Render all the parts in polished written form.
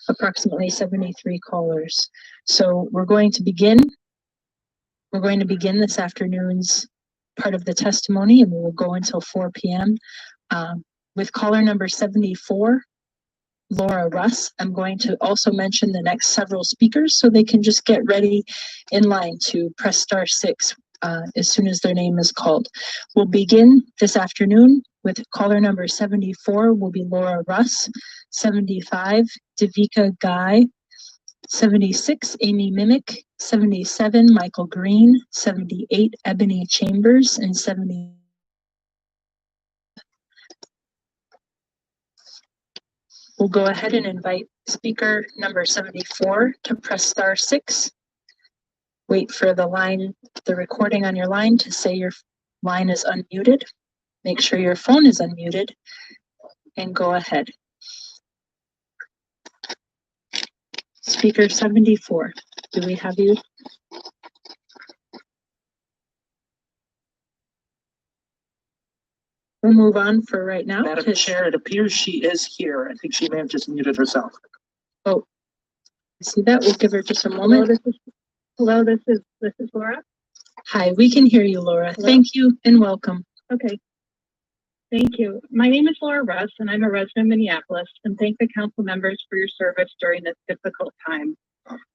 approximately 73 callers. So we're going to begin this afternoon's part of the testimony, and we will go until 4 p.m. With caller number 74, Laura Russ. I'm going to also mention the next several speakers so they can just get ready in line to press *6 as soon as their name is called. We'll begin this afternoon with caller number 74 will be Laura Russ, 75, Devika Guy, 76, Amy Mimic, 77, Michael Green, 78, Ebony Chambers, and 70. We'll go ahead and invite speaker number 74 to press *6. Wait for the recording on your line to say your line is unmuted. Make sure your phone is unmuted and go ahead. Speaker 74, do we have you? We'll move on for right now. Madam Chair, it appears she is here. I think she may have just muted herself. Oh, I see that. We'll give her just a moment. Hello, this is Laura. Hi, we can hear you, Laura. Hello? Thank you and welcome. Okay. Thank you. My name is Laura Russ, and I'm a resident of Minneapolis, and thank the council members for your service during this difficult time.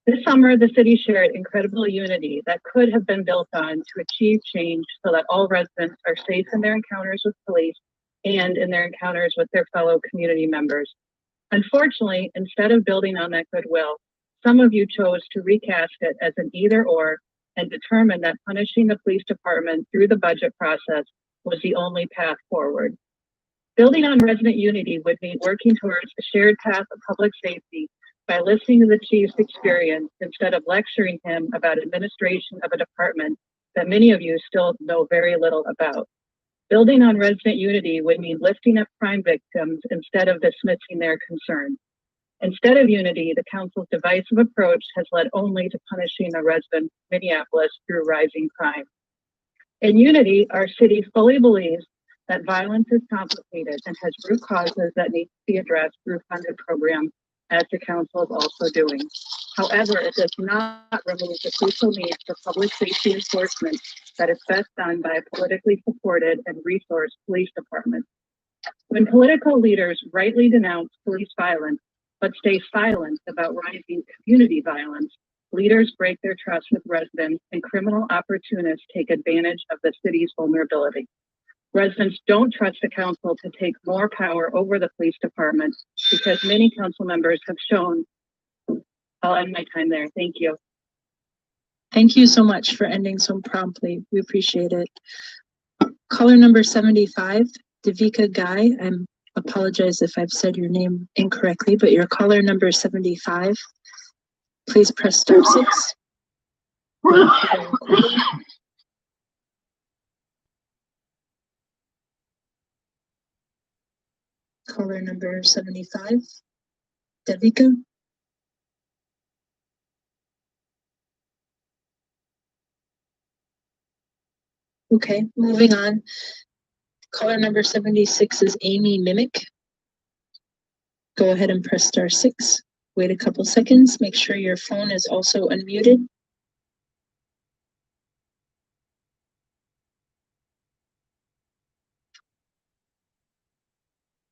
This summer, the city shared incredible unity that could have been built on to achieve change so that all residents are safe in their encounters with police and in their encounters with their fellow community members. Unfortunately, instead of building on that goodwill, some of you chose to recast it as an either-or and determined that punishing the police department through the budget process was the only path forward. Building on resident unity would mean working towards a shared path of public safety by listening to the chief's experience instead of lecturing him about administration of a department that many of you still know very little about. Building on resident unity would mean lifting up crime victims instead of dismissing their concerns. Instead of unity, the council's divisive approach has led only to punishing the residents of Minneapolis through rising crime. In unity, our city fully believes that violence is complicated and has root causes that need to be addressed through funded programs, as the council is also doing. However, it does not remove the crucial need for public safety enforcement that is best done by a politically supported and resourced police department. When political leaders rightly denounce police violence, but stay silent about rising community violence, leaders break their trust with residents and criminal opportunists take advantage of the city's vulnerability. Residents don't trust the council to take more power over the police department because many council members have shown. I'll end my time there. Thank you. Thank you so much for ending so promptly. We appreciate it. Caller number 75, Devika Guy. I apologize if I've said your name incorrectly, but your caller number 75. Please press *6. Caller number 75, Devika. Okay, moving on. Caller number 76 is Amy Mimic. Go ahead and press *6. Wait a couple seconds. Make sure your phone is also unmuted.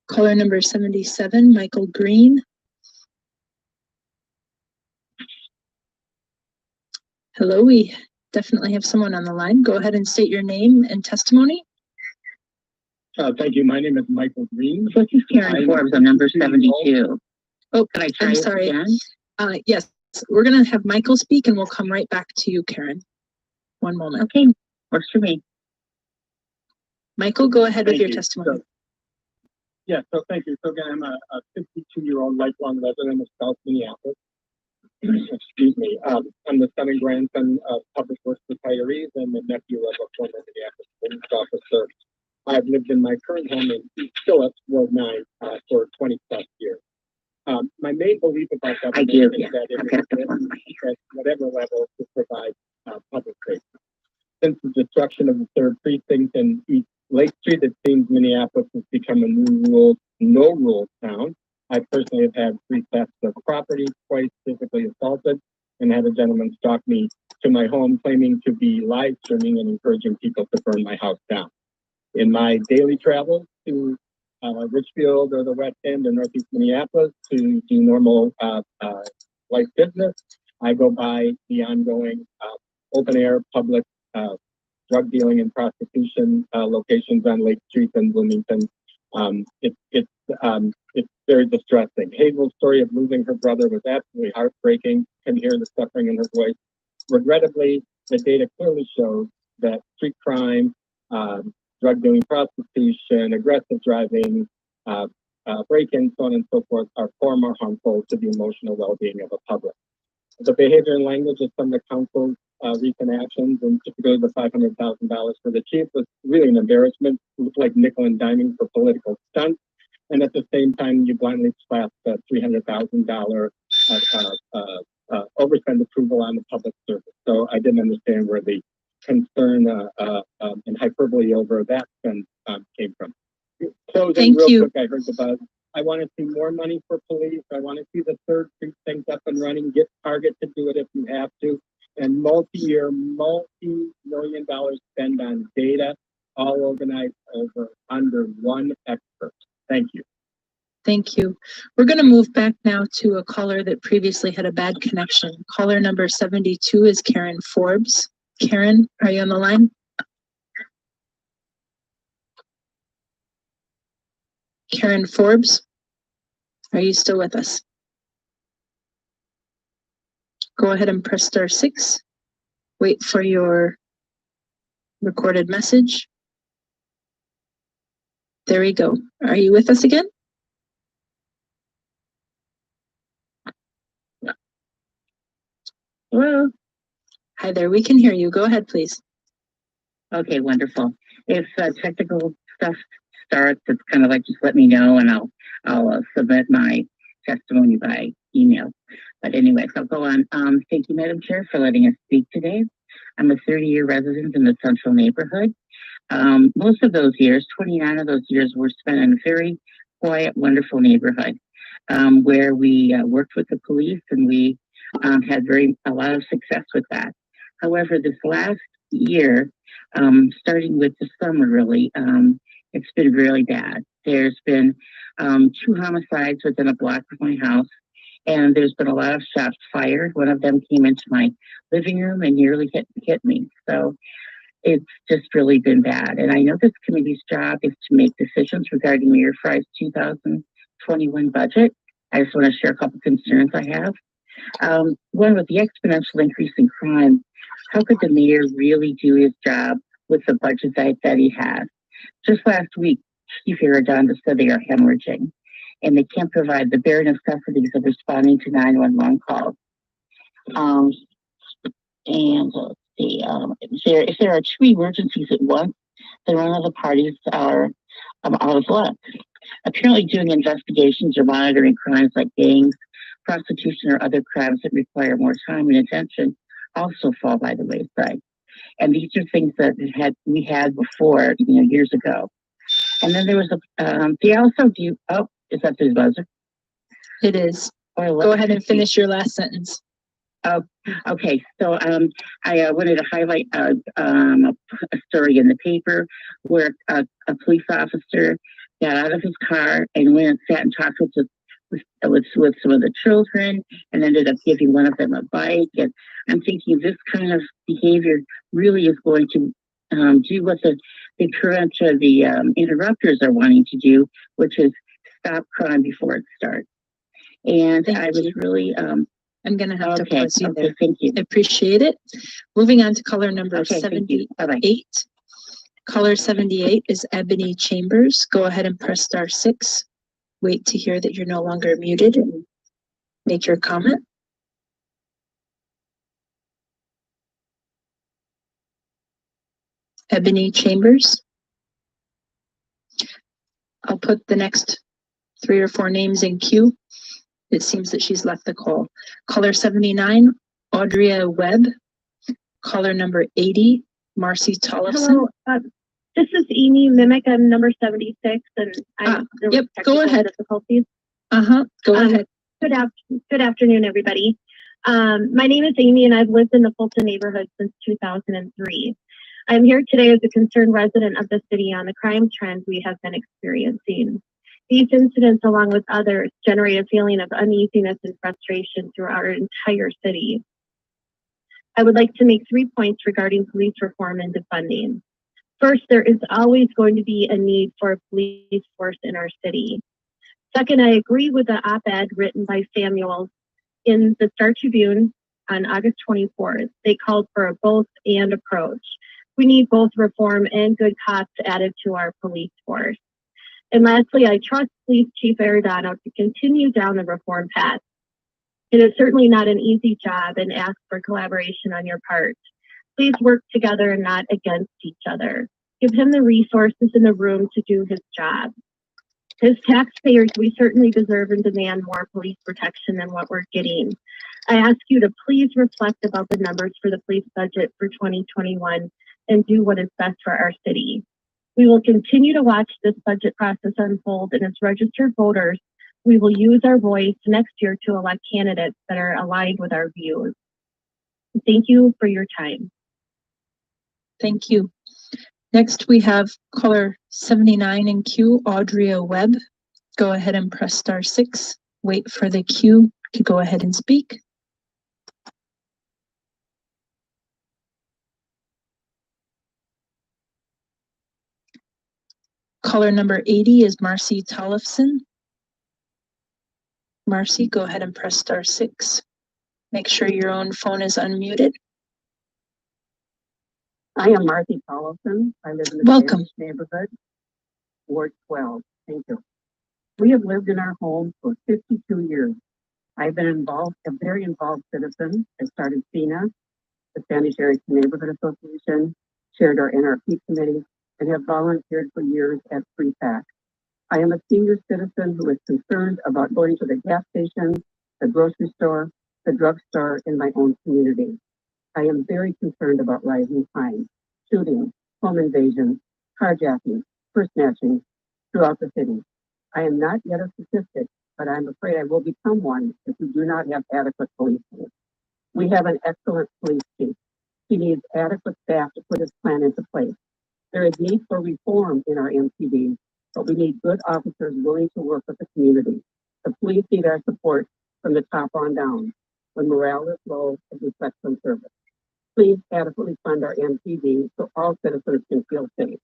Caller number 77, Michael Green. Hello, we definitely have someone on the line. Go ahead and state your name and testimony. Thank you. My name is Michael Green. This is Karen Forbes on number 72. Oh, can I try I'm sorry. Again? Yes, we're going to have Michael speak and we'll come right back to you, Karen. One moment. Okay, works for me. Michael, go ahead with your testimony. So thank you. So again, I'm a 52-year-old lifelong resident of South Minneapolis. Excuse me. I'm the son and grandson of public works retirees and the nephew of a former Minneapolis police officer. I've lived in my current home in East Phillips, Ward 9, for 20 plus years. My main belief about government is that it is written at whatever level to provide public safety. Since the destruction of the 3rd precinct in East Lake Street, it seems Minneapolis has become a no rules town. I personally have had 3 thefts of property, twice physically assaulted, and had a gentleman stalk me to my home claiming to be live streaming and encouraging people to burn my house down. In my daily travels to Richfield or the West End or Northeast Minneapolis to do normal life business, I go by the ongoing open air public drug dealing and prostitution locations on Lake Street and Bloomington. It's very distressing. Hazel's story of losing her brother was absolutely heartbreaking. Can hear the suffering in her voice. Regrettably, the data clearly shows that street crime, drug dealing, prostitution, aggressive driving, break-ins, so on and so forth, are far more harmful to the emotional well-being of the public. The behavior and language of some of the council's recent actions, and particularly the $500,000 for the chief, was really an embarrassment. It looked like nickel and diming for political stunts. And at the same time, you blindly slapped a $300,000 overspend approval on the public service. So I didn't understand where the concern and hyperbole over that spend came from. Closing Thank real you. quick, I heard the buzz. I want to see more money for police. I want to see the 3rd precinct up and running. Get Target to do it if you have to. And multi-year, multi-million-dollar spend on data, all organized under one expert. Thank you. Thank you. We're going to move back now to a caller that previously had a bad connection. Caller number 72 is Karen Forbes. Karen, are you on the line? Karen Forbes, are you still with us? Go ahead and press *6. Wait for your recorded message. There we go. Are you with us again? Hello. Hi there, we can hear you. Go ahead, please. Okay, wonderful. If technical stuff starts, it's kind of like just let me know, and I'll submit my testimony by email. But anyways, I'll go on. Thank you, Madam Chair, for letting us speak today. I'm a 30-year resident in the Central neighborhood. Most of those years, 29 of those years, were spent in a very quiet, wonderful neighborhood where we worked with the police, and we had a lot of success with that. However, this last year, starting with the summer, really, it's been really bad. There's been 2 homicides within a block of my house, and there's been a lot of shots fired. One of them came into my living room and nearly hit me. So it's just really been bad. And I know this committee's job is to make decisions regarding Mayor Fry's 2021 budget. I just want to share a couple concerns I have. One, with the exponential increase in crime, how could the mayor really do his job with the budget that he has? Just last week, Chief Arredondo said they are hemorrhaging, and they can't provide the bare necessities of responding to 911 calls. And let's see, if there are 2 emergencies at once, then one of the parties are out of luck. Apparently, doing investigations or monitoring crimes like gangs, prostitution, or other crimes that require more time and attention also fall by the wayside. And these are things that we had before, years ago. And then there was they also do. Oh, is that the buzzer? It is. Go ahead and finish your last sentence. Oh, okay. So I wanted to highlight a story in the paper where a police officer got out of his car and went and sat and talked with some of the children and ended up giving one of them a bike. And I'm thinking this kind of behavior really is going to do what the current the interrupters are wanting to do, which is stop crime before it starts. And I was really I'm going to have to pause you there. Thank you. I appreciate it. Moving on to caller number Okay, 78. Caller 78 is Ebony Chambers. Go ahead and press *6. Wait to hear that you're no longer muted and make your comment. Ebony Chambers. I'll put the next 3 or 4 names in queue. It seems that she's left the call. Caller 79, Audria Webb. Caller number 80, Marcy Tollefson. Hello, this is Amy Mimic. I'm number 76, and Yep, go ahead. difficulties. Go ahead. Good afternoon, everybody. My name is Amy, and I've lived in the Fulton neighborhood since 2003. I'm here today as a concerned resident of the city on the crime trends we have been experiencing. These incidents, along with others, generate a feeling of uneasiness and frustration throughout our entire city. I would like to make 3 points regarding police reform and defunding. First, there is always going to be a need for a police force in our city. Second, I agree with the op-ed written by Samuels in the Star Tribune on August 24th. They called for a both-and approach. We need both reform and good cops added to our police force. And lastly, I trust Police Chief Arredondo to continue down the reform path. It is certainly not an easy job and ask for collaboration on your part. Please work together and not against each other. Give him the resources in the room to do his job. As taxpayers, we certainly deserve and demand more police protection than what we're getting. I ask you to please reflect about the numbers for the police budget for 2021 and do what is best for our city. We will continue to watch this budget process unfold, and as registered voters, we will use our voice next year to elect candidates that are aligned with our views. Thank you for your time. Thank you. Next, we have caller 79 in queue, Audria Webb. Go ahead and press *6. Wait for the queue to go ahead and speak. Caller number 80 is Marcy Tollefson. Marcy, go ahead and press *6. Make sure your own phone is unmuted. I am Marcy Tollefson. I live in the Welcome neighborhood, Ward 12. Thank you. We have lived in our home for 52 years. I've been a very involved citizen. I started SENA, the Spanish Area Neighborhood Association, chaired our NRP committee, and have volunteered for years at PREPAC. I am a senior citizen who is concerned about going to the gas station, the grocery store, the drugstore in my own community. I am very concerned about rising crime, shootings, home invasions, carjacking, purse snatching throughout the city. I am not yet a statistic, but I'm afraid I will become one if we do not have adequate policing. We have an excellent police chief. He needs adequate staff to put his plan into place. There is need for reform in our MPD, but we need good officers willing to work with the community. The police need our support from the top on down. When morale is low, it reflects on service. Please adequately fund our MPD so all citizens can feel safe.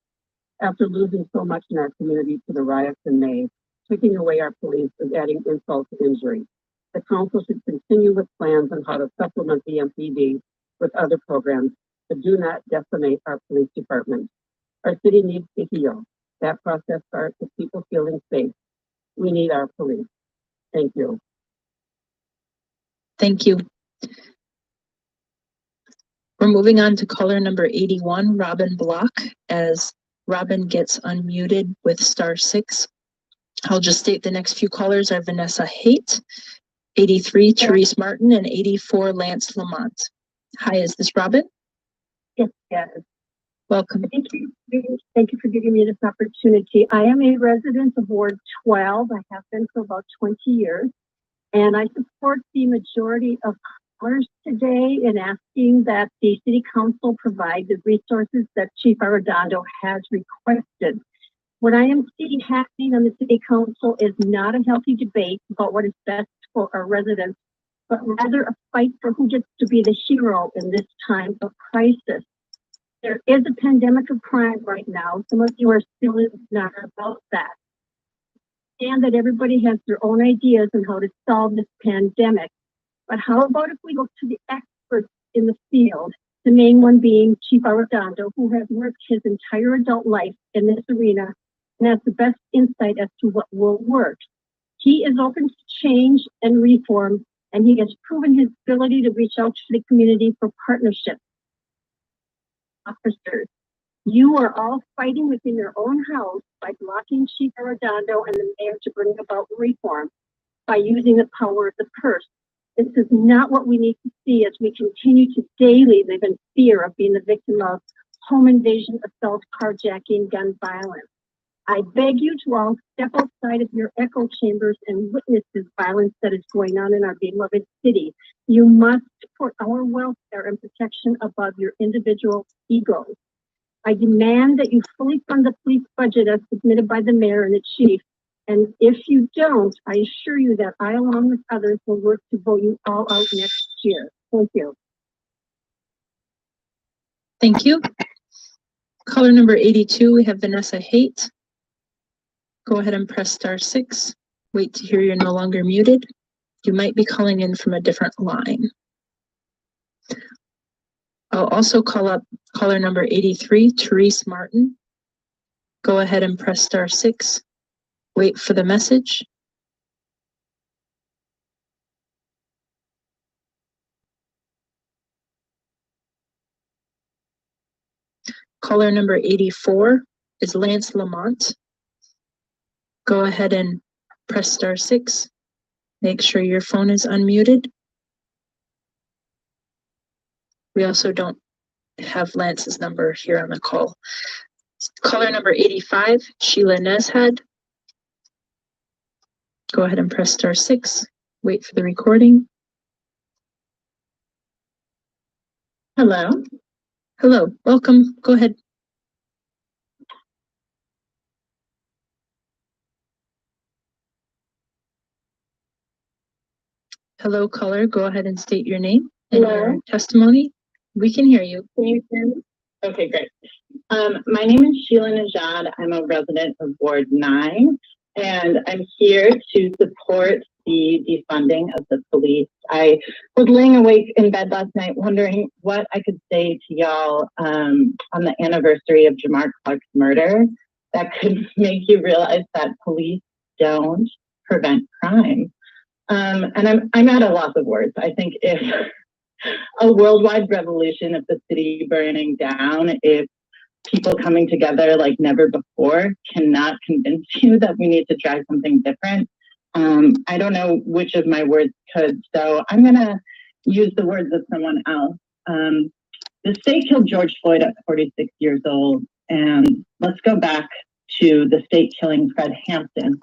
After losing so much in our community to the riots in May, taking away our police is adding insult to injury. The council should continue with plans on how to supplement the MPD with other programs, but do not decimate our police department. Our city needs to heal. That process starts with people feeling safe. We need our police. Thank you. Thank you. We're moving on to caller number 81, Robin Block. As Robin gets unmuted with *6. I'll just state the next few callers are Vanessa Haight, 83, Therese Martin, and 84, Lance Lamont. Hi, is this Robin? Yes. Welcome. Thank you. Thank you for giving me this opportunity. I am a resident of Ward 12. I have been for about 20 years, and I support the majority of callers today in asking that the City Council provide the resources that Chief Arredondo has requested. What I am seeing happening on the City Council is not a healthy debate about what is best for our residents, but rather a fight for who gets to be the hero in this time of crisis. There is a pandemic of crime right now. Some of you are still not about that. And that everybody has their own ideas on how to solve this pandemic. But how about if we look to the experts in the field, the main one being Chief Arredondo, who has worked his entire adult life in this arena and has the best insight as to what will work. He is open to change and reform, and he has proven his ability to reach out to the community for partnerships. Officers, you are all fighting within your own house by blocking Chief Arredondo and the mayor to bring about reform by using the power of the purse. This is not what we need to see as we continue to daily live in fear of being the victim of home invasion, assault, carjacking, gun violence. I beg you to all step outside of your echo chambers and witness this violence that is going on in our beloved city. You must put our welfare and protection above your individual egos. I demand that you fully fund the police budget as submitted by the mayor and the chief. And if you don't, I assure you that I, along with others, will work to vote you all out next year. Thank you. Thank you. Caller number 82, we have Vanessa Haight. Go ahead and press *6. Wait to hear you're no longer muted. You might be calling in from a different line. I'll also call up caller number 83, Therese Martin. Go ahead and press *6. Wait for the message. Caller number 84 is Lance Lamont. Go ahead and press *6. Make sure your phone is unmuted. We also don't have Lance's number here on the call. Caller number 85, Sheila Nezhad. Go ahead and press *6. Wait for the recording. Hello. Hello, welcome. Go ahead. Hello, caller. Go ahead and state your name and your testimony. We can hear you. Can you hear me? Okay, great. My name is Sheila Najad. I'm a resident of Ward 9, and I'm here to support the defunding of the police. I was laying awake in bed last night wondering what I could say to y'all on the anniversary of Jamar Clark's murder that could make you realize that police don't prevent crime. And I'm at a loss of words. I think if a worldwide revolution of the city burning down, if people coming together like never before cannot convince you that we need to try something different, I don't know which of my words could. So I'm going to use the words of someone else. The state killed George Floyd at 46 years old. And let's go back to the state killing Fred Hampton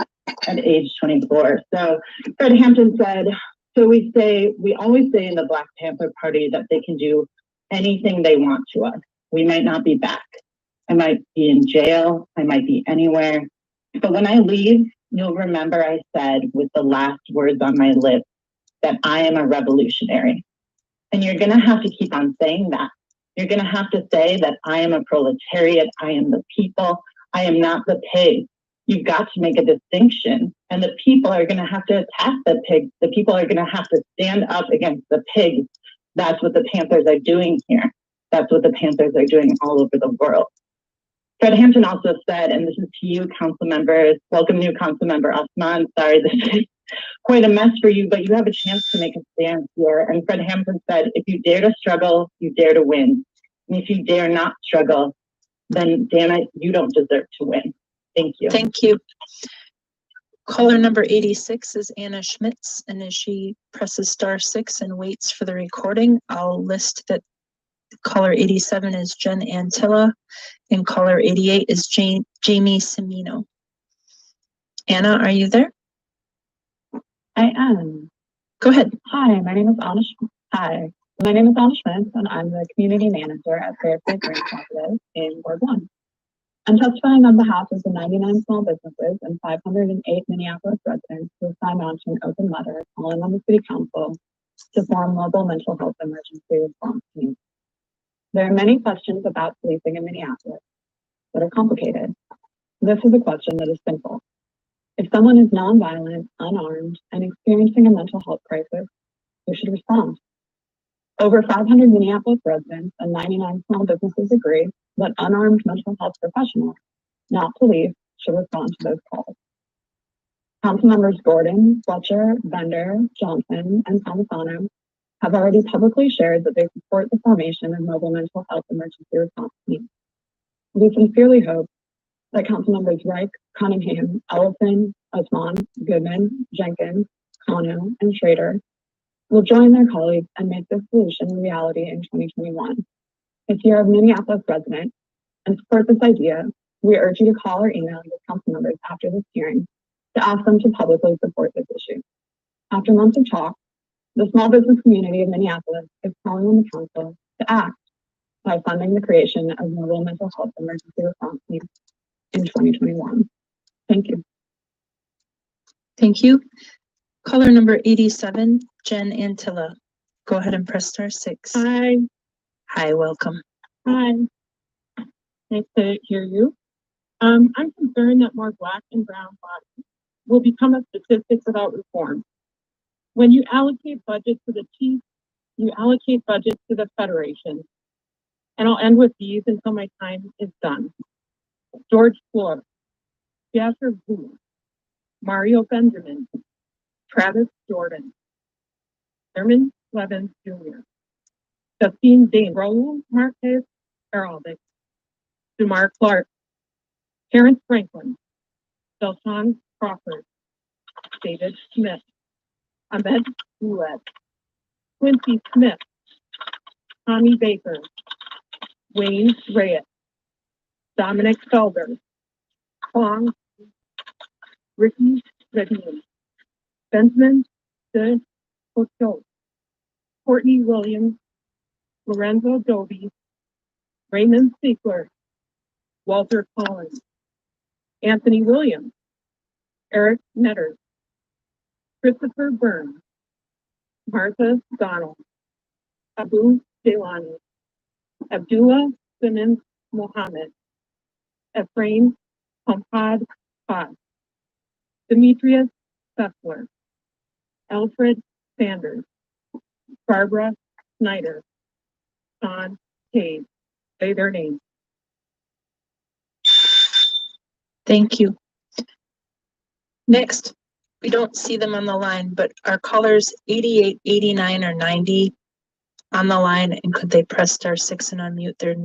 at age 24. So Fred Hampton said, so we always say in the Black Panther Party that they can do anything they want to us. We might not be back. I might be in jail. I might be anywhere. But when I leave, you'll remember I said with the last words on my lips that I am a revolutionary. And you're going to have to keep on saying that. You're going to have to say that I am a proletariat. I am the people. I am not the pig. You've got to make a distinction. And the people are going to have to attack the pigs. The people are going to have to stand up against the pigs. That's what the Panthers are doing here. That's what the Panthers are doing all over the world. Fred Hampton also said, and this is to you, council members, welcome new council member Osman. Sorry, this is quite a mess for you, but you have a chance to make a stand here. And Fred Hampton said, if you dare to struggle, you dare to win. And if you dare not struggle, then damn it, you don't deserve to win. Thank you. Thank you. Caller number 86 is Anna Schmitz, and as she presses *6 and waits for the recording, I'll list that caller 87 is Jen Antilla, and caller 88 is Jamie Semino. Anna, are you there? I am. Go ahead. Hi, my name is Anna Schmitz, and I'm the community manager at Fairfield Green Cooperative in Ward 1. I'm testifying on behalf of the 99 small businesses and 508 Minneapolis residents who have signed on to an open letter calling on the City Council to form mobile mental health emergency response teams. There are many questions about policing in Minneapolis that are complicated. This is a question that is simple. If someone is nonviolent, unarmed, and experiencing a mental health crisis, who should respond? Over 500 Minneapolis residents and 99 small businesses agree that unarmed mental health professionals, not police, should respond to those calls. Council members Gordon, Fletcher, Bender, Johnson, and Tomasano have already publicly shared that they support the formation of mobile mental health emergency response teams. We sincerely hope that council members Reich, Cunningham, Ellison, Osman, Goodman, Jenkins, Kano, and Schrader will join their colleagues and make this solution a reality in 2021. If you're a Minneapolis resident and support this idea, We urge you to call or email your council members after this hearing to ask them to publicly support this issue. After months of talk, the small business community of Minneapolis is calling on the council to act by funding the creation of mobile mental health emergency response teams in 2021. Thank you. Thank you. Caller number 87, Jen Antilla. Go ahead and press *6. Hi. Hi, welcome. Hi. Nice to hear you. I'm concerned that more Black and brown bodies will become a statistic without reform. When you allocate budget to the chief, you allocate budget to the federation. And I'll end with these until my time is done. George Floyd, Jasper Booth, Mario Benjamin, Travis Jordan, Herman Levin Jr., Justine Dane, Raul Marquez Heraldic, Dumar Clark, Terrence Franklin, Delton Crawford, David Smith, Ahmed Ouellette, Quincy Smith, Tommy Baker, Wayne Reyes, Dominic Felder, Kwong, Ricky Redine, Benjamin De Coteau, Courtney Williams, Lorenzo Dobie, Raymond Siegler, Walter Collins, Anthony Williams, Eric Netter, Christopher Burns, Martha Donald, Abu Delani, Abdullah Simmons Mohammed, Ephraim Pompad Paz, Demetrius Sessler, Alfred Sanders, Barbara Snyder, Sean Cade. Say their names. Thank you. Next, we don't see them on the line, but are callers 88, 89, or 90 on the line, and could they press *6 and unmute their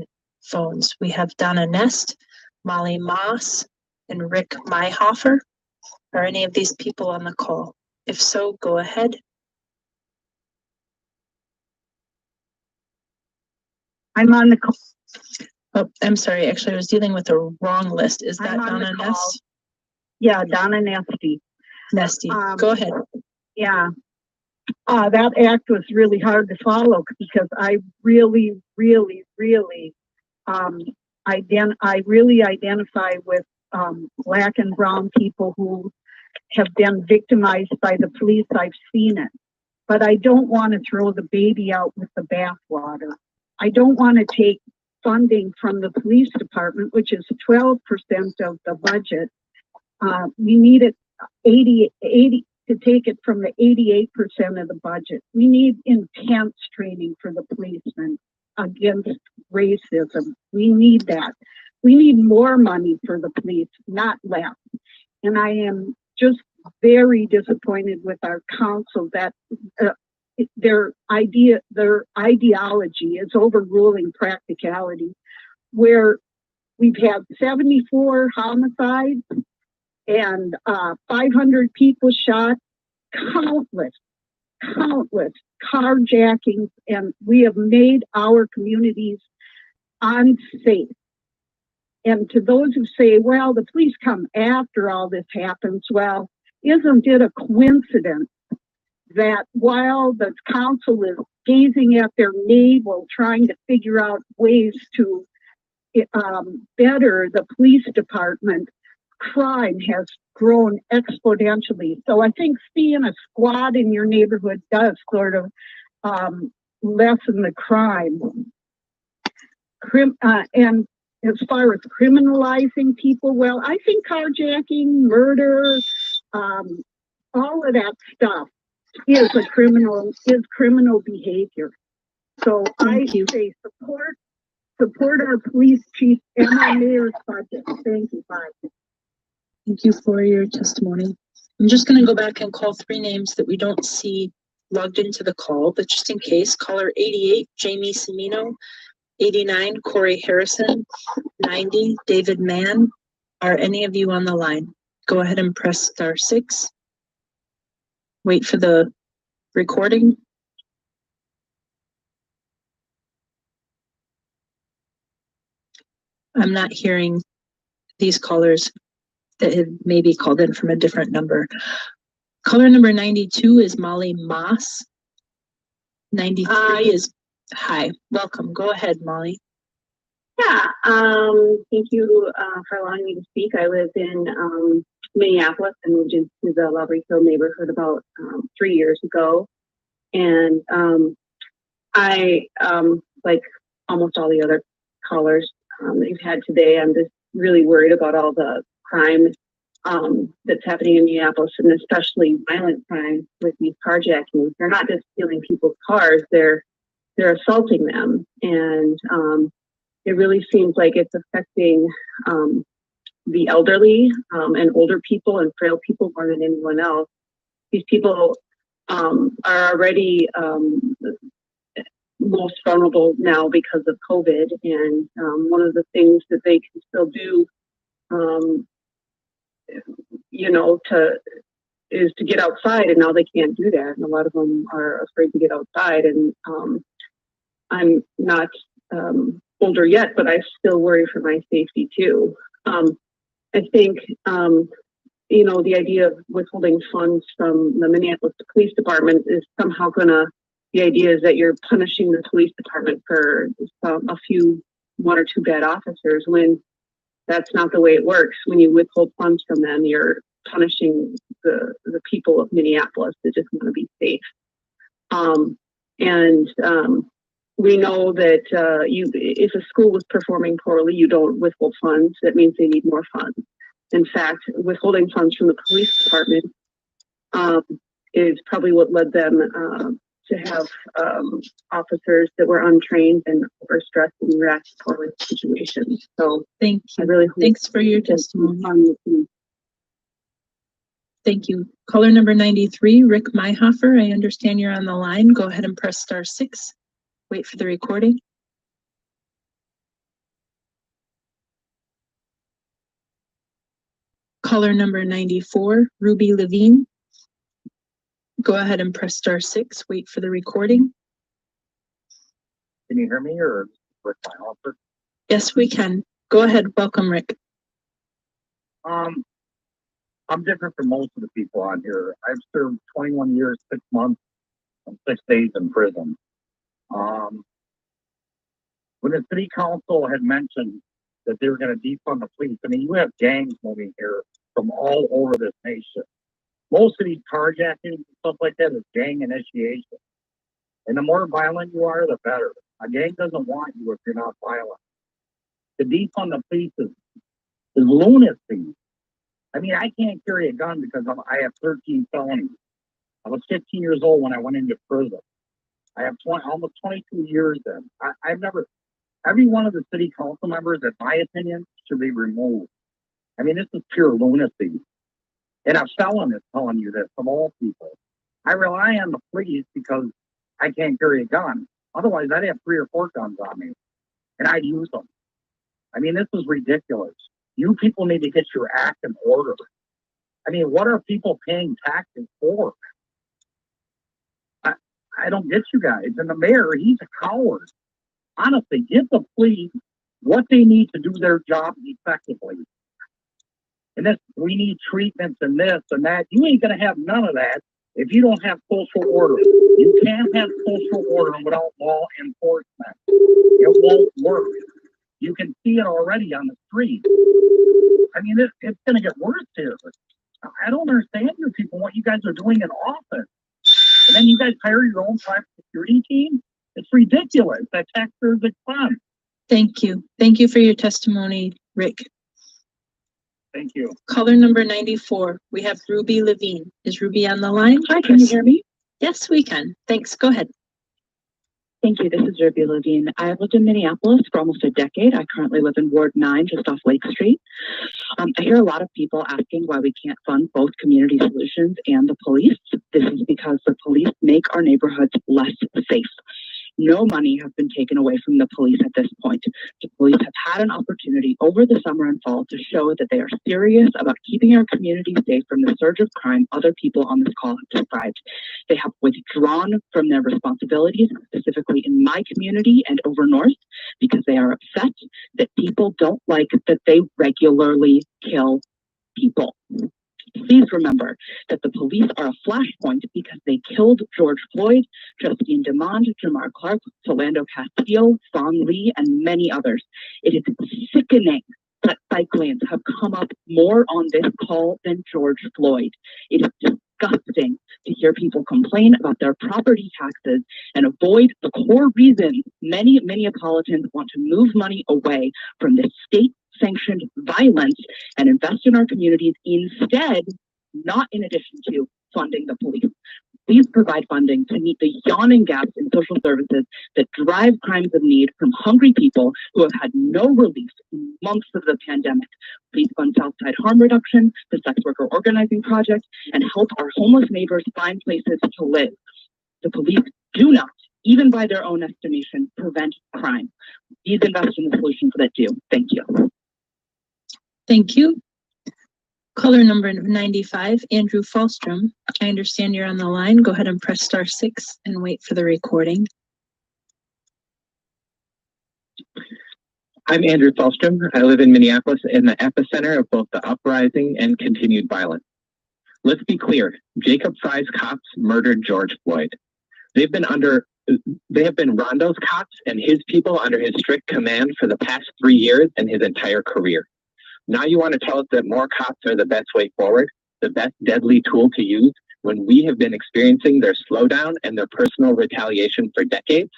phones? We have Donna Nest, Molly Moss, and Rick Myhofer. Are any of these people on the call? If so, go ahead. I'm on the call. Oh, I'm sorry. Actually, I was dealing with the wrong list. Is that I'm on Donna the call. Nest? Yeah, Donna Nesty. Nesty. Go ahead. Yeah. That act was really hard to follow because I really identify with Black and brown people who have been victimized by the police. I've seen it, but I don't want to throw the baby out with the bathwater. I don't want to take funding from the police department, which is 12% of the budget. We need it 80 to take it from the 88% of the budget. We need intense training for the policemen against racism. We need that. We need more money for the police, not less. And I am just very disappointed with our council that their ideology is overruling practicality, where we've had 74 homicides and 500 people shot, countless carjackings, and we have made our communities unsafe. And to those who say, well, the police come after all this happens, well, isn't it a coincidence that while the council is gazing at their navel, trying to figure out ways to better the police department, crime has grown exponentially. So I think seeing a squad in your neighborhood does sort of lessen the crime. And as far as criminalizing people, well, I think carjacking, murder, all of that stuff is criminal behavior. So I say support our police chief and our mayor's budget. Thank you. Bye. Thank you for your testimony. I'm just going to go back and call 3 names that we don't see logged into the call, but just in case, caller 88, Jamie Semino, 89, Corey Harrison, 90, David Mann. Are any of you on the line? Go ahead and press *6. Wait for the recording. I'm not hearing these callers that had maybe called in from a different number. Caller number 92 is Molly Moss. 93 is, hi, welcome. Go ahead, Molly. Yeah, thank you for allowing me to speak. I live in Minneapolis and moved into the Lovely Hill neighborhood about 3 years ago. And I, like almost all the other callers that you've had today, I'm just really worried about all the crime that's happening in Minneapolis, and especially violent crime with these carjackings. They're not just stealing people's cars, they're assaulting them. And it really seems like it's affecting the elderly and older people and frail people more than anyone else. These people are already most vulnerable now because of COVID. And one of the things that they can still do, you know, is to get outside, and now they can't do that. And a lot of them are afraid to get outside. And I'm not older yet, but I still worry for my safety too. I think, you know, the idea of withholding funds from the Minneapolis Police Department is somehow the idea is that you're punishing the police department for one or two bad officers, when that's not the way it works. When you withhold funds from them, you're punishing the people of Minneapolis that just want to be safe. We know that if a school was performing poorly, you don't withhold funds. That means they need more funds. In fact, withholding funds from the police department is probably what led them to have officers that were untrained and overstressed and react poorly to situations. So thank you. I really hope thanks for your testimony. Thank you. Caller number 93, Rick Myhofer. I understand you're on the line. Go ahead and press *6. Wait for the recording. Caller number 94, Ruby Levine. Go ahead and press *6. Wait for the recording. Can you hear me, or Rick Myhofer? Yes, we can. Go ahead. Welcome, Rick. I'm different from most of the people on here. I've served 21 years, 6 months, and 6 days in prison. When the city council had mentioned that they were going to defund the police, I mean, you have gangs moving here from all over this nation. Most of these carjackings and stuff like that is gang initiation. And the more violent you are, the better. A gang doesn't want you if you're not violent. To defund the police is lunacy. I mean, I can't carry a gun because I have 13 felonies. I was 15 years old when I went into prison. I have almost 22 years in. Every one of the city council members, in my opinion, should be removed. I mean, this is pure lunacy. And a felon is telling you this, of all people. I rely on the police because I can't carry a gun. Otherwise, I'd have 3 or 4 guns on me, and I'd use them. I mean, this is ridiculous. You people need to get your act in order. I mean, what are people paying taxes for? I don't get you guys. And the mayor, he's a coward. Honestly, give the police what they need to do their job effectively. And this, we need treatments and this and that. You ain't going to have none of that if you don't have social order. You can't have social order without law enforcement. It won't work. You can see it already on the street. I mean, it's going to get worse here. I don't understand you people, what you guys are doing in office. And then you guys hire your own private security team? It's ridiculous. That taxpayers' expense. Thank you. Thank you for your testimony, Rick. Thank you. Caller number 94, we have Ruby Levine. Is Ruby on the line? Hi, can you hear me? Yes, we can. Thanks. Go ahead. Thank you. This is Ruby Levine. I have lived in Minneapolis for almost a decade. I currently live in Ward 9, just off Lake Street. I hear a lot of people asking why we can't fund both community solutions and the police. This is because the police make our neighborhoods less safe. No money has been taken away from the police at this point. The police have had an opportunity over the summer and fall to show that they are serious about keeping our community safe from the surge of crime other people on this call have described. They have withdrawn from their responsibilities, specifically in my community and over north. because they are upset that people don't like that they regularly kill people. Please remember that the police are a flashpoint because they killed George Floyd, Justine Demond, Jamar Clark, Philando Castillo, Song Lee, and many others. It is sickening that bike lanes have come up more on this call than George Floyd. It is disgusting to hear people complain about their property taxes and avoid the core reason many Minneapolitans want to move money away from this state-sanctioned violence and invest in our communities instead, not in addition to funding the police. Please provide funding to meet the yawning gaps in social services that drive crimes of need from hungry people who have had no relief in months of the pandemic. Please fund Southside Harm Reduction, the Sex Worker Organizing Project, and help our homeless neighbors find places to live. The police do not, even by their own estimation, prevent crime. Please invest in the solutions that do. Thank you. Thank you. Caller number 95, Andrew Falstrom. I understand you're on the line. Go ahead and press *6 and wait for the recording. I'm Andrew Falstrom. I live in Minneapolis in the epicenter of both the uprising and continued violence. Let's be clear, Jacob Fry's cops murdered George Floyd. They have been Rondo's cops and his people under his strict command for the past 3 years and his entire career. Now you want to tell us that more cops are the best way forward, the best deadly tool to use, when we have been experiencing their slowdown and their personal retaliation for decades?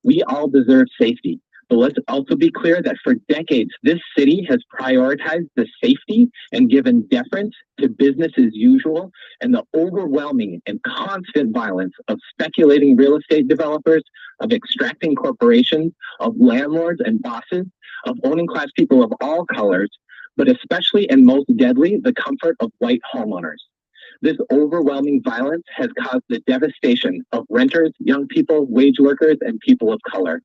We all deserve safety, but let's also be clear that for decades, this city has prioritized the safety and given deference to business as usual and the overwhelming and constant violence of speculating real estate developers, of extracting corporations, of landlords and bosses, of owning class people of all colors, but especially and most deadly, the comfort of white homeowners. This overwhelming violence has caused the devastation of renters, young people, wage workers, and people of color.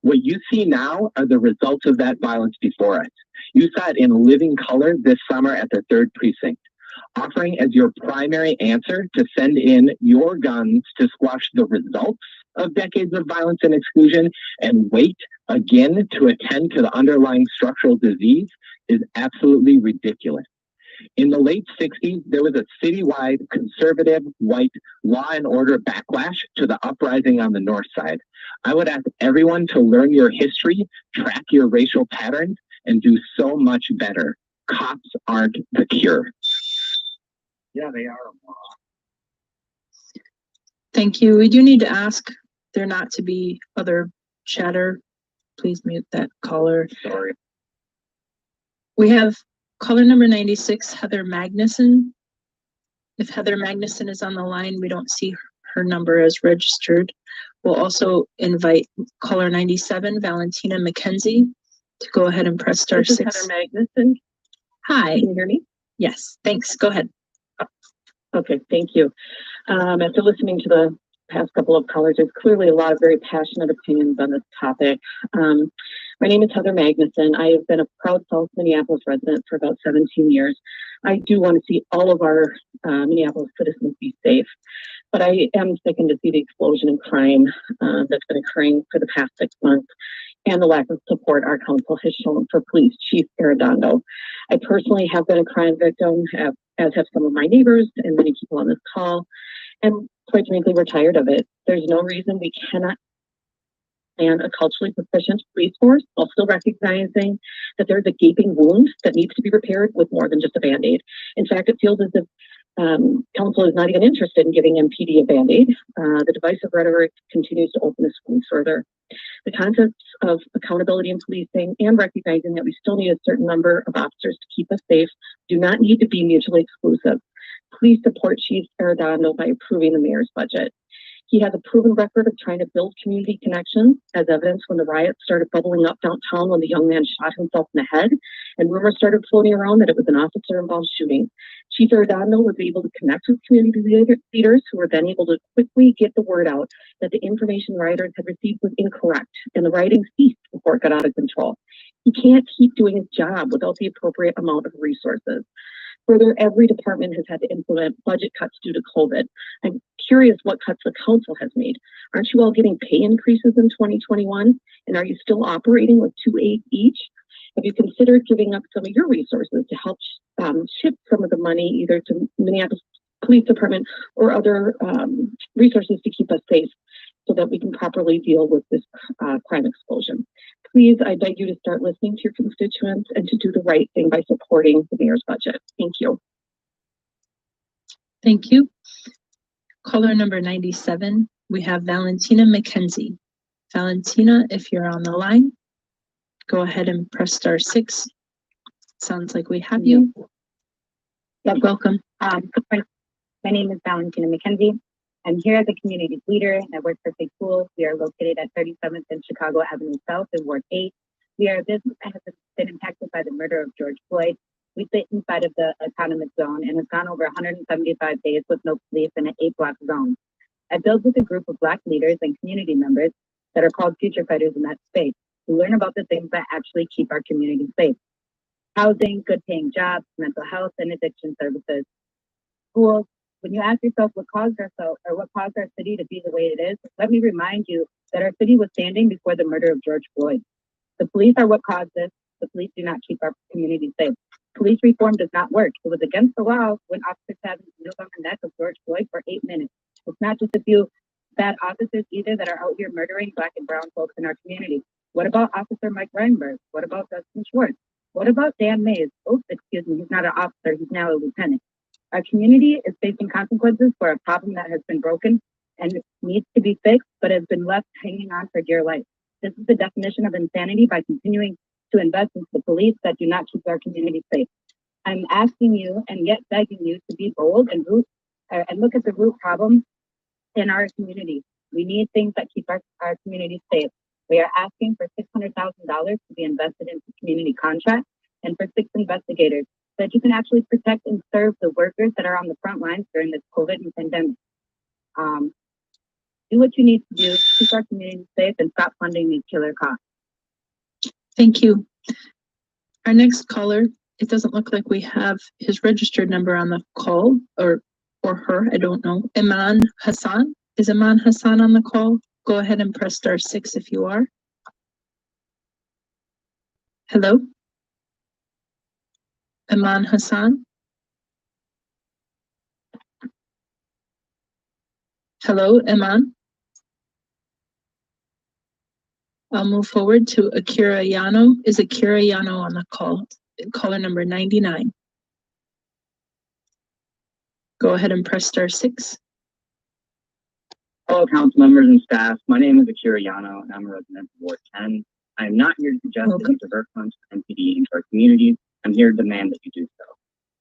What you see now are the results of that violence before us. You saw it in living color this summer at the 3rd Precinct, offering as your primary answer to send in your guns to squash the results of decades of violence and exclusion and wait again to attend to the underlying structural disease is absolutely ridiculous. In the late 60s, there was a citywide conservative white law and order backlash to the uprising on the north side. I would ask everyone to learn your history, track your racial patterns, and do so much better. Cops aren't the cure. Yeah, they are. Thank you. We do need to ask there not to be other chatter. Please mute that caller. Sorry. We have caller number 96, Heather Magnuson. If Heather Magnuson is on the line, we don't see her number as registered. We'll also invite caller 97, Valentina McKenzie, to go ahead and press *6. This is Heather Magnuson. Hi. Can you hear me? Yes, thanks. Go ahead. Okay, thank you. After listening to the past couple of callers, there's clearly a lot of very passionate opinions on this topic. My name is Heather Magnuson. I have been a proud South Minneapolis resident for about 17 years. I do want to see all of our Minneapolis citizens be safe, but I am sickened to see the explosion in crime that's been occurring for the past 6 months and the lack of support our council has shown for Police Chief Arredondo. I personally have been a crime victim, as have some of my neighbors and many people on this call, and quite frankly, we're tired of it. There's no reason we cannot and a culturally proficient police force while still recognizing that there's a gaping wound that needs to be repaired with more than just a Band-Aid. In fact, it feels as if council is not even interested in giving MPD a Band-Aid. The divisive rhetoric continues to open this wound further. The concepts of accountability in policing and recognizing that we still need a certain number of officers to keep us safe do not need to be mutually exclusive. Please support Chief Arredondo by approving the mayor's budget. He has a proven record of trying to build community connections, as evidenced when the riots started bubbling up downtown when the young man shot himself in the head, and rumors started floating around that it was an officer-involved shooting. Chief Arredondo was able to connect with community leaders who were then able to quickly get the word out that the information rioters had received was incorrect, and the rioting ceased before it got out of control. He can't keep doing his job without the appropriate amount of resources. Further, every department has had to implement budget cuts due to COVID. I'm curious what cuts the council has made. Aren't you all getting pay increases in 2021? And are you still operating with 2 aides each? Have you considered giving up some of your resources to help shift some of the money either to Minneapolis Police Department or other resources to keep us safe so that we can properly deal with this crime explosion? Please, I beg you to start listening to your constituents and to do the right thing by supporting the mayor's budget. Thank you. Thank you. Caller number 97, we have Valentina McKenzie. Valentina, if you're on the line, go ahead and press *6. Sounds like we have you. Yep. Welcome. My name is Valentina McKenzie. I'm here as a community leader and I work for Big Schools. We are located at 37th and Chicago Avenue South in Ward 8. We are a business that has been impacted by the murder of George Floyd. We sit inside of the autonomous zone and have gone over 175 days with no police in an 8-block zone. I build with a group of Black leaders and community members that are called future fighters in that space. We learn about the things that actually keep our community safe. Housing, good paying jobs, mental health, and addiction services. Schools. When you ask yourself what caused our city to be the way it is, let me remind you that our city was standing before the murder of George Floyd. The police are what caused this. The police do not keep our community safe. Police reform does not work. It was against the law when officers had needles on the neck of George Floyd for 8 minutes. It's not just a few bad officers either that are out here murdering Black and brown folks in our community. What about Officer Mike Reinberg? What about Dustin Schwartz? What about Dan Mays? Oh, excuse me, he's not an officer, he's now a lieutenant. Our community is facing consequences for a problem that has been broken and needs to be fixed, but has been left hanging on for dear life. This is the definition of insanity by continuing to invest into the police that do not keep our community safe. I'm asking you and yet begging you to be bold and look at the root problem in our community. We need things that keep our community safe. We are asking for $600,000 to be invested into community contracts and for 6 investigators so that you can actually protect and serve the workers that are on the front lines during this COVID pandemic. Do what you need to do, keep our community safe, and stop funding these killer cops. Thank you. Our next caller, it doesn't look like we have his registered number on the call, or her, I don't know. Iman Hassan. Is Iman Hassan on the call? Go ahead and press *6 if you are. Hello? Iman Hassan? Hello, Iman? I'll move forward to Akira Yano. Is Akira Yano on the call? Caller number 99. Go ahead and press *6. Hello, council members and staff. My name is Akira Yano, and I'm a resident of Ward 10. I am not here to suggest that you divert funds from NPD into our communities. I'm here to demand that you do so.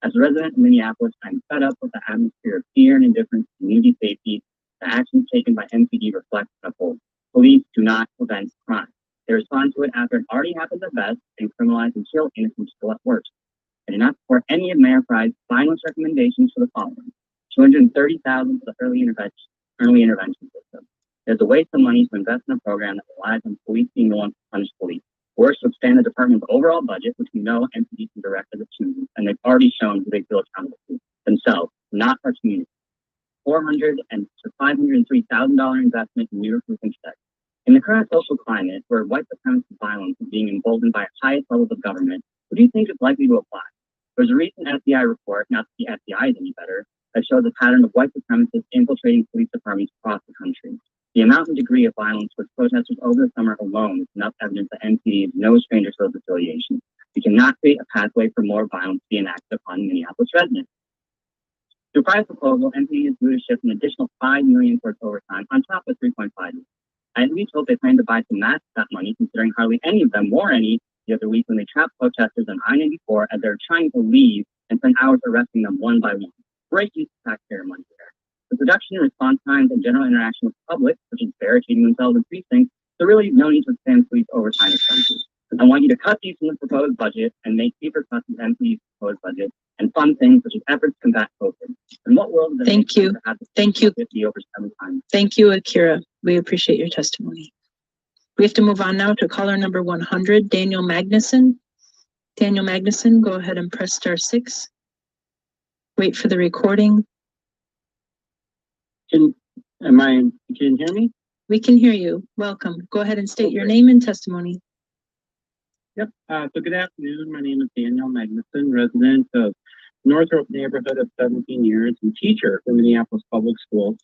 As a resident of Minneapolis, I'm fed up with the atmosphere of fear and indifference to community safety. The actions taken by NPD reflect and uphold. Police do not prevent crime. They respond to it after it already happens at best and criminalize and kill innocent people at worst. I do not support any of Mayor Fry's finalist recommendations for the following: $230,000 for the early intervention system. There's a waste of money to invest in a program that relies on police being the ones to punish police. Worse, to expand the department's overall budget, which we know NPD can direct as it chooses, and they've already shown who they feel accountable to themselves, not our community. $400,000 to $503,000 investment in new recruitment checks. In the current social climate, where white supremacist violence is being emboldened by highest levels of government, who do you think is likely to apply? There's a recent FBI report, not that the FBI is any better, that shows a pattern of white supremacists infiltrating police departments across the country. The amount and degree of violence with protesters over the summer alone is enough evidence that NPD is no stranger to those affiliations. We cannot create a pathway for more violence to be enacted upon Minneapolis residents. Through Fry's proposal, NPD is due to shift an additional $5 million towards overtime on top of $3.5 million. I at least hope they plan to buy some match that money, considering hardly any of them wore any the other week when they trapped protesters on I-94 as they're trying to leave and spend hours arresting them one by one. Great use of taxpayer money there. With reduction in response times and general interaction with the public, such as barricading themselves in precincts, there really is no need to expand police overtime expenses. I want you to cut these from the proposed budget and make deeper cuts in NPD's proposed budget and fund things such as efforts to combat COVID. In what world does Thank you. Thank you. 50 over 7 times? Thank you, Akira. We appreciate your testimony. We have to move on now to caller number 100, Daniel Magnuson. Daniel Magnuson, go ahead and press *6. Wait for the recording. Can you hear me? We can hear you. Welcome. Go ahead and state your name and testimony. Yep. So good afternoon. My name is Daniel Magnuson, resident of Northrop neighborhood of 17 years and teacher for Minneapolis Public Schools.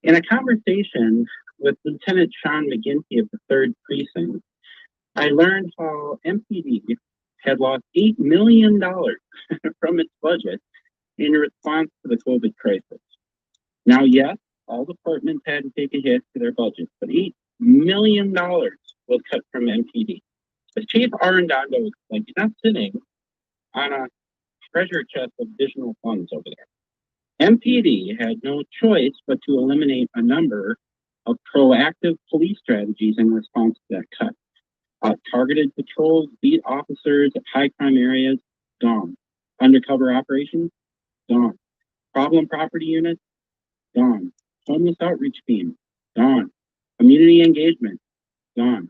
In a conversation with Lieutenant Sean McGinty of the 3rd Precinct, I learned how MPD had lost $8 million from its budget in response to the COVID crisis. Now, yes, all departments had to take a hit to their budgets, but $8 million was cut from MPD. As Chief Arredondo explained, he's not sitting on a treasure chest of additional funds over there. MPD had no choice but to eliminate a number of proactive police strategies in response to that cut. Targeted patrols, beat officers at high crime areas, gone. Undercover operations, gone. Problem property units, gone. Homeless outreach team, gone. Community engagement, gone.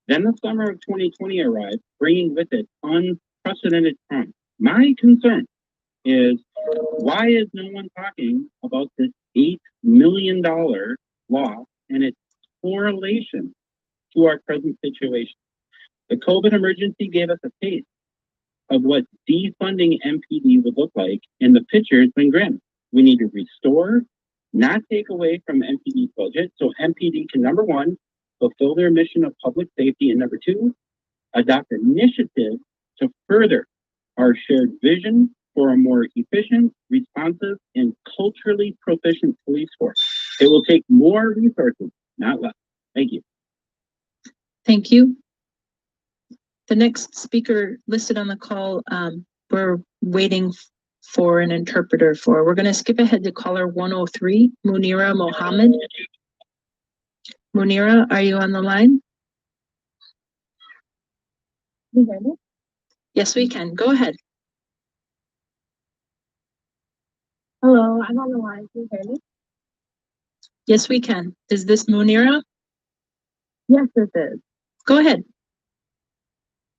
Then the summer of 2020 arrived, bringing with it unprecedented crime. My concern is, why is no one talking about this $8 million loss and its correlation to our present situation? The COVID emergency gave us a taste of what defunding MPD would look like, and the picture has been grim. We need to restore, not take away from MPD's budget, so MPD can, number one, fulfill their mission of public safety, and number two, adopt initiatives to further our shared vision for a more efficient, responsive, and culturally proficient police force. It will take more resources, not less. Thank you. Thank you. The next speaker listed on the call, we're waiting for an interpreter for. We're going to skip ahead to caller 103, Munira Mohammed. Munira, are you on the line? Can you hear me? Yes, we can. Go ahead. Hello, I'm on the line. Can you hear me? Yes, we can. Is this Munira? Yes, this is. Go ahead.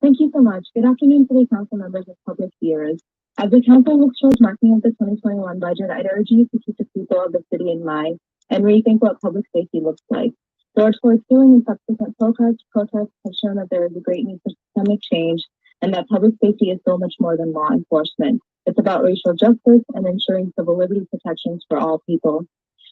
Thank you so much. Good afternoon to the council members and public viewers. As the council looks towards marking of the 2021 budget, I'd urge you to keep the people of the city in mind and rethink what public safety looks like. George Floyd's killing and subsequent protests have shown that there is a great need for systemic change and that public safety is so much more than law enforcement. It's about racial justice and ensuring civil liberty protections for all people.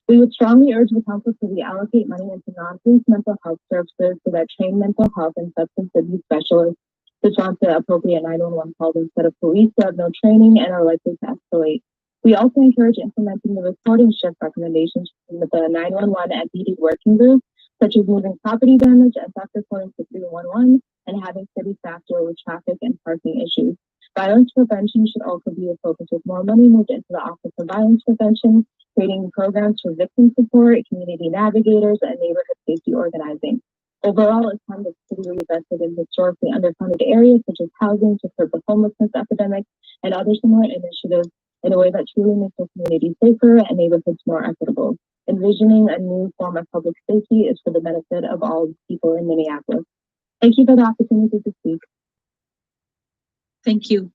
We would strongly urge the council to reallocate money into non-police mental health services so that trained mental health and substance abuse specialists respond to appropriate 911 calls instead of police who have no training and are likely to escalate. We also encourage implementing the reporting shift recommendations from the 911 and PD working group, such as moving property damage and theft reporting to 311 and having city staff deal with traffic and parking issues. Violence prevention should also be a focus, with more money moved into the Office of Violence Prevention, creating programs for victim support, community navigators, and neighborhood safety organizing. Overall, it's time that the city reinvested in historically underfunded areas such as housing to curb the homelessness epidemic and other similar initiatives in a way that truly makes our community safer and neighborhoods more equitable. Envisioning a new form of public safety is for the benefit of all people in Minneapolis. Thank you for the opportunity to speak. Thank you.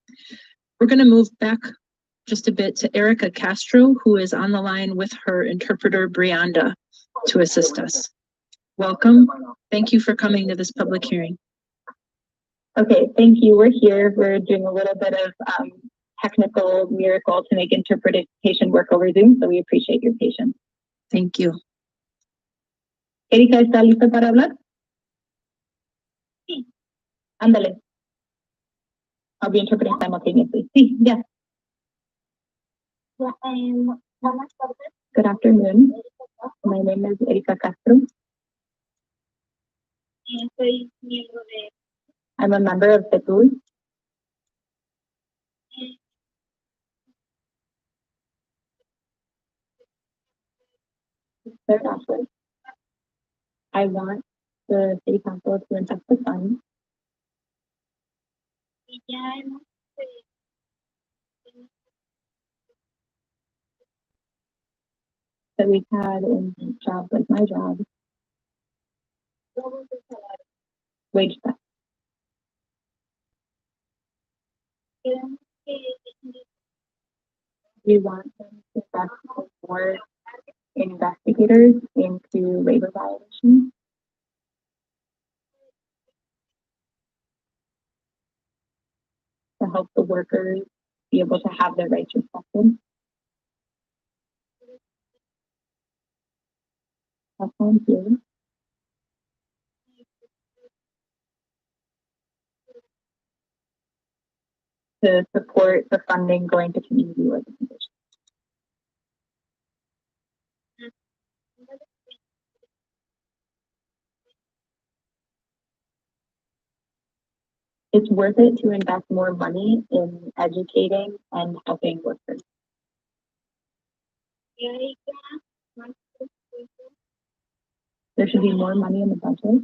We're going to move back just a bit to Erica Castro, who is on the line with her interpreter, Brianda, to assist us. Welcome. Thank you for coming to this public hearing. Okay, thank you. We're here. We're doing a little bit of technical miracle to make interpretation work over Zoom, so we appreciate your patience. Thank you. Erika, ¿está lista para hablar? Sí. Ándale. I'll be interpreting simultaneously. Sí, ya. Good afternoon. My name is Erika Castro. I'm a member of the group. Third office. I want the city council to invest the funds that we've had in jobs like my job. Wage cut. We want them to invest more investigators into labor violations. To help the workers be able to have their rights respected. Volunteers. To support the funding going to community organizations. It's worth it to invest more money in educating and helping workers. There should be more money in the budget.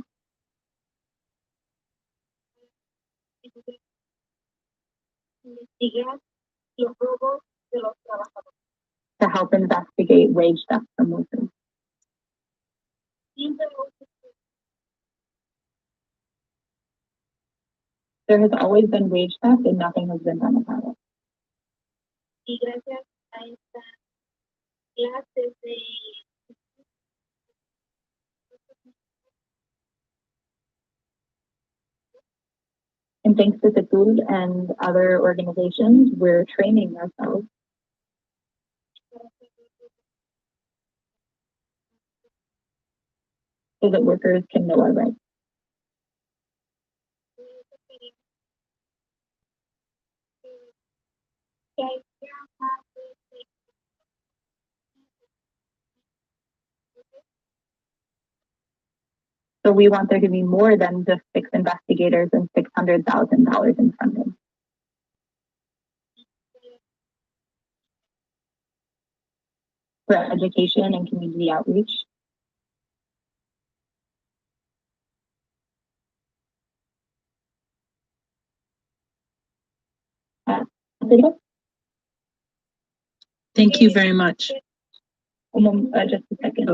To help investigate wage theft from workers. There has always been wage theft and nothing has been done about it. And thanks to Fitul and other organizations, we're training ourselves so that workers can know our rights. So we want there to be more than just 6 investigators and $600,000 in funding. For education and community outreach. Thank you very much. Just a second.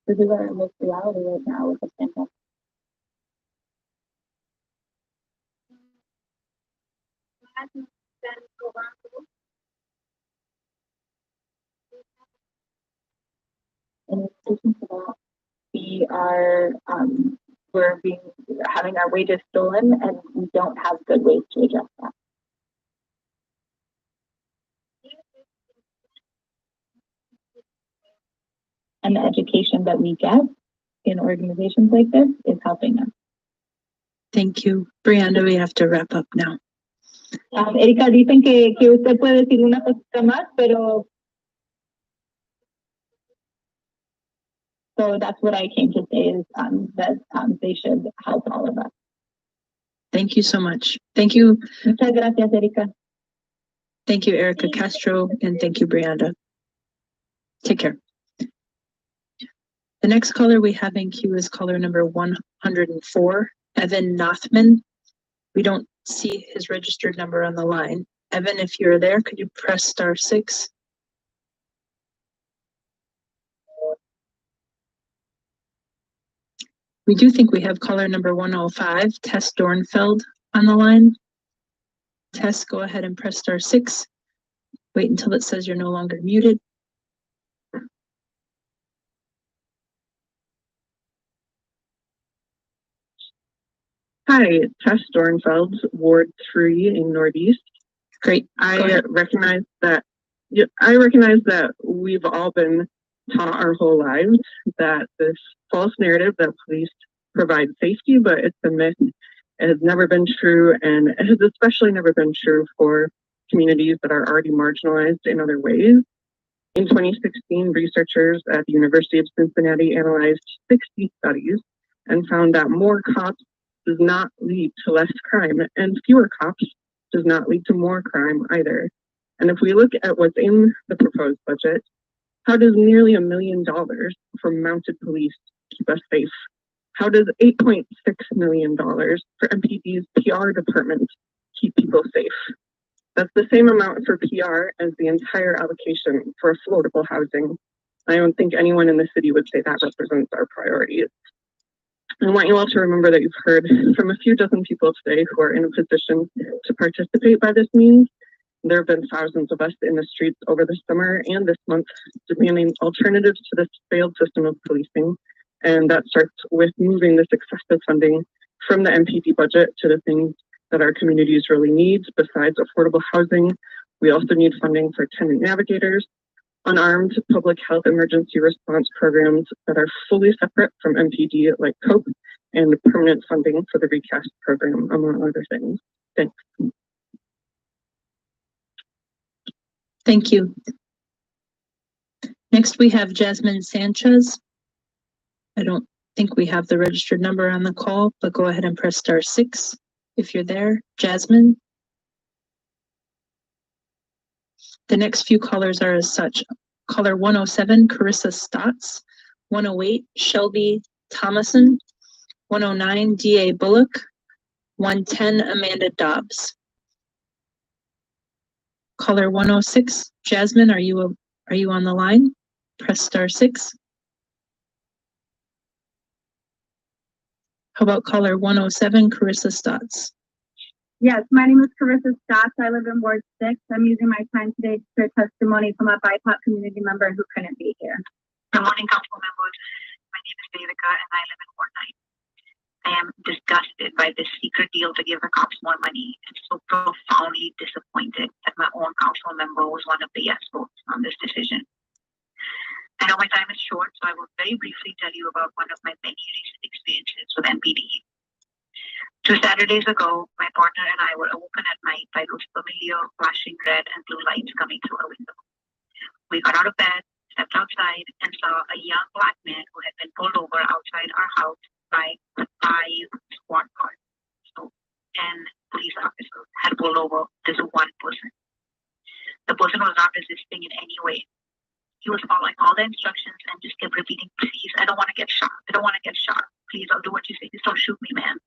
This is our most reality right now with the pandemic. In addition to that, we are having our wages stolen, and we don't have good ways to address that. And the education that we get in organizations like this is helping us. Thank you. Brianda, we have to wrap up now. Erika, dicen que usted puede decir una cosita más, pero... So that's what I came to say is that they should help all of us. Thank you so much. Thank you. Muchas gracias, Erika. Thank you, Erica Castro, and thank you, Brianda. Take care. The next caller we have in queue is caller number 104, Evan Nothman. We don't see his registered number on the line. Evan, if you're there, could you press *6? We do think we have caller number 105, Tess Dornfeld, on the line. Tess, go ahead and press *6. Wait until it says you're no longer muted. Hi, Tess Dornfeld, Ward 3 in Northeast. Great. I recognize that we've all been taught our whole lives that this false narrative that police provide safety, but it's a myth. It has never been true, and it has especially never been true for communities that are already marginalized in other ways. In 2016, researchers at the University of Cincinnati analyzed 60 studies and found that more cops does not lead to less crime, and fewer cops does not lead to more crime either. And if we look at what's in the proposed budget, how does nearly $1 million for mounted police keep us safe? How does $8.6 million for MPD's PR department keep people safe? That's the same amount for PR as the entire allocation for affordable housing. I don't think anyone in the city would say that represents our priorities. I want you all to remember that you've heard from a few dozen people today who are in a position to participate by this means, There have been thousands of us in the streets over the summer and this month demanding alternatives to this failed system of policing. And that starts with moving this excessive funding from the MPD budget to the things that our communities really need. Besides affordable housing, we also need funding for tenant navigators, unarmed public health emergency response programs that are fully separate from MPD like COPE, and permanent funding for the recast program, among other things. Thanks. Thank you. Next, we have Jasmine Sanchez. I don't think we have the registered number on the call, but go ahead and press *6 if you're there. Jasmine. The next few callers are as such. Caller 107, Carissa Stotts. 108, Shelby Thomason. 109, D.A. Bullock. 110, Amanda Dobbs. Caller 106, Jasmine, are you on the line? Press *6. How about caller 107, Carissa Stotts? Yes, my name is Carissa Stotts. I live in Ward 6. I'm using my time today to share testimony from a BIPOC community member who couldn't be here. Good morning, council members. My name is Devika and I live in Ward 9. I am disgusted by this secret deal to give the cops more money and so profoundly disappointed that my own council member was one of the yes votes on this decision. I know my time is short, so I will very briefly tell you about one of my many recent experiences with MPD. 2 Saturdays ago, my partner and I were awoken at night by those familiar flashing red and blue lights coming through our window. We got out of bed, stepped outside, and saw a young black man who had been pulled over outside our house by 5 squad cars. So 10 police officers had pulled over this one person. The person was not resisting in any way. He was following all the instructions and just kept repeating, "Please, I don't want to get shot. I don't want to get shot. Please, I'll do what you say. Just don't shoot me, man."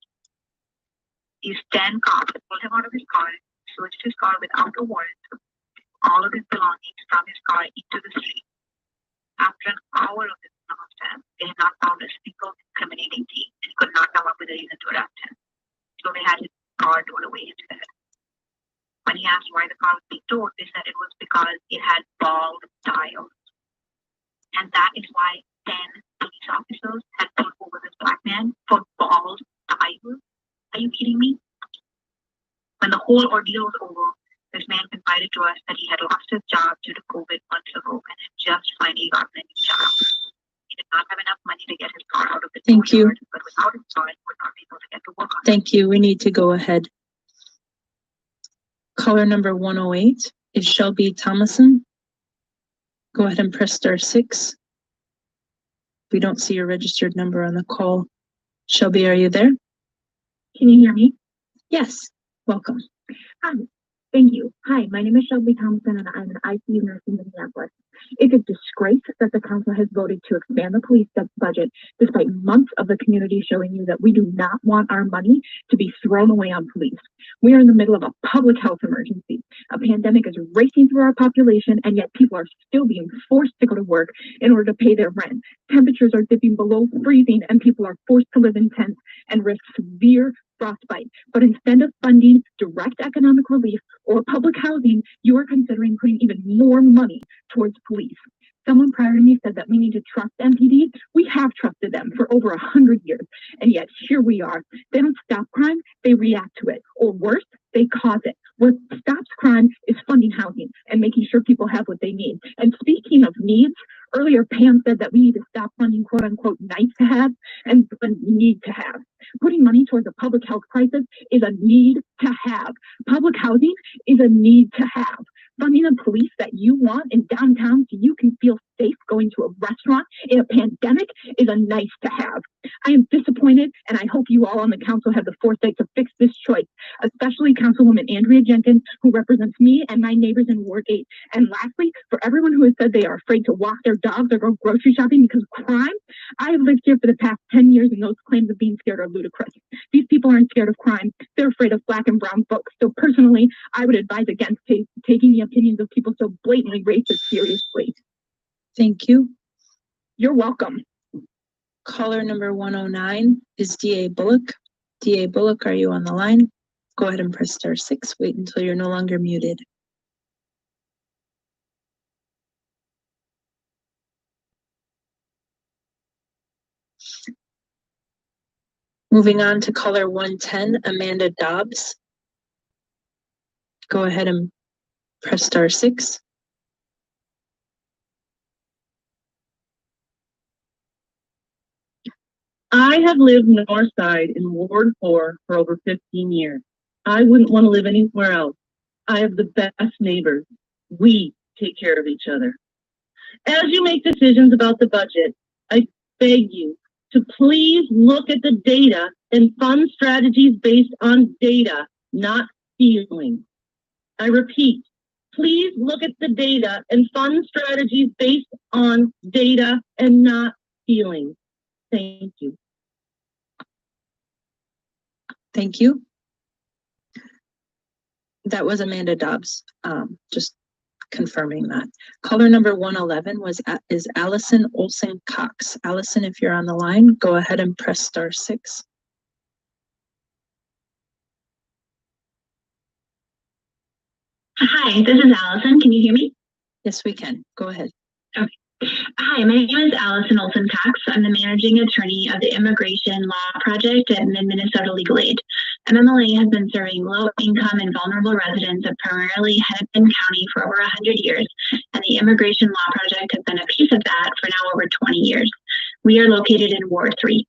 These 10 cops pulled him out of his car, searched his car without a warrant, all of his belongings from his car into the street. After an hour of this nonsense, they had not found a single incriminating thing and could not come up with a reason to arrest him. So they had his car towed away instead. When he asked why the car was being towed, they said it was because it had bald tires. And that is why 10 police officers had pulled over this black man for bald tires. Are you kidding me? When the whole ordeal was over, this man confided to us that he had lost his job due to COVID months ago and had just finally gotten a new job. He did not have enough money to get his car out of the Thank you. yard, but without his car, he would not be able to get to work on it. Thank you. We need to go ahead. Caller number 108 is Shelby Thomason. Go ahead and press *6. We don't see your registered number on the call. Shelby, are you there? Can you hear me? Yes. Welcome. Hi. Thank you. Hi, my name is Shelby Thompson and I'm an ICU nurse in Minneapolis. It's a disgrace that the council has voted to expand the police budget despite months of the community showing you that we do not want our money to be thrown away on police. We are in the middle of a public health emergency. A pandemic is racing through our population and yet people are still being forced to go to work in order to pay their rent. Temperatures are dipping below freezing and people are forced to live in tents and risk severe frostbite. But instead of funding direct economic relief or public housing, you are considering putting even more money towards police. Someone prior to me said that we need to trust MPD. We have trusted them for over 100 years, and yet here we are. They don't stop crime, they react to it. Or worse, they cause it. What stops crime is funding housing and making sure people have what they need. And speaking of needs, earlier Pam said that we need to stop funding quote unquote nice to have and need to have. Putting money towards a public health crisis is a need to have. Public housing is a need to have. Funding the police that you want in downtown so you can feel safe going to a restaurant in a pandemic is a nice to have. I am disappointed and I hope you all on the council have the foresight to fix this choice, especially Councilwoman Andrea Jenkins, who represents me and my neighbors in Ward 8. And lastly, for everyone who has said they are afraid to walk their dogs or go grocery shopping because of crime, I have lived here for the past 10 years and those claims of being scared are ludicrous. These people aren't scared of crime. They're afraid of black and brown folks. So personally, I would advise against taking the opinions of people so blatantly racist seriously. Thank you. You're welcome. Caller number 109 is D.A. Bullock. D.A. Bullock, are you on the line? Go ahead and press *6. Wait until you're no longer muted. Moving on to caller 110, Amanda Dobbs. Go ahead and press *6. I have lived north side in Ward 4 for over 15 years. I wouldn't want to live anywhere else. I have the best neighbors. We take care of each other. As you make decisions about the budget, I beg you to please look at the data and fund strategies based on data, not feelings. I repeat, please look at the data and fund strategies based on data and not feelings. Thank you. Thank you. That was Amanda Dobbs. Just confirming that. Caller number 111 is Allison Olson Cox. Allison, if you're on the line, go ahead and press *6. Hi, this is Allison. Can you hear me? Yes, we can. Go ahead. Okay. Hi, my name is Allison Olson Cox. I'm the managing attorney of the Immigration Law Project at Minnesota Legal Aid. MMLA has been serving low-income and vulnerable residents of primarily Hennepin County for over 100 years, and the Immigration Law Project has been a piece of that for now over 20 years. We are located in Ward 3.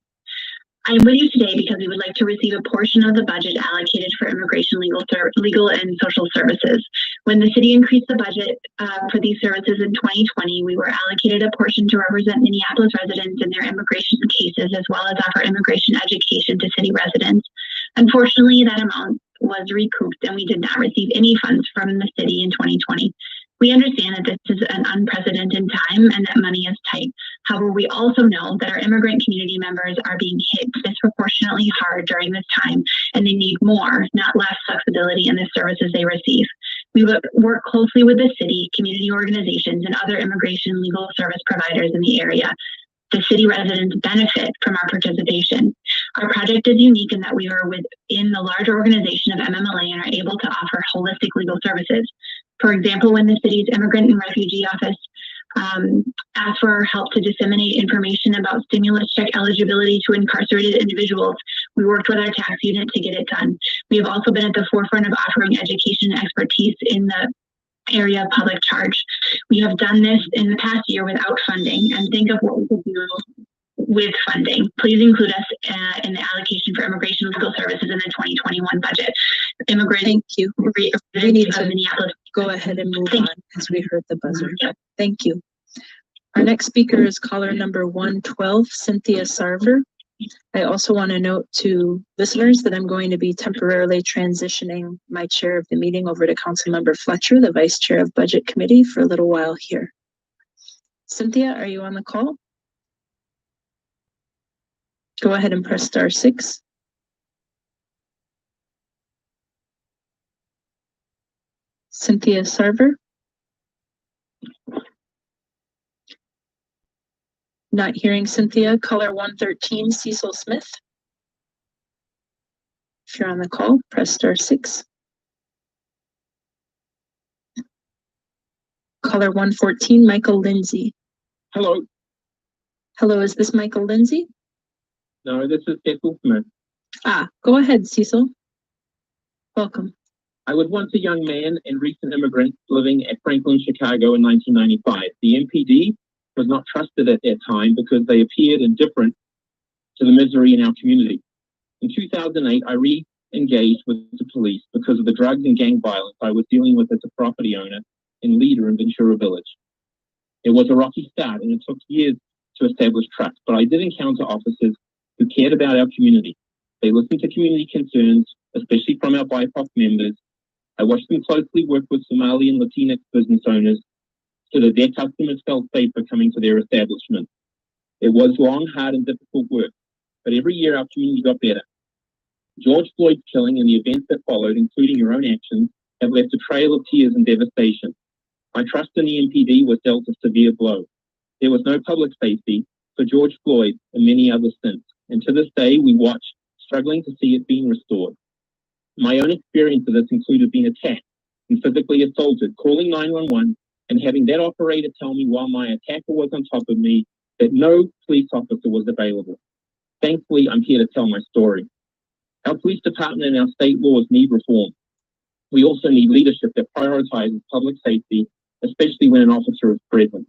I'm with you today because we would like to receive a portion of the budget allocated for immigration legal and social services. When the city increased the budget for these services in 2020, we were allocated a portion to represent Minneapolis residents in their immigration cases, as well as offer immigration education to city residents. Unfortunately, that amount was recouped and we did not receive any funds from the city in 2020. We understand that this is an unprecedented time and that money is tight. However, we also know that our immigrant community members are being hit disproportionately hard during this time, and they need more, not less, flexibility in the services they receive. We work closely with the city, community organizations, and other immigration legal service providers in the area. The city residents benefit from our participation. Our project is unique in that we are within the larger organization of MMLA and are able to offer holistic legal services. For example, when the city's Immigrant and Refugee Office asked for our help to disseminate information about stimulus check eligibility to incarcerated individuals, we worked with our tax unit to get it done. We have also been at the forefront of offering education and expertise in the area of public charge. We have done this in the past year without funding, and think of what we could do with funding. Please include us in the allocation for immigration legal services in the 2021 budget. Thank you. We need to Minneapolis. Go ahead and move on as we heard the buzzer. Thank you. Our next speaker is caller number 112, Cynthia Sarver. I also want to note to listeners that I'm going to be temporarily transitioning my chair of the meeting over to Councilmember Fletcher, the Vice Chair of Budget Committee, for a little while here. Cynthia, are you on the call? Go ahead and press *6. Cynthia Sarver. Not hearing Cynthia. Caller 113, Cecil Smith. If you're on the call, press *6. Caller 114, Michael Lindsay. Hello. Hello, is this Michael Lindsay? No, this is Cecil Smith. Go ahead, Cecil. Welcome. I was once a young man and recent immigrant living at Franklin, Chicago in 1995. The MPD was not trusted at that time because they appeared indifferent to the misery in our community. In 2008, I re-engaged with the police because of the drugs and gang violence I was dealing with as a property owner and leader in Ventura Village. It was a rocky start and it took years to establish trust, but I did encounter officers who cared about our community. They listened to community concerns, especially from our BIPOC members. I watched them closely work with Somali and Latinx business owners so that their customers felt safer coming to their establishment. It was long, hard, and difficult work, but every year our community got better. George Floyd's killing and the events that followed, including your own actions, have left a trail of tears and devastation. My trust in the MPD was dealt a severe blow. There was no public safety for George Floyd and many others since, and to this day we watch, struggling to see it being restored. My own experience of this included being attacked and physically assaulted, calling 911 and having that operator tell me while my attacker was on top of me that no police officer was available. Thankfully, I'm here to tell my story. Our police department and our state laws need reform. We also need leadership that prioritizes public safety, especially when an officer is present.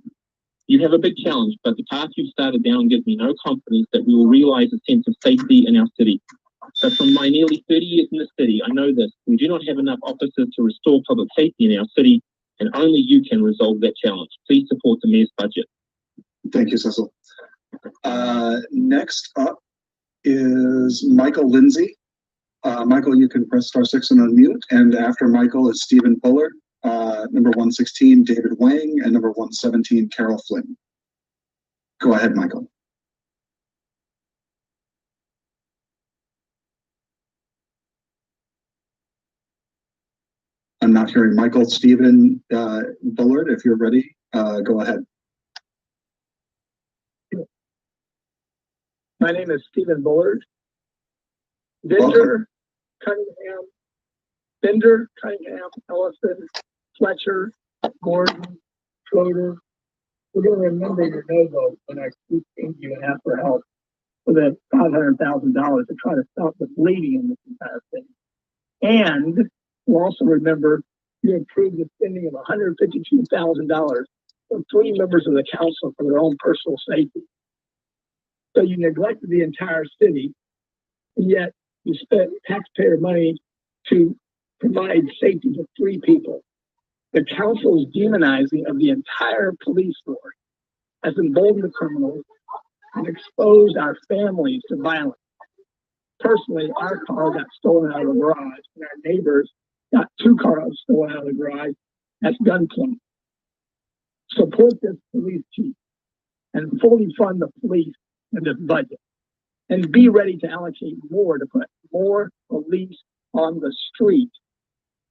You have a big challenge, but the path you've started down gives me no confidence that we will realize a sense of safety in our city. But from my nearly 30 years in the city, I know this. We do not have enough officers to restore public safety in our city, and only you can resolve that challenge. Please support the mayor's budget. Thank you, Cecil. Next up is Michael Lindsay. Michael, you can press *6 and unmute. And after Michael is Stephen Bullard, number 116, David Wang, and number 117, Carol Flynn. Go ahead, Michael. I'm not hearing Michael. Stephen Bullard, if you're ready, go ahead. My name is Stephen Bullard. Bender, Cunningham, Ellison, Fletcher, Gordon, Schroeder. We're going to remember your no vote when I came to you and asked for help for that $500,000 to try to stop the bleeding in this entire thing. And we'll also remember you approved the spending of $152,000 for 3 members of the council for their own personal safety. So you neglected the entire city, and yet you spent taxpayer money to provide safety to 3 people. The council's demonizing of the entire police force has emboldened the criminals and exposed our families to violence. Personally, our car got stolen out of the garage, and our neighbors got 2 cars stolen out of the garage at gunpoint. Support this police chief and fully fund the police in this budget. And be ready to allocate more to put more police on the street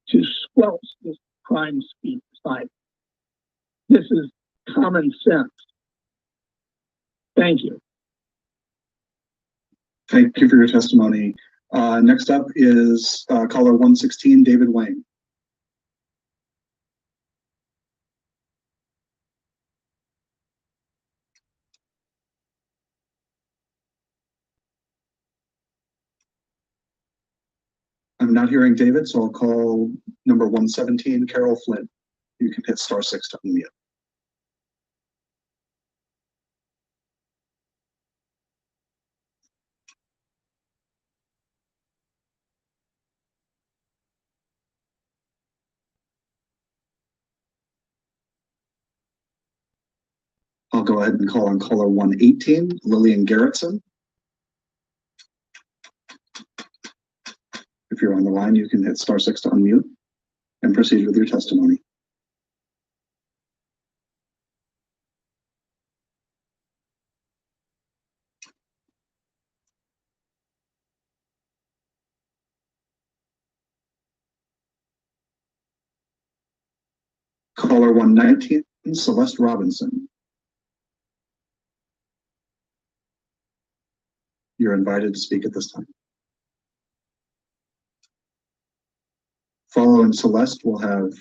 to squelch this crime speed society. This is common sense. Thank you. Thank you for your testimony. Next up is caller 116, David Wang. I'm not hearing David, so I'll call number 117, Carol Flynn. You can hit *6 to unmute. I'll go ahead and call on caller 118, Lillian Garrettson. If you're on the line, you can hit *6 to unmute and proceed with your testimony. Caller 119, Celeste Robinson. You're invited to speak at this time. Following Celeste, we'll have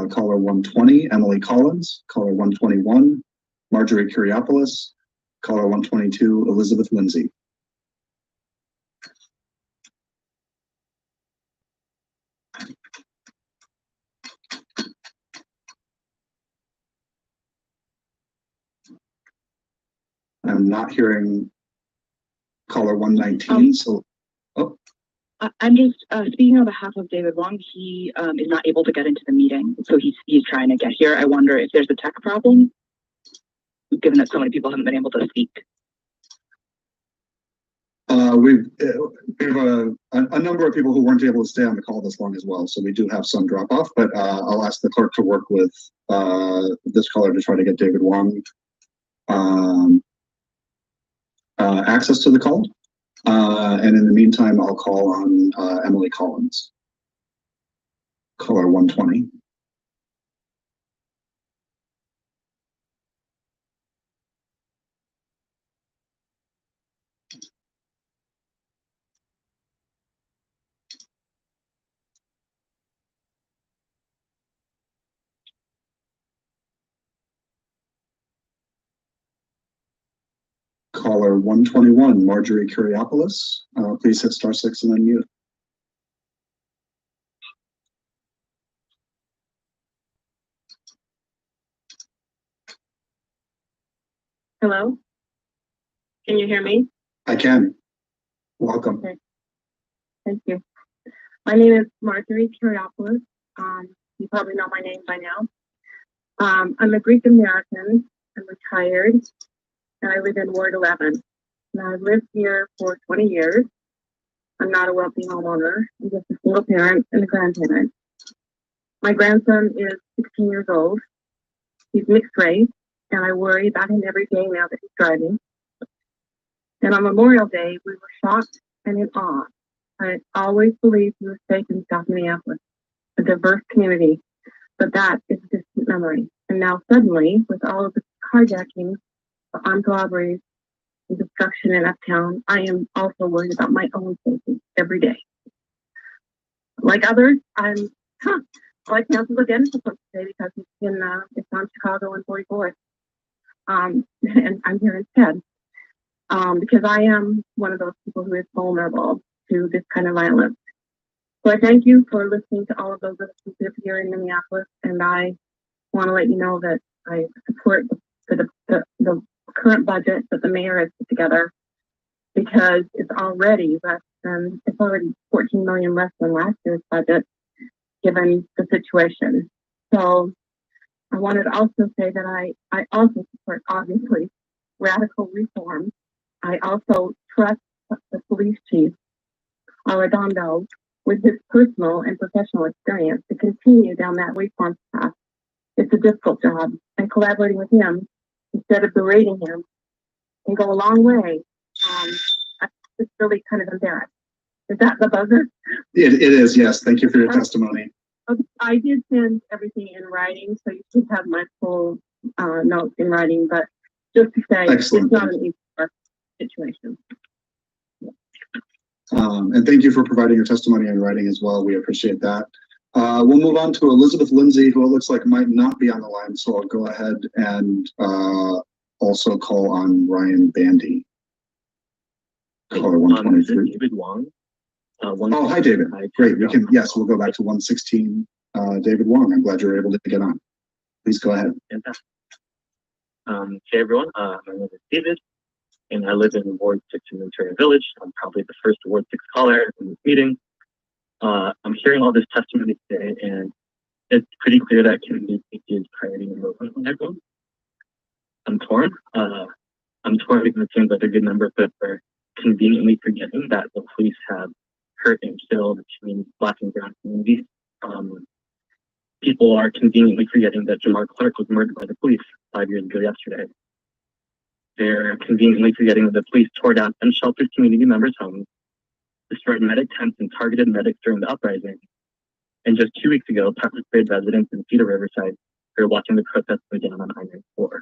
caller 120, Emily Collins, caller 121, Marjorie Kuriopoulos, caller 122, Elizabeth Lindsay. I'm not hearing caller 119, so, oh. I'm just speaking on behalf of David Wong. He is not able to get into the meeting, so he's trying to get here. I wonder if there's a tech problem, given that so many people haven't been able to speak. We have a number of people who weren't able to stay on the call this long as well, so we do have some drop off, but I'll ask the clerk to work with this caller to try to get David Wong access to the call. And in the meantime, I'll call on Emily Collins, caller 120. Caller 121, Marjorie Kuriopoulos. Please hit *6 and unmute. Hello? Can you hear me? I can. Welcome. Okay. Thank you. My name is Marjorie Kuriopoulos. You probably know my name by now. I'm a Greek American. I'm retired, and I live in Ward 11. And I've lived here for 20 years. I'm not a wealthy homeowner. I'm just a single parent and a grandparent. My grandson is 16 years old. He's mixed race, and I worry about him every day now that he's driving. And on Memorial Day, we were shocked and in awe. I always believed he was safe in South Minneapolis, a diverse community, but that is a distant memory. And now suddenly, with all of the carjackings, the armed robberies, and destruction in Uptown, I am also worried about my own safety every day. Like others, I canceled the dentist appointment today because it's on Chicago and 44th. And I'm here instead. Because I am one of those people who is vulnerable to this kind of violence. So I thank you for listening to all of those other people here in Minneapolis, and I want to let you know that I support the current budget that the mayor has put together, because it's already 14 million less than last year's budget, given the situation. So I wanted to also say that I also support, obviously, radical reform. I also trust the police chief, Arredondo, with his personal and professional experience to continue down that reform path. It's a difficult job, and collaborating with him instead of berating him can go a long way. I'm just really kind of embarrassed. Is that the buzzer? It is, yes. Thank you for your testimony. Okay. I did send everything in writing, so you should have my full notes in writing, but just to say, Excellent. It's not an easy situation. And thank you for providing your testimony in writing as well. We appreciate that. We'll move on to Elizabeth Lindsay, who it looks like might not be on the line. So I'll go ahead and also call on Ryan Bandy. Caller 123. David Wong. Oh, hi, David. Great. We can, yes, we'll go back to 116. David Wong, I'm glad you're able to get on. Please go ahead. Hey, everyone. My name is David, and I live in Ward 6 in Ontario Village. I'm probably the first Ward 6 caller in this meeting. I'm hearing all this testimony today, and it's pretty clear that community safety is priority number one on everyone. I'm torn. I'm torn because it seems like a good number of people are conveniently forgetting that the police have hurt and killed Black and brown communities. People are conveniently forgetting that Jamar Clark was murdered by the police 5 years ago yesterday. They're conveniently forgetting that the police tore down unsheltered community members' homes, destroyed medic tents, and targeted medics during the uprising. And just 2 weeks ago, pepper sprayed residents in Cedar Riverside who were watching the protests go down on I-94.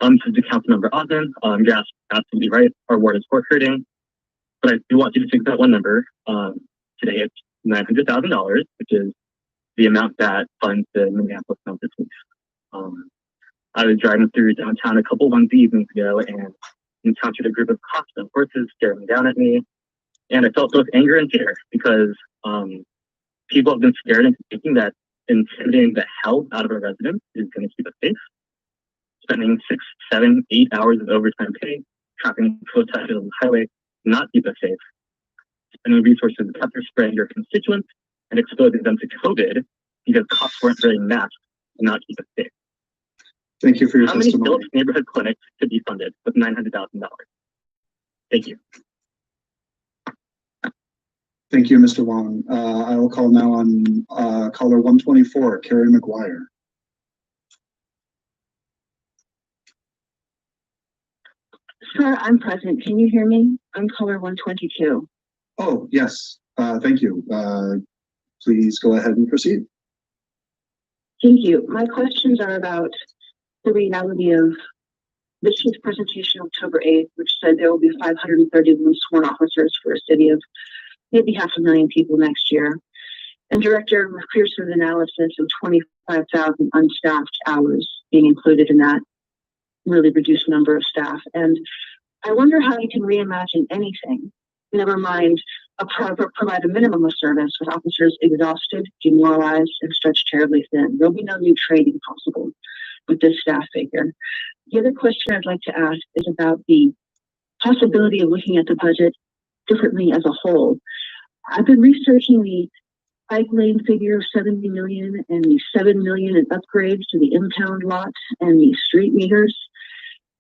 To Councilmember Osmond, you're absolutely right. Our ward is court hurting, but I do want you to think about one number. Today it's $900,000, which is the amount that funds the Minneapolis Mounted Police. I was driving through downtown a couple Wednesday evenings ago and encountered a group of cops on horses staring down at me, and I felt both anger and fear because people have been scared into thinking that intimidating the hell out of a resident is going to keep us safe. Spending 6, 7, 8 hours of overtime pay, trapping protesters on the highway, not keep us safe. Spending resources pepper spraying your constituents and exposing them to COVID because cops weren't wearing masks and not keep us safe. Thank you for your testimony. How many Phillips neighborhood clinics could be funded with $900,000? Thank you. Thank you, Mr. Wong. I will call now on caller 124, Carrie McGuire. Sir, I'm present. Can you hear me? I'm caller 122. Oh, yes. Thank you. Please go ahead and proceed. Thank you. My questions are about the reality of the chief's presentation October 8th, which said there will be 531 sworn officers for a city of maybe 500,000 people next year. And Director McPherson's analysis of 25,000 unstaffed hours being included in that. really reduced number of staff. And I wonder how you can reimagine anything, never mind provide a minimum of service with officers exhausted, demoralized, and stretched terribly thin. There'll be no new training possible with this staff figure. The other question I'd like to ask is about the possibility of looking at the budget differently as a whole. I've been researching the bike lane figure of 70 million and the 7 million in upgrades to the impound lot and the street meters.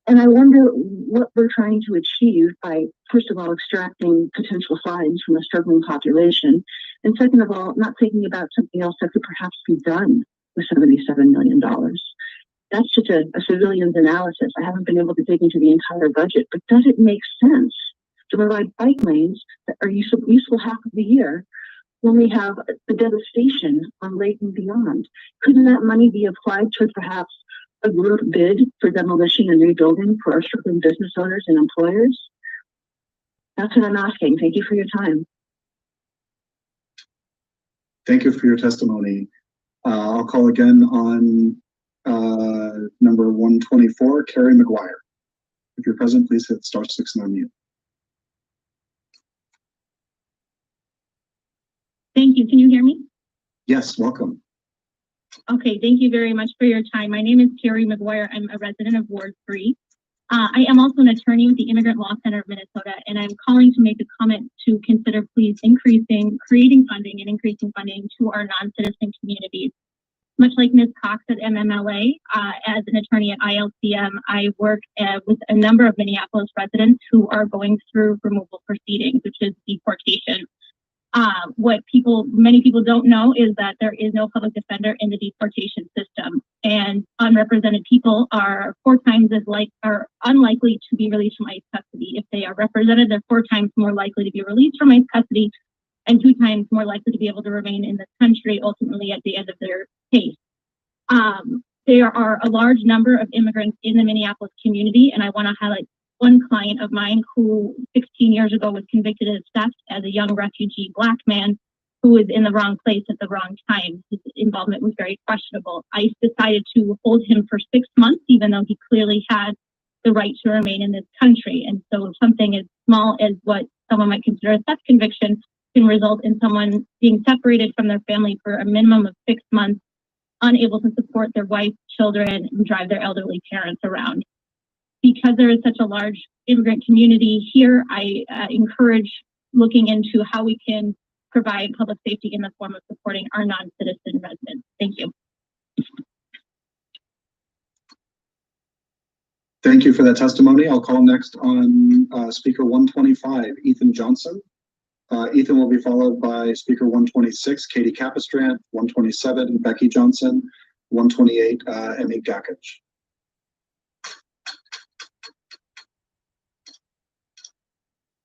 And I wonder what we're trying to achieve by, first of all, extracting potential fines from a struggling population. And second of all, not thinking about something else that could perhaps be done with $77 million. That's just a civilian's analysis. I haven't been able to dig into the entire budget, but does it make sense to provide bike lanes that are useful half of the year when we have the devastation on Lake and beyond? Couldn't that money be applied to perhaps a group bid for demolition and rebuilding for our struggling business owners and employers? That's what I'm asking. Thank you for your time. Thank you for your testimony. I'll call again on number 124, Carrie McGuire. If you're present, please hit *6 and unmute. Thank you. Can you hear me? Yes, welcome. Okay, thank you very much for your time. My name is Carrie McGuire. I'm a resident of Ward 3. I am also an attorney with the Immigrant Law Center of Minnesota, and I'm calling to make a comment to consider please creating funding and increasing funding to our non-citizen communities. Much like Ms. Cox at MMLA, as an attorney at ILCM, I work with a number of Minneapolis residents who are going through removal proceedings, which is deportation. What many people don't know is that there is no public defender in the deportation system, and unrepresented people are are unlikely to be released from ICE custody. If they are represented, they're 4 times more likely to be released from ICE custody and 2 times more likely to be able to remain in this country ultimately at the end of their case. There are a large number of immigrants in the Minneapolis community, and I want to highlight one client of mine who 16 years ago was convicted of theft as a young refugee Black man who was in the wrong place at the wrong time. His involvement was very questionable. ICE decided to hold him for 6 months, even though he clearly had the right to remain in this country. And so something as small as what someone might consider a theft conviction can result in someone being separated from their family for a minimum of 6 months, unable to support their wife, children, and drive their elderly parents around. Because there is such a large immigrant community here, I encourage looking into how we can provide public safety in the form of supporting our non-citizen residents. Thank you. Thank you for that testimony. I'll call next on speaker 125, Ethan Johnson. Ethan will be followed by speaker 126, Katie Capistrant, 127, Becky Johnson, 128, Emmy Gakic.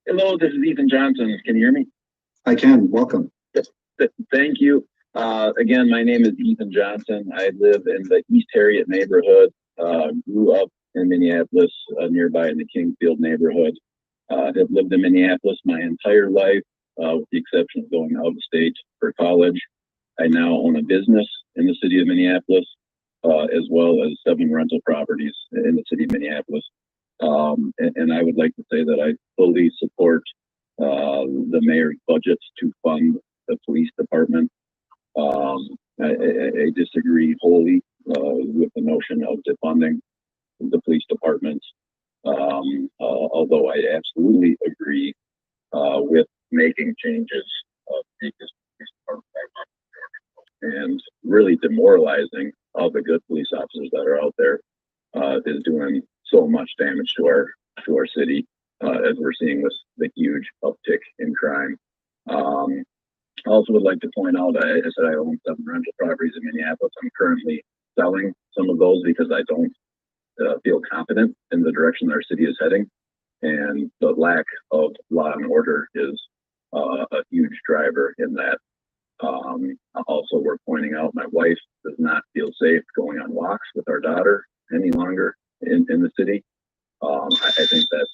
Hello, this is Ethan Johnson. Can you hear me? I can. Welcome. Thank you. Again, my name is Ethan Johnson. I live in the East Harriet neighborhood. Grew up in Minneapolis, nearby in the Kingfield neighborhood. Have lived in Minneapolis my entire life, with the exception of going out of state for college. I now own a business in the city of Minneapolis, as well as 7 rental properties in the city of Minneapolis. And I would like to say that I fully support the mayor's budgets to fund the police department. I disagree wholly with the notion of defunding the police department, although I absolutely agree with making changes to the police department and really demoralizing all the good police officers that are out there is doing so much damage to our city, as we're seeing this the huge uptick in crime. I also would like to point out, I said I own 7 rental properties in Minneapolis. I'm currently selling some of those because I don't feel confident in the direction our city is heading, and the lack of law and order is a huge driver in that. Also, we're pointing out my wife does not feel safe going on walks with our daughter any longer in the city. I think that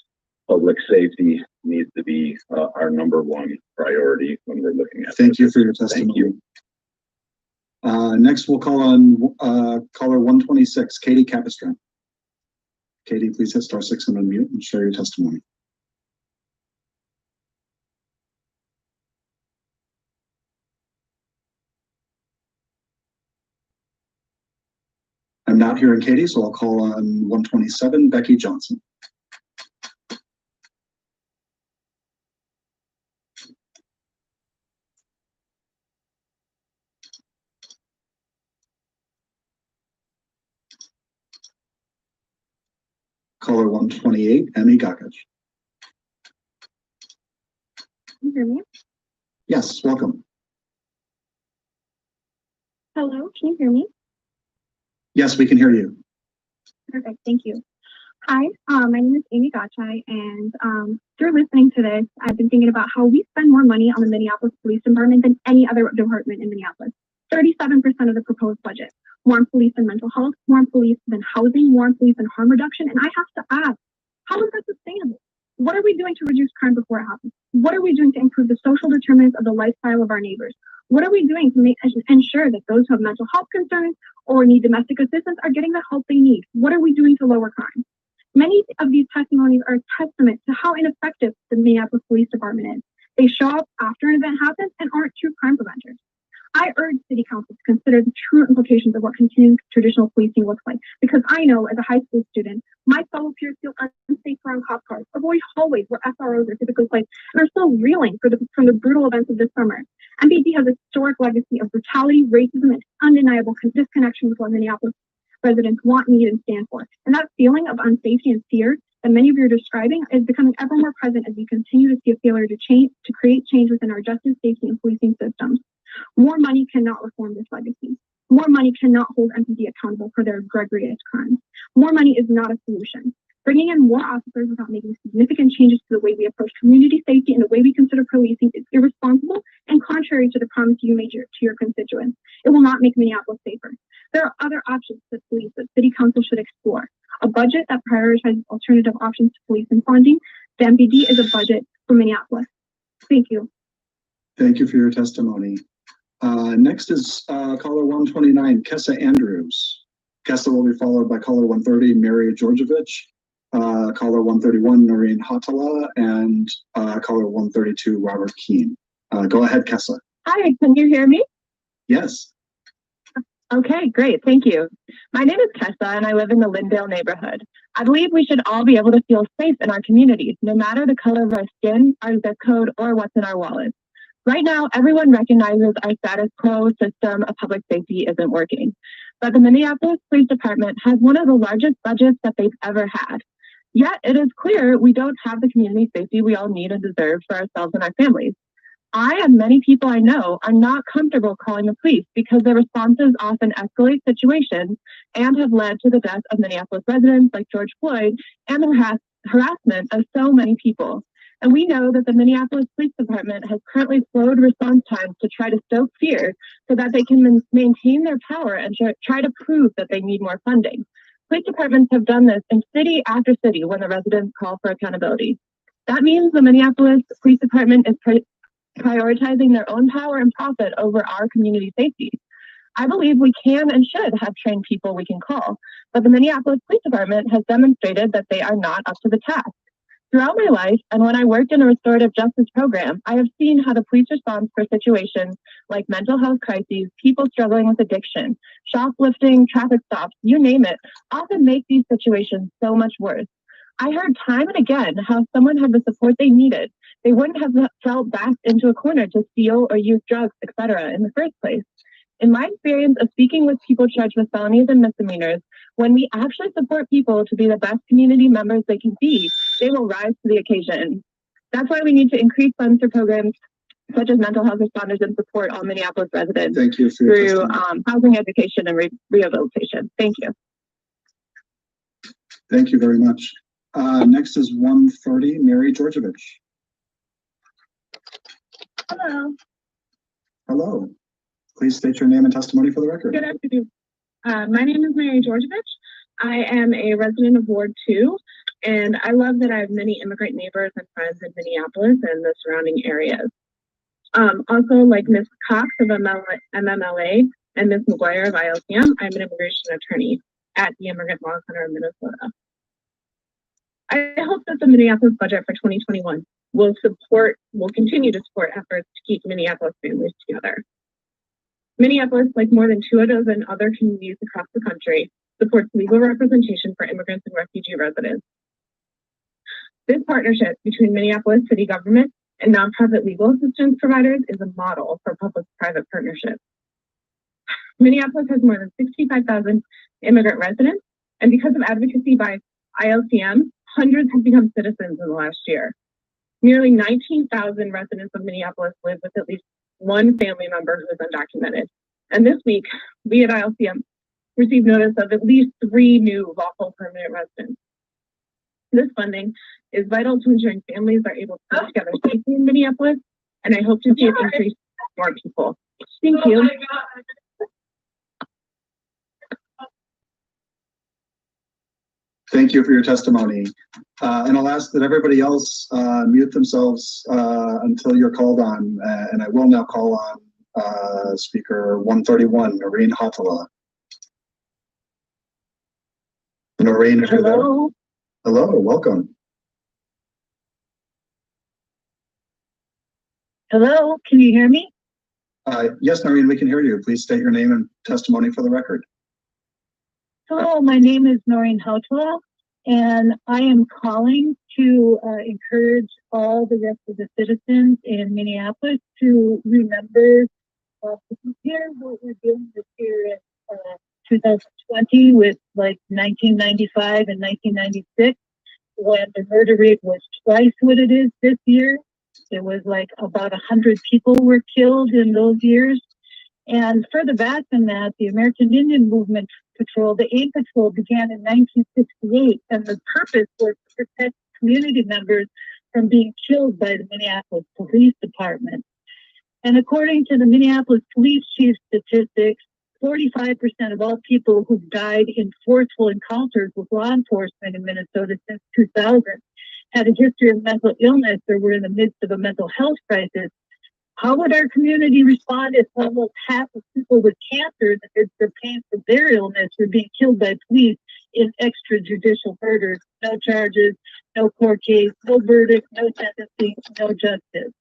public safety needs to be our #1 priority when we're looking at Thank you for your testimony. Thank you. Next, we'll call on caller 126, Katie Capistrant. Katie, please hit *6 and unmute and share your testimony. I'm not hearing Katie, so I'll call on 127, Becky Johnson. Caller 128, Emmy Gakich. Can you hear me? Yes, welcome. Hello, can you hear me? Yes, we can hear you. Perfect, thank you. Hi, my name is Amy Gachai, and through listening to this, I've been thinking about how we spend more money on the Minneapolis Police Department than any other department in Minneapolis. 37% of the proposed budget. More on police and mental health, more on police than housing, more on police and harm reduction. And I have to ask, how is that sustainable? What are we doing to reduce crime before it happens? What are we doing to improve the social determinants of the lifestyle of our neighbors? What are we doing to ensure that those who have mental health concerns or need domestic assistance are getting the help they need? What are we doing to lower crime? Many of these testimonies are a testament to how ineffective the Minneapolis Police Department is. They show up after an event happens and aren't true crime preventers. I urge City Council to consider the true implications of what continuing traditional policing looks like, because I know as a high school student, my fellow peers feel unsafe around cop cars, avoid hallways where SROs are typically placed, and are still reeling from the brutal events of this summer. MPD has a historic legacy of brutality, racism, and undeniable disconnection with what Minneapolis residents want, need, and stand for. And that feeling of unsafety and fear that many of you are describing is becoming ever more present as we continue to see a failure to create change within our justice, safety, and policing systems. More money cannot reform this legacy. More money cannot hold MPD accountable for their egregious crimes. More money is not a solution. Bringing in more officers without making significant changes to the way we approach community safety and the way we consider policing is irresponsible and contrary to the promise you made to your constituents. It will not make Minneapolis safer. There are other options to police that City Council should explore. A budget that prioritizes alternative options to police and funding. The MPD is a budget for Minneapolis. Thank you. Thank you for your testimony. Next is caller 129, Kessa Andrews. Kessa will be followed by caller 130, Mary Georgievich, caller 131, Noreen Hatala, and caller 132, Robert Keene. Go ahead, Kessa. Hi, can you hear me? Yes. Okay, great, thank you. My name is Kessa and I live in the Lindale neighborhood. I believe we should all be able to feel safe in our communities, no matter the color of our skin, our zip code, or what's in our wallets. Right now, everyone recognizes our status quo system of public safety isn't working. But the Minneapolis Police Department has one of the largest budgets that they've ever had. Yet it is clear we don't have the community safety we all need and deserve for ourselves and our families. I and many people I know are not comfortable calling the police because their responses often escalate situations and have led to the death of Minneapolis residents like George Floyd and the harassment of so many people. And we know that the Minneapolis Police Department has currently slowed response times to try to stoke fear so that they can maintain their power and try to prove that they need more funding. Police departments have done this in city after city when the residents call for accountability. That means the Minneapolis Police Department is prioritizing their own power and profit over our community safety. I believe we can and should have trained people we can call, but the Minneapolis Police Department has demonstrated that they are not up to the task. Throughout my life, and when I worked in a restorative justice program, I have seen how the police response for situations like mental health crises, people struggling with addiction, shoplifting, traffic stops, you name it, often make these situations so much worse. I heard time and again how someone had the support they needed. They wouldn't have felt backed into a corner to steal or use drugs, etc. in the first place. In my experience of speaking with people charged with felonies and misdemeanors, when we actually support people to be the best community members they can be, they will rise to the occasion. That's why we need to increase funds for programs such as mental health responders and support all Minneapolis residents through housing, education, and rehabilitation. Thank you. Thank you very much. Next is 130, Mary Georgievich. Hello. Hello. Please state your name and testimony for the record. Good afternoon. My name is Mary Georgievich. I am a resident of Ward 2, and I love that I have many immigrant neighbors and friends in Minneapolis and the surrounding areas. Also, like Ms. Cox of MMLA and Ms. McGuire of ILCM, I'm an immigration attorney at the Immigrant Law Center of Minnesota. I hope that the Minneapolis budget for 2021 will continue to support efforts to keep Minneapolis families together. Minneapolis, like more than 2 dozen other communities across the country, supports legal representation for immigrants and refugee residents. This partnership between Minneapolis city government and nonprofit legal assistance providers is a model for public-private partnerships. Minneapolis has more than 65,000 immigrant residents, and because of advocacy by ILCM, hundreds have become citizens in the last year. Nearly 19,000 residents of Minneapolis live with at least one family member who is undocumented. And this week, we at ILCM received notice of at least 3 new lawful permanent residents. This funding is vital to ensuring families are able to live together safely in Minneapolis, and I hope to see it increase more people. Thank you. Thank you for your testimony. And I'll ask that everybody else mute themselves until you're called on. And I will now call on speaker 131, Noreen Hotala. Noreen, if you're there. Hello, welcome. Hello, can you hear me? Yes, Noreen, we can hear you. Please state your name and testimony for the record. Hello, my name is Noreen Hautala, and I am calling to encourage all the rest of the citizens in Minneapolis to remember to compare what we're doing this year in 2020 with like 1995 and 1996, when the murder rate was twice what it is this year. It was like about 100 people were killed in those years. And further back than that, the American Indian Movement Patrol, the AIM Patrol, began in 1968, and the purpose was to protect community members from being killed by the Minneapolis Police Department. And according to the Minneapolis Police Chief's statistics, 45% of all people who've died in forceful encounters with law enforcement in Minnesota since 2000 had a history of mental illness or were in the midst of a mental health crisis. How would our community respond if almost half of people with cancer in the midst of painful their illness were being killed by police in extrajudicial murders? No charges, no court case, no verdict, no sentencing, no justice.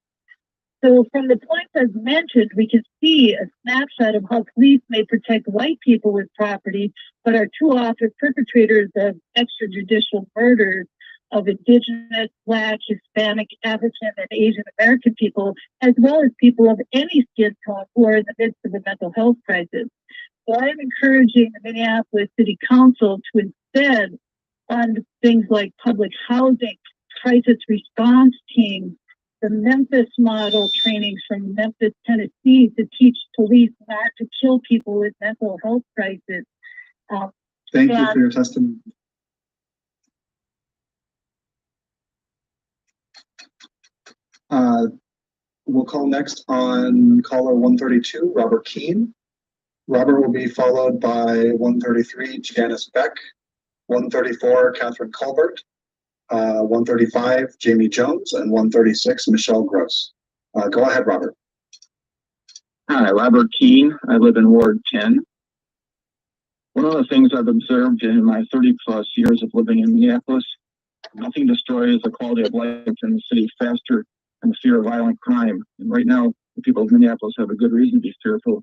So from the points I've mentioned, we can see a snapshot of how police may protect white people with property, but are too often perpetrators of extrajudicial murders of Indigenous, Black, Hispanic, African, and Asian American people, as well as people of any skin tone who are in the midst of a mental health crisis. So I'm encouraging the Minneapolis City Council to instead fund things like public housing, crisis response teams, the Memphis model trainings from Memphis, Tennessee, to teach police not to kill people with mental health crisis. Thank you for your testimony. We'll call next on caller 132, Robert Keene. Robert will be followed by 133, Janice Beck, 134, Catherine Colbert, 135, Jamie Jones, and 136, Michelle Gross. Go ahead, Robert. Hi, Robert Keene. I live in Ward 10. One of the things I've observed in my 30-plus years of living in Minneapolis, nothing destroys the quality of life in the city faster than the fear of violent crime. And right now, the people of Minneapolis have a good reason to be fearful.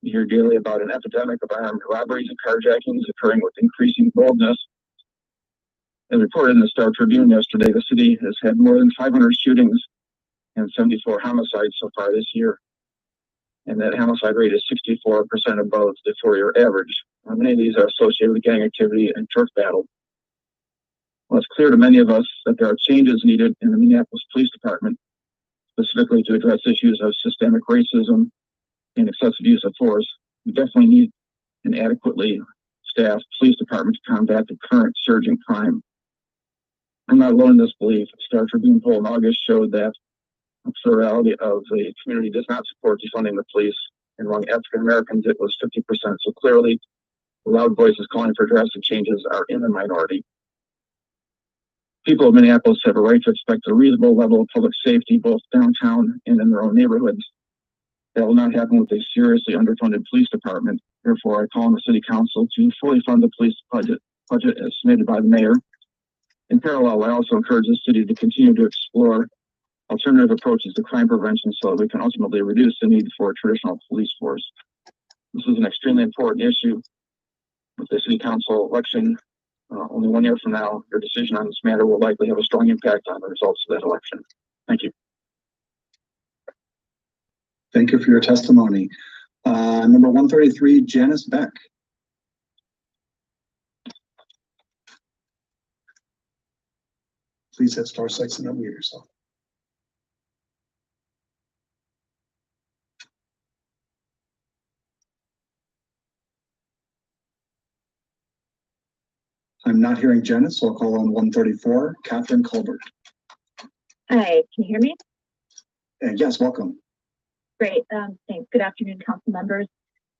We hear daily about an epidemic of armed robberies and carjackings occurring with increasing boldness. As reported in the Star Tribune yesterday, the city has had more than 500 shootings and 74 homicides so far this year. And that homicide rate is 64% above the 4-year average. Many of these are associated with gang activity and turf battle. Well, it's clear to many of us that there are changes needed in the Minneapolis Police Department, specifically to address issues of systemic racism and excessive use of force. We definitely need an adequately staffed police department to combat the current surge in crime. I'm not alone in this belief. A Star Tribune poll in August showed that a plurality of the community does not support defunding the police, and among African Americans it was 50%. So clearly, the loud voices calling for drastic changes are in the minority. People of Minneapolis have a right to expect a reasonable level of public safety both downtown and in their own neighborhoods. That will not happen with a seriously underfunded police department. Therefore, I call on the City Council to fully fund the police budget as submitted by the mayor, In parallel, I also encourage the city to continue to explore alternative approaches to crime prevention so that we can ultimately reduce the need for a traditional police force. This is an extremely important issue. With the city council election only 1 year from now, your decision on this matter will likely have a strong impact on the results of that election. Thank you. Thank you for your testimony. Number 133, Janice Beck. Please hit *6 and unmute yourself. I'm not hearing Janice, so I'll call on 134, Catherine Colbert. Hi, can you hear me? Yes, welcome. Great, thanks. Good afternoon, council members.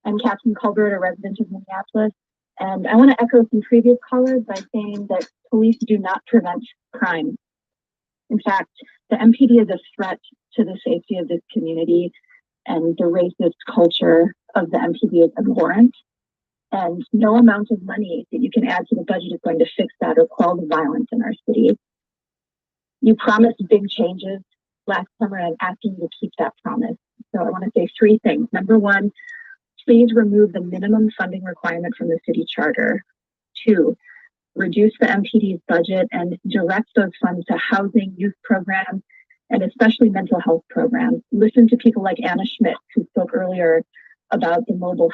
I'm Catherine Colbert, a resident of Minneapolis, and I want to echo some previous callers by saying that police do not prevent crime. In fact, the MPD is a threat to the safety of this community, and the racist culture of the MPD is abhorrent. And no amount of money that you can add to the budget is going to fix that or quell the violence in our city. You promised big changes last summer, and I'm asking you to keep that promise. So I want to say 3 things. Number 1, please remove the minimum funding requirement from the city charter. 2, reduce the MPD's budget and direct those funds to housing, youth programs, and especially mental health programs. Listen to people like Anna Schmidt, who spoke earlier about the mobile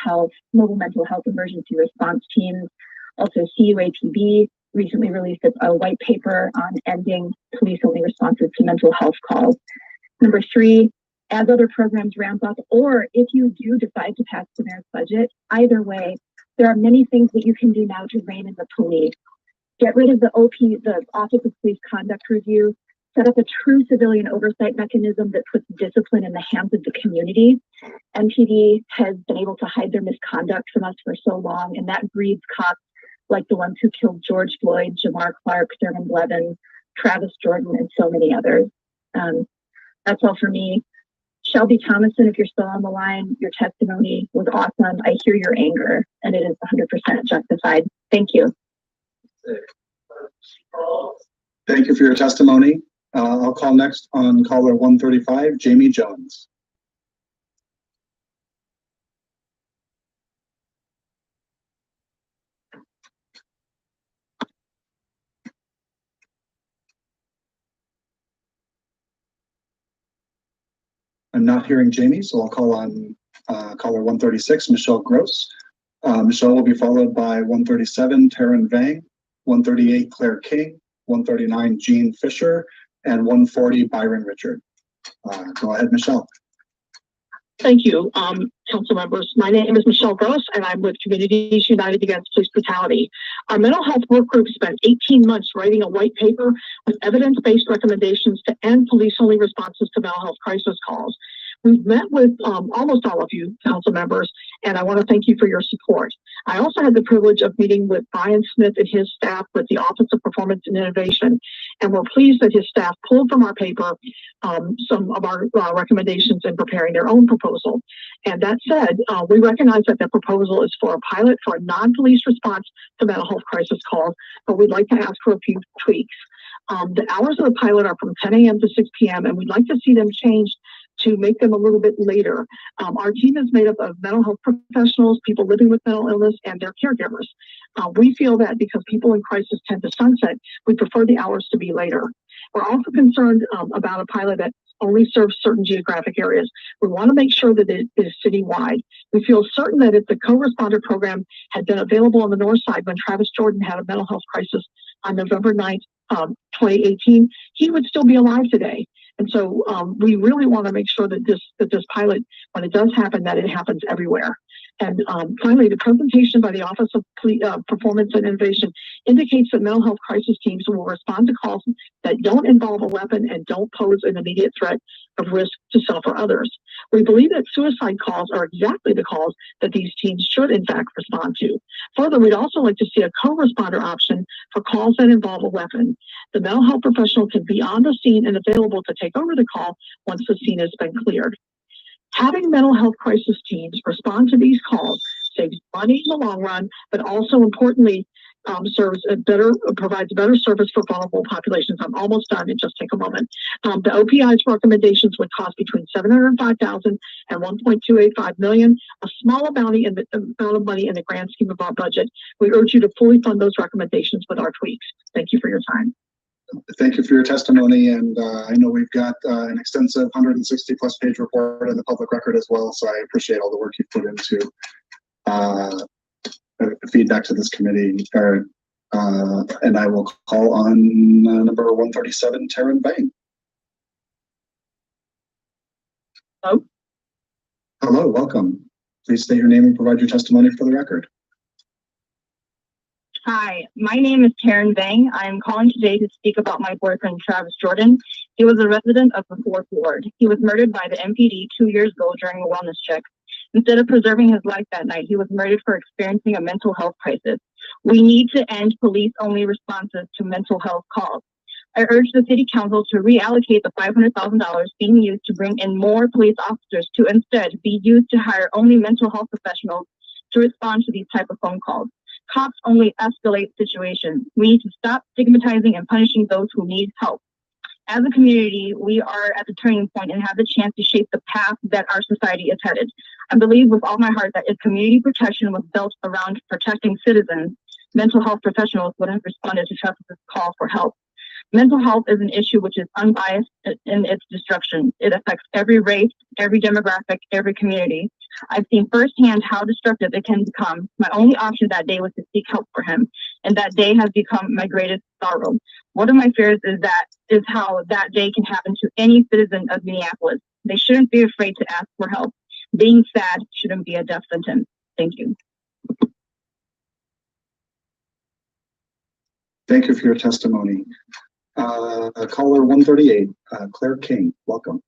mental health emergency response teams. Also, CUAPB recently released a white paper on ending police-only responses to mental health calls. Number 3, as other programs ramp up, or if you do decide to pass the mayor's budget, either way, there are many things that you can do now to rein in the police. Get rid of the Office of Police Conduct Review, set up a true civilian oversight mechanism that puts discipline in the hands of the community. MPD has been able to hide their misconduct from us for so long, and that breeds cops like the ones who killed George Floyd, Jamar Clark, Thurman Blevins, Travis Jordan, and so many others. That's all for me. Shelby Thomason, if you're still on the line, your testimony was awesome. I hear your anger, and it is 100% justified. Thank you. Thank you for your testimony. I'll call next on caller 135, Jamie Jones. I'm not hearing Jamie, so I'll call on caller 136, Michelle Gross. Michelle will be followed by 137, Taryn Vang, 138, Claire King, 139, Jean Fisher, and 140, Byron Richard. Go ahead, Michelle. Thank you, council members. My name is Michelle Gross, and I'm with Communities United Against Police Brutality. Our mental health work group spent 18 months writing a white paper with evidence-based recommendations to end police-only responses to mental health crisis calls. We've met with almost all of you, council members, and I want to thank you for your support. I also had the privilege of meeting with Brian Smith and his staff with the Office of Performance and Innovation, and we're pleased that his staff pulled from our paper some of our recommendations in preparing their own proposal. And that said, we recognize that the proposal is for a pilot for a non-police response to mental health crisis calls, but we'd like to ask for a few tweaks. The hours of the pilot are from 10 a.m. to 6 p.m., and we'd like to see them changed to make them a little bit later. Our team is made up of mental health professionals, people living with mental illness, and their caregivers. We feel that because people in crisis tend to sunset, we prefer the hours to be later. We're also concerned about a pilot that only serves certain geographic areas. We want to make sure that it is citywide. We feel certain that if the co-responder program had been available on the north side when Travis Jordan had a mental health crisis on November 9th, 2018, he would still be alive today. And so we really want to make sure that this pilot, when it does happen, that it happens everywhere. And finally, the presentation by the Office of Performance and Innovation indicates that mental health crisis teams will respond to calls that don't involve a weapon and don't pose an immediate threat of risk to self or others. We believe that suicide calls are exactly the calls that these teams should, in fact, respond to. Further, we'd also like to see a co-responder option for calls that involve a weapon. The mental health professional can be on the scene and available to take over the call once the scene has been cleared. Having mental health crisis teams respond to these calls saves money in the long run, but also importantly, provides better service for vulnerable populations. I'm almost done. It just take a moment. The OPI's recommendations would cost between $705,000 and $1.285 million, a small amount of money in the grand scheme of our budget. We urge you to fully fund those recommendations with our tweaks. Thank you for your time. Thank you for your testimony, and I know we've got an extensive 160 plus page report in the public record as well, so I appreciate all the work you've put into feedback to this committee. And I will call on number 137, Taryn Bang. Hello. Hello, welcome. Please state your name and provide your testimony for the record. Hi, my name is Taryn Bang. I'm calling today to speak about my boyfriend, Travis Jordan. He was a resident of the 4th Ward. He was murdered by the MPD 2 years ago during a wellness check. Instead of preserving his life that night, he was murdered for experiencing a mental health crisis. We need to end police-only responses to mental health calls. I urge the City Council to reallocate the $500,000 being used to bring in more police officers to instead be used to hire only mental health professionals to respond to these type of phone calls. Cops only escalate situations. We need to stop stigmatizing and punishing those who need help. As a community, we are at the turning point and have the chance to shape the path that our society is headed. I believe with all my heart that if community protection was built around protecting citizens, mental health professionals would have responded to Travis's call for help. Mental health is an issue which is unbiased in its destruction. It affects every race, every demographic, every community. I've seen firsthand how destructive it can become. My only option that day was to seek help for him, and that day has become my greatest sorrow. One of my fears is how that day can happen to any citizen of Minneapolis. They shouldn't be afraid to ask for help. Being sad shouldn't be a death sentence. Thank you. Thank you for your testimony. Caller 138, Claire King, welcome.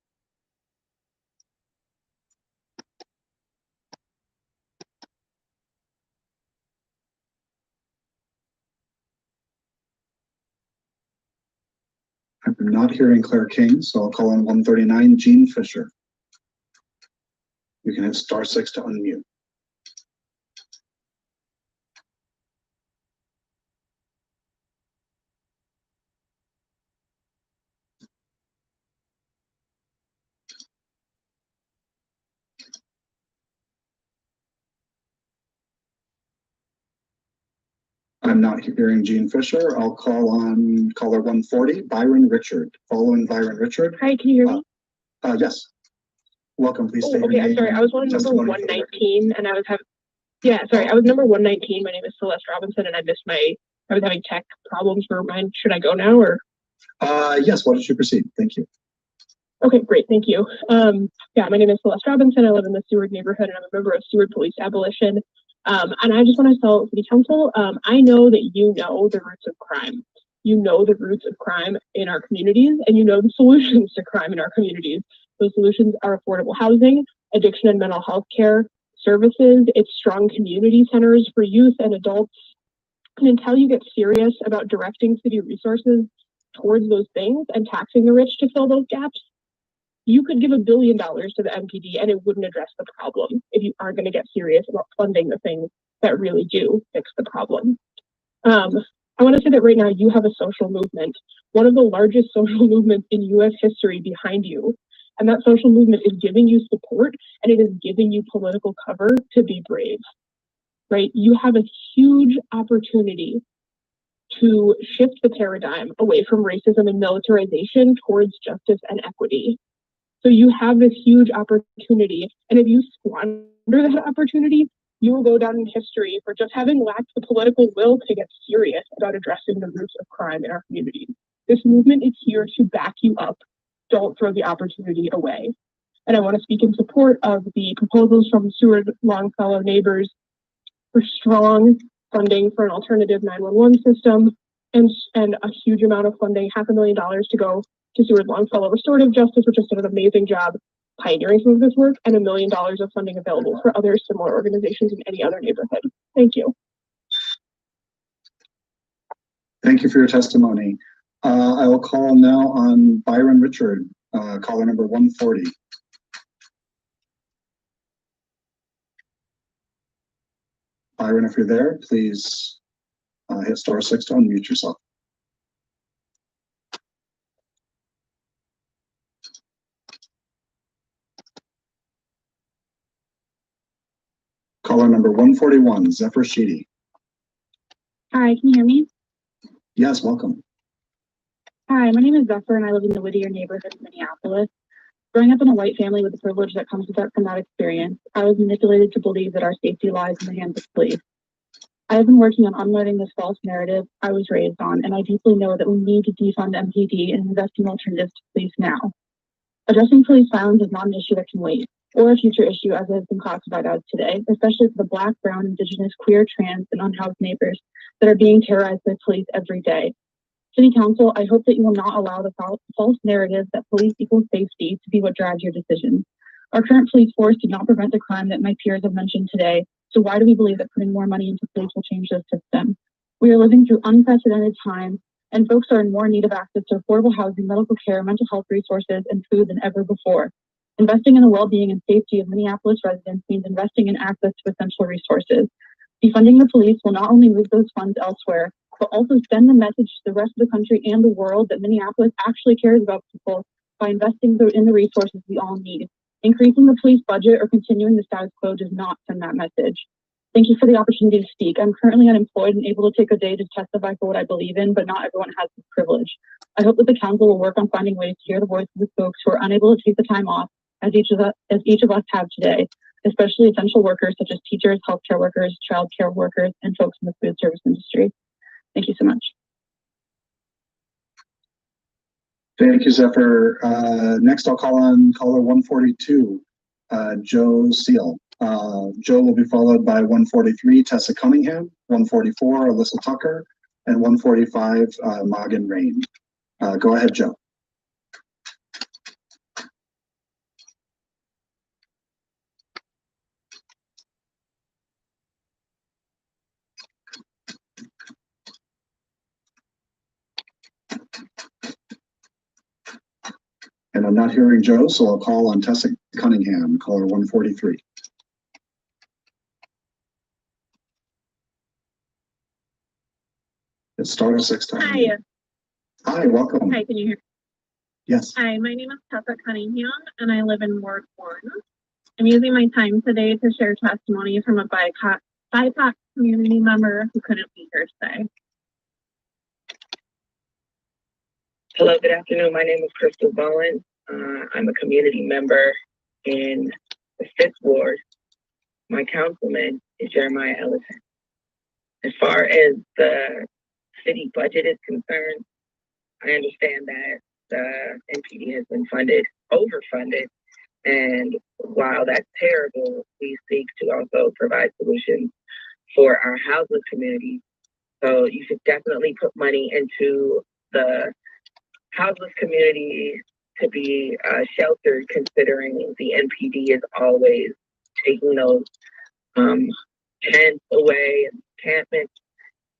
I'm not hearing Claire King, so I'll call on 139, Jean Fisher. You can hit *6 to unmute. I'm not hearing Jean Fisher. I'll call on caller 140, Byron Richard. Following Byron Richard. Hi, can you hear me? Yes. Welcome. Please state your Okay, name. I'm sorry. I was one number 119, and I was I was number 119. My name is Celeste Robinson, and I was having tech problems for mine. Should I go now or? Yes. Why don't you proceed? Thank you. Okay, great. Thank you. My name is Celeste Robinson. I live in the Seward neighborhood, and I'm a member of Seward Police Abolition. And I just want to tell City Council, I know that you know the roots of crime. You know the roots of crime in our communities, and you know the solutions to crime in our communities. Those solutions are affordable housing, addiction and mental health care services, it's strong community centers for youth and adults. And until you get serious about directing city resources towards those things and taxing the rich to fill those gaps, you could give $1 billion to the MPD and it wouldn't address the problem if you aren't going to get serious about funding the things that really do fix the problem. I want to say that right now you have a social movement, one of the largest social movements in U.S. history behind you. And that social movement is giving you support and it is giving you political cover to be brave, right? You have a huge opportunity to shift the paradigm away from racism and militarization towards justice and equity. So you have this huge opportunity. And if you squander that opportunity, you will go down in history for just having lacked the political will to get serious about addressing the roots of crime in our communities. This movement is here to back you up. Don't throw the opportunity away. And I want to speak in support of the proposals from Seward Longfellow neighbors for strong funding for an alternative 911 system and a huge amount of funding, $500,000 to go to Seward Longfellow Restorative Justice, which has done an amazing job pioneering some of this work, and $1 million of funding available for other similar organizations in any other neighborhood. Thank you. Thank you for your testimony. I will call now on Byron Richard, caller number 140. Byron, if you're there, please Hit star 6 to unmute yourself. Caller number 141, Zephyr Sheedy. Hi, can you hear me? Yes, welcome. Hi, my name is Zephyr and I live in the Whittier neighborhood of Minneapolis. Growing up in a white family with the privilege that comes from that experience, I was manipulated to believe that our safety lies in the hands of police. I have been working on unlearning this false narrative I was raised on, and I deeply know that we need to defund MPD and invest in alternatives to police now. Addressing police violence is not an issue that can wait, or a future issue as it has been classified as today, especially for the Black, Brown, Indigenous, queer, trans, and unhoused neighbors that are being terrorized by police every day. City Council, I hope that you will not allow the false narrative that police equals safety to be what drives your decisions. Our current police force did not prevent the crime that my peers have mentioned today, so why do we believe that putting more money into police will change this system? We are living through unprecedented times, and folks are in more need of access to affordable housing, medical care, mental health resources, and food than ever before. Investing in the well-being and safety of Minneapolis residents means investing in access to essential resources. Defunding the police will not only move those funds elsewhere, but also send the message to the rest of the country and the world that Minneapolis actually cares about people by investing in the resources we all need. Increasing the police budget or continuing the status quo does not send that message. Thank you for the opportunity to speak. I'm currently unemployed and able to take a day to testify for what I believe in, but not everyone has this privilege. I hope that the council will work on finding ways to hear the voices of folks who are unable to take the time off, as each of us have today, especially essential workers such as teachers, healthcare workers, child care workers, and folks in the food service industry. Thank you so much. Thank you, Zephyr. Next, I'll call on caller 142, Joe Seal. Joe will be followed by 143, Tessa Cunningham, 144, Alyssa Tucker, and 145, Morgan Rain. Go ahead, Joe. And I'm not hearing Joe, so I'll call on Tessa Cunningham, caller 143. It's star 6 time. Hi. Hi, welcome. Hi, can you hear me? Yes. Hi, my name is Tessa Cunningham, and I live in Ward 1. I'm using my time today to share testimony from a BIPOC community member who couldn't be here today. Hello, good afternoon. My name is Crystal Bowen. I'm a community member in the 5th Ward. My councilman is Jeremiah Ellison. As far as the city budget is concerned, I understand that the NPD has been overfunded, and while that's terrible, we seek to also provide solutions for our houseless communities. So you should definitely put money into the houseless community to be sheltered, considering the NPD is always taking those tents away, encampments.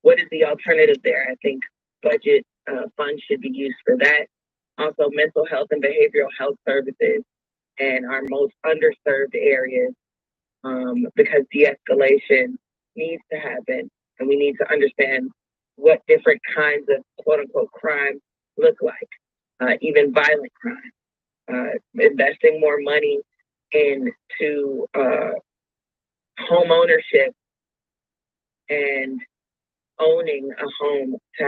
What is the alternative there? I think budget funds should be used for that. Also, mental health and behavioral health services in our most underserved areas, because de-escalation needs to happen, and we need to understand what different kinds of quote-unquote crime look like, even violent crime. Investing more money into home ownership and owning a home to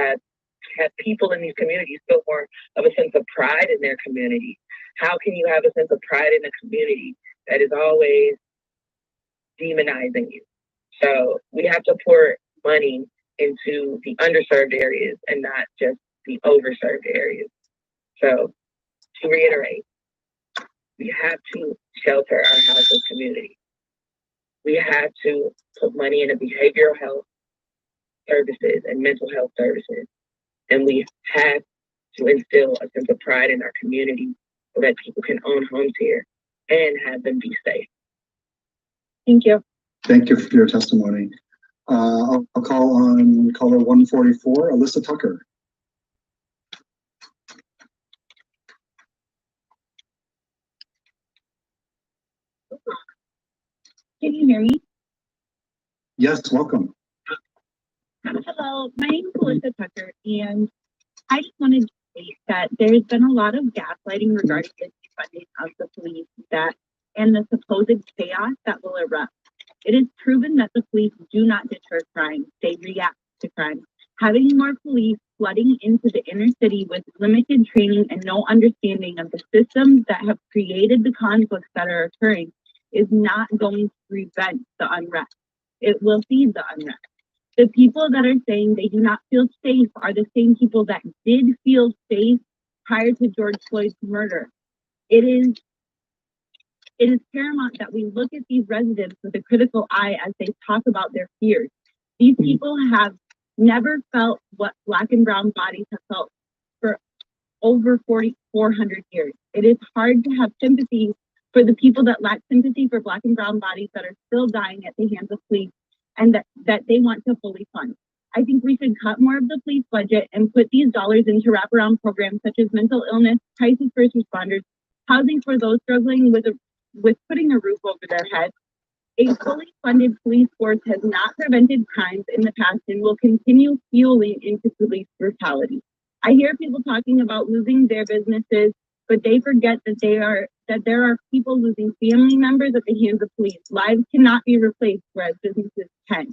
have people in these communities feel more of a sense of pride in their community. How can you have a sense of pride in a community that is always demonizing you? So we have to pour money into the underserved areas and not just the overserved areas. So to reiterate, we have to shelter our houseless community. We have to put money into behavioral health services and mental health services. And we have to instill a sense of pride in our community so that people can own homes here and have them be safe. Thank you. Thank you for your testimony. I'll call on caller 144, Alyssa Tucker. Can you hear me? Yes, welcome. Hello, my name is Alyssa Tucker, and I just wanted to state that there's been a lot of gaslighting regarding the defunding of the police and the supposed chaos that will erupt. It is proven that the police do not deter crime, they react to crime. Having more police flooding into the inner city with limited training and no understanding of the systems that have created the conflicts that are occurring is not going to prevent the unrest. It will feed the unrest. The people that are saying they do not feel safe are the same people that did feel safe prior to George Floyd's murder. It is paramount that we look at these residents with a critical eye as they talk about their fears. These people have never felt what Black and brown bodies have felt for over 400 years. It is hard to have sympathy for the people that lack sympathy for Black and brown bodies that are still dying at the hands of police and that they want to fully fund. I think we should cut more of the police budget and put these dollars into wraparound programs such as mental illness, crisis first responders, housing for those struggling with putting a roof over their heads. A fully funded police force has not prevented crimes in the past and will continue fueling into police brutality. I hear people talking about losing their businesses, but they forget that there are people losing family members at the hands of police. Lives cannot be replaced, whereas businesses can.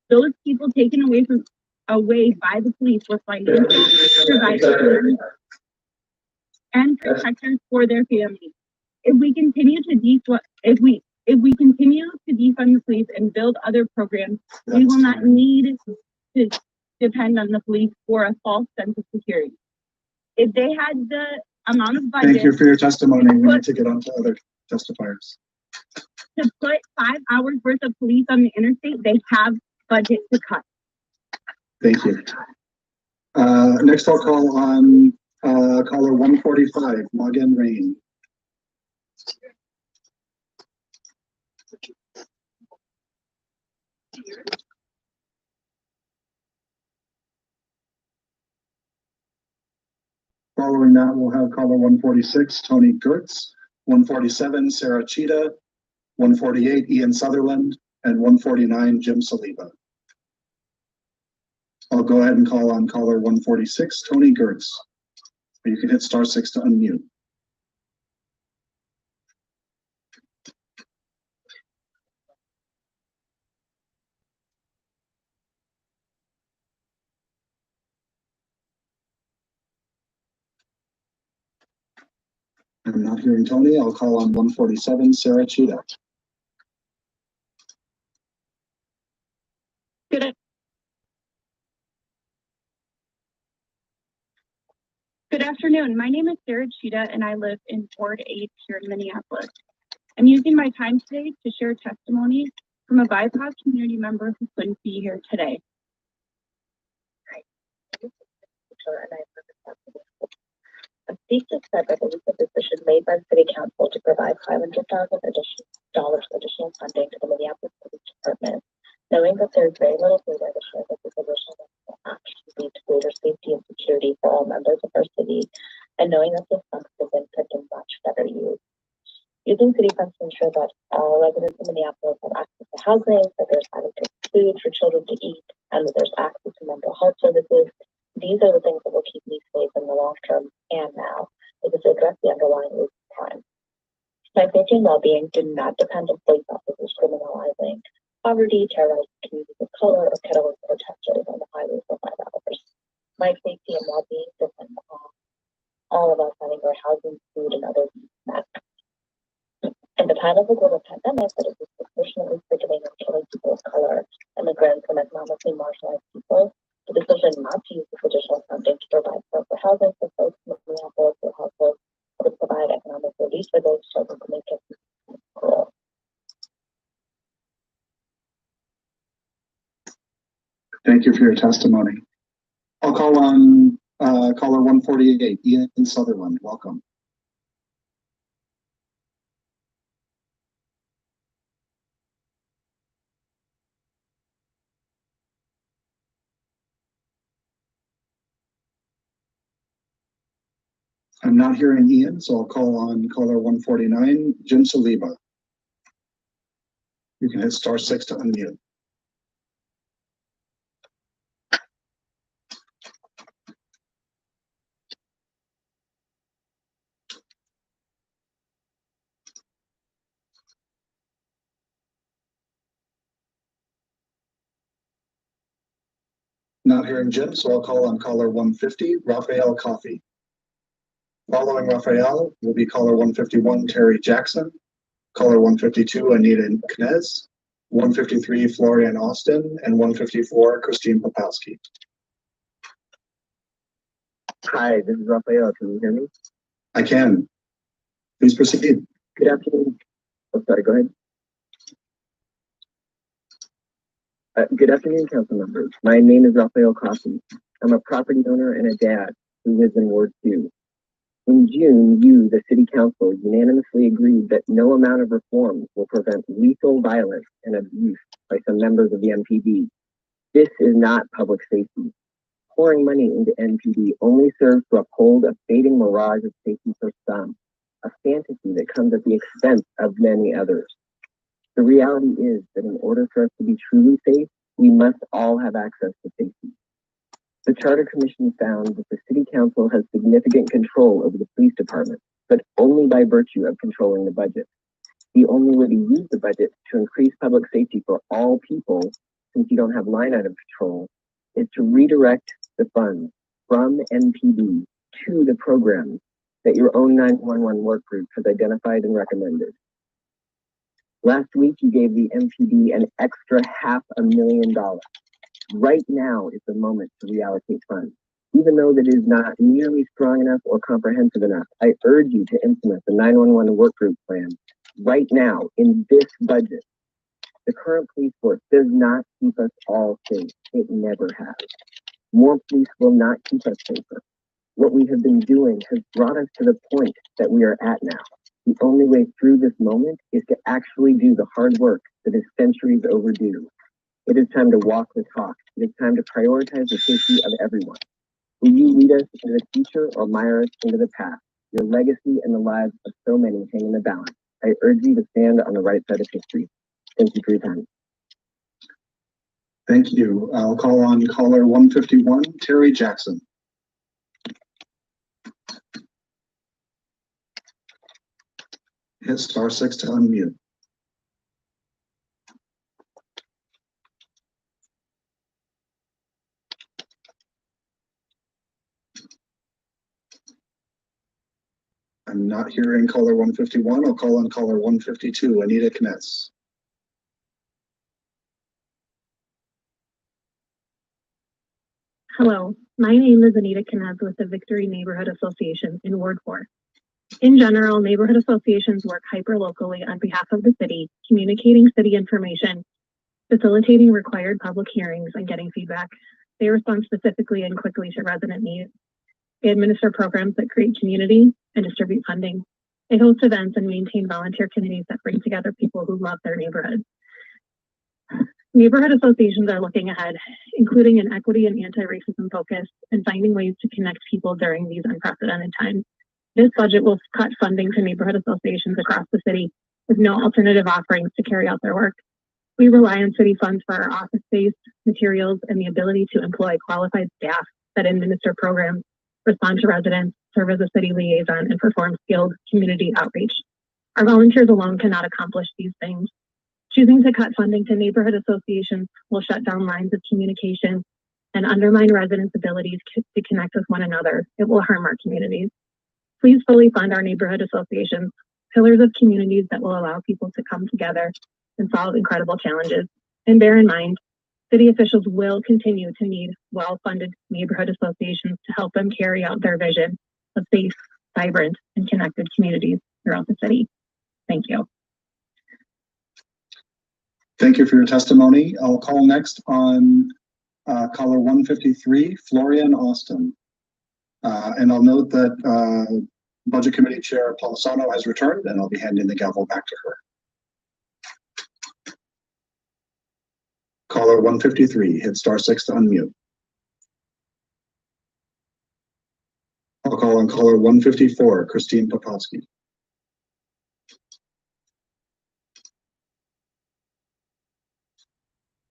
Those people taken away by the police were financial providers and protectors for their families. If we continue to defund the police and build other programs, we will not need to depend on the police for a false sense of security. If they had the amount of budget. Thank you for your testimony. We need to get on to other testifiers. To put 5 hours worth of police on the interstate, they have budget to cut. Thank you. Next I'll call on caller 145, Morgan Rain. Following that, we'll have caller 146, Tony Gertz, 147, Sarah Cheetah, 148, Ian Sutherland, and 149, Jim Saliba. I'll go ahead and call on caller 146, Tony Gertz. You can hit *6 to unmute. I'm not hearing Tony. I'll call on 147, Sarah Cheetah. Good afternoon. My name is Sarah Cheetah, and I live in Ward 8 here in Minneapolis. I'm using my time today to share testimony from a BIPOC community member who couldn't be here today. I'm pleased to said by the recent decision made by the City Council to provide $500,000 additional funding to the Minneapolis Police Department, knowing that there is very little data to show that this additional will actually lead to greater safety and security for all members of our city, and knowing that this funds has been put in much better use. Using city funds to ensure that all residents in Minneapolis have access to housing, that there's adequate food for children to eat, and that there's access to mental health services. These are the things that will keep me safe in the long term and now, because they address the underlying root of crime. My safety and well-being do not depend on police officers criminalizing poverty, terrorizing communities of color, or kettle protesters on the highways for 5 hours. My safety and well-being depend on all of us having our housing, food, and other needs met. In the time of a global pandemic that is disproportionately sickening and killing people of color, immigrants, and economically marginalized people, the decision not to use this additional funding to provide proper housing for folks in Minneapolis or households that would provide economic relief for those struggling to make it grow. Thank you for your testimony. I'll call on caller 148, Ian Sutherland. Welcome. I'm not hearing Ian, so I'll call on caller 149, Jim Saliba. You can hit *6 to unmute. Not hearing Jim, so I'll call on caller 150, Raphael Coffey. Following Raphael will be caller 151, Terry Jackson. Caller 152, Anita Knez. 153, Florian Austin. And 154, Christine Popowski. Hi, this is Raphael. Can you hear me? I can. Please proceed. Good afternoon. Oh, sorry, go ahead. Good afternoon, council members. My name is Raphael Coffey. I'm a property owner and a dad who lives in Ward 2. In June, you, the City Council, unanimously agreed that no amount of reforms will prevent lethal violence and abuse by some members of the MPD. This is not public safety. Pouring money into MPD only serves to uphold a fading mirage of safety for some, a fantasy that comes at the expense of many others. The reality is that in order for us to be truly safe, we must all have access to safety. The Charter Commission found that the City Council has significant control over the police department, but only by virtue of controlling the budget. The only way to use the budget to increase public safety for all people, since you don't have line item control, is to redirect the funds from MPD to the programs that your own 911 work group has identified and recommended. Last week, you gave the MPD an extra $500,000. Right now is the moment to reallocate funds. Even though that is not nearly strong enough or comprehensive enough, I urge you to implement the 911 work group plan right now in this budget. The current police force does not keep us all safe. It never has. More police will not keep us safer. What we have been doing has brought us to the point that we are at now. The only way through this moment is to actually do the hard work that is centuries overdue. It is time to walk the talk. It is time to prioritize the safety of everyone. Will you lead us into the future or mire us into the past? Your legacy and the lives of so many hang in the balance. I urge you to stand on the right side of history. Thank you for your time. Thank you. I'll call on caller 151, Terry Jackson. Hit *6 to unmute. I'm not hearing caller 151. I'll call on caller 152, Anita Knez. Hello, my name is Anita Knez with the Victory Neighborhood Association in Ward 4. In general, neighborhood associations work hyper-locally on behalf of the city, communicating city information, facilitating required public hearings, and getting feedback. They respond specifically and quickly to resident needs. They administer programs that create community and distribute funding. They host events and maintain volunteer committees that bring together people who love their neighborhood. Neighborhood associations are looking ahead, including an equity and anti-racism focus and finding ways to connect people during these unprecedented times. This budget will cut funding to neighborhood associations across the city with no alternative offerings to carry out their work. We rely on city funds for our office space, materials, and the ability to employ qualified staff that administer programs, respond to residents, serve as a city liaison, and perform skilled community outreach. Our volunteers alone cannot accomplish these things. Choosing to cut funding to neighborhood associations will shut down lines of communication and undermine residents' abilities to connect with one another. It will harm our communities. Please fully fund our neighborhood associations, pillars of communities that will allow people to come together and solve incredible challenges. And bear in mind, city officials will continue to need well-funded neighborhood associations to help them carry out their vision of safe, vibrant, and connected communities throughout the city. Thank you. Thank you for your testimony. I'll call next on caller 153, Florian Austin. And I'll note that Budget Committee Chair Polisano has returned, and I'll be handing the gavel back to her. Caller 153, hit *6 to unmute. I'll call on caller 154, Christine Popowski.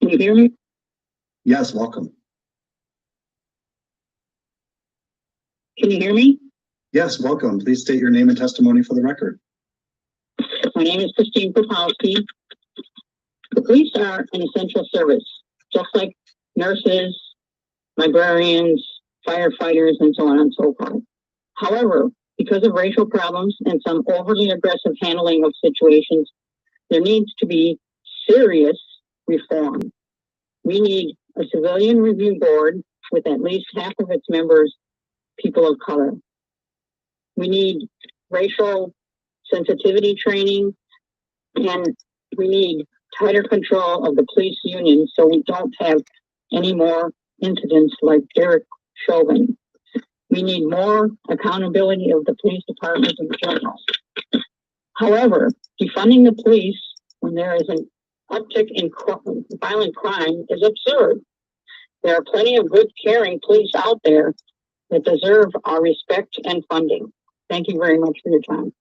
Can you hear me? Yes, welcome. Can you hear me? Yes, welcome. Please state your name and testimony for the record. My name is Christine Popowski. The police are an essential service, just like nurses, librarians, firefighters, and so on and so forth. However, because of racial problems and some overly aggressive handling of situations, there needs to be serious reform. We need a civilian review board with at least half of its members people of color. We need racial sensitivity training, and we need tighter control of the police union so we don't have any more incidents like Derek Chauvin. We need more accountability of the police department in general. However, defunding the police when there is an uptick in violent crime is absurd. There are plenty of good, caring police out there that deserve our respect and funding. Thank you very much for your time.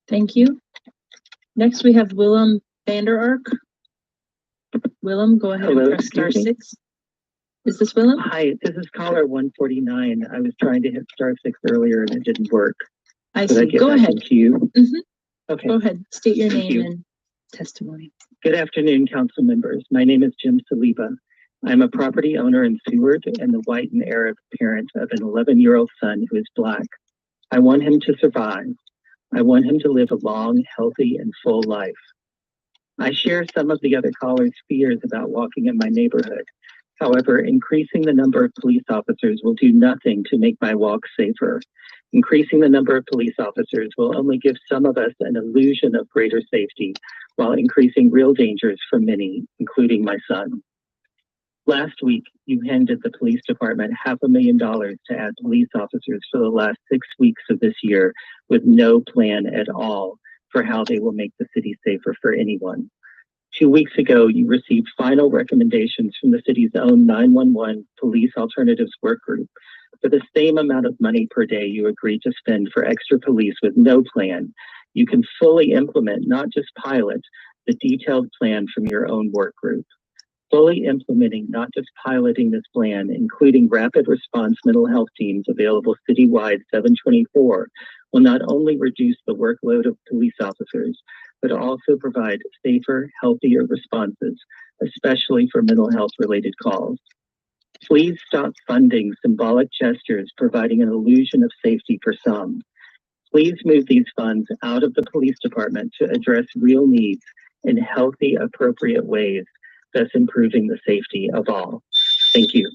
Thank you. Next, we have Willem Vander Ark. Willem, go ahead and press star 6. Is this Willem? Hi, this is caller 149. I was trying to hit star 6 earlier and it didn't work. I see. Go ahead. To you? Okay. Go ahead. State your name and testimony. Good afternoon, council members. My name is Jim Saliba. I'm a property owner in Seward and the white and Arab parent of an 11-year-old son who is Black. I want him to survive. I want him to live a long, healthy, and full life. I share some of the other callers' fears about walking in my neighborhood. However, increasing the number of police officers will do nothing to make my walk safer. Increasing the number of police officers will only give some of us an illusion of greater safety, while increasing real dangers for many, including my son. Last week, you handed the police department $500,000 to add police officers for the last 6 weeks of this year with no plan at all for how they will make the city safer for anyone. 2 weeks ago, you received final recommendations from the city's own 911 Police Alternatives Work Group. For the same amount of money per day you agreed to spend for extra police with no plan, you can fully implement, not just pilot, the detailed plan from your own work group. Fully implementing, not just piloting this plan, including rapid response mental health teams available citywide 7/24, will not only reduce the workload of police officers, but also provide safer, healthier responses, especially for mental health related calls. Please stop funding symbolic gestures providing an illusion of safety for some. Please move these funds out of the police department to address real needs in healthy, appropriate ways, thus improving the safety of all. Thank you.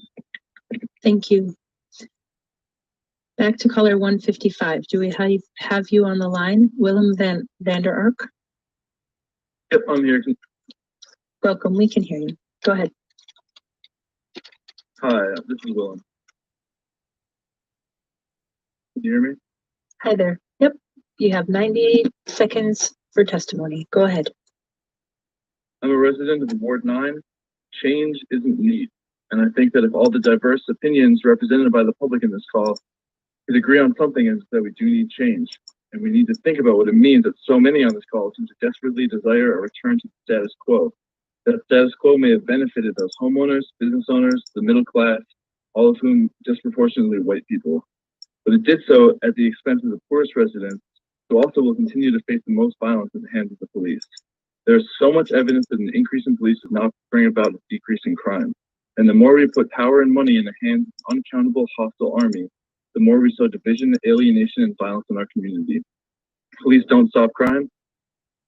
Thank you. Back to caller 155. Do we have you on the line? Willem Vander Ark? Yep, I'm here. Welcome. We can hear you. Go ahead. Hi, this is Willem. Can you hear me? Hi there. Yep. You have 90 seconds for testimony. Go ahead. I'm a resident of Ward 9. Change isn't neat. And I think that if all the diverse opinions represented by the public in this call could agree on something, is that we do need change. And we need to think about what it means that so many on this call seem to desperately desire a return to the status quo. That status quo may have benefited those homeowners, business owners, the middle class, all of whom disproportionately white people. But it did so at the expense of the poorest residents, who also will continue to face the most violence at the hands of the police. There's so much evidence that an increase in police does not bring about a decrease in crime. And the more we put power and money in the hands of an unaccountable, hostile army, the more we sow division, alienation, and violence in our community. Police don't stop crime.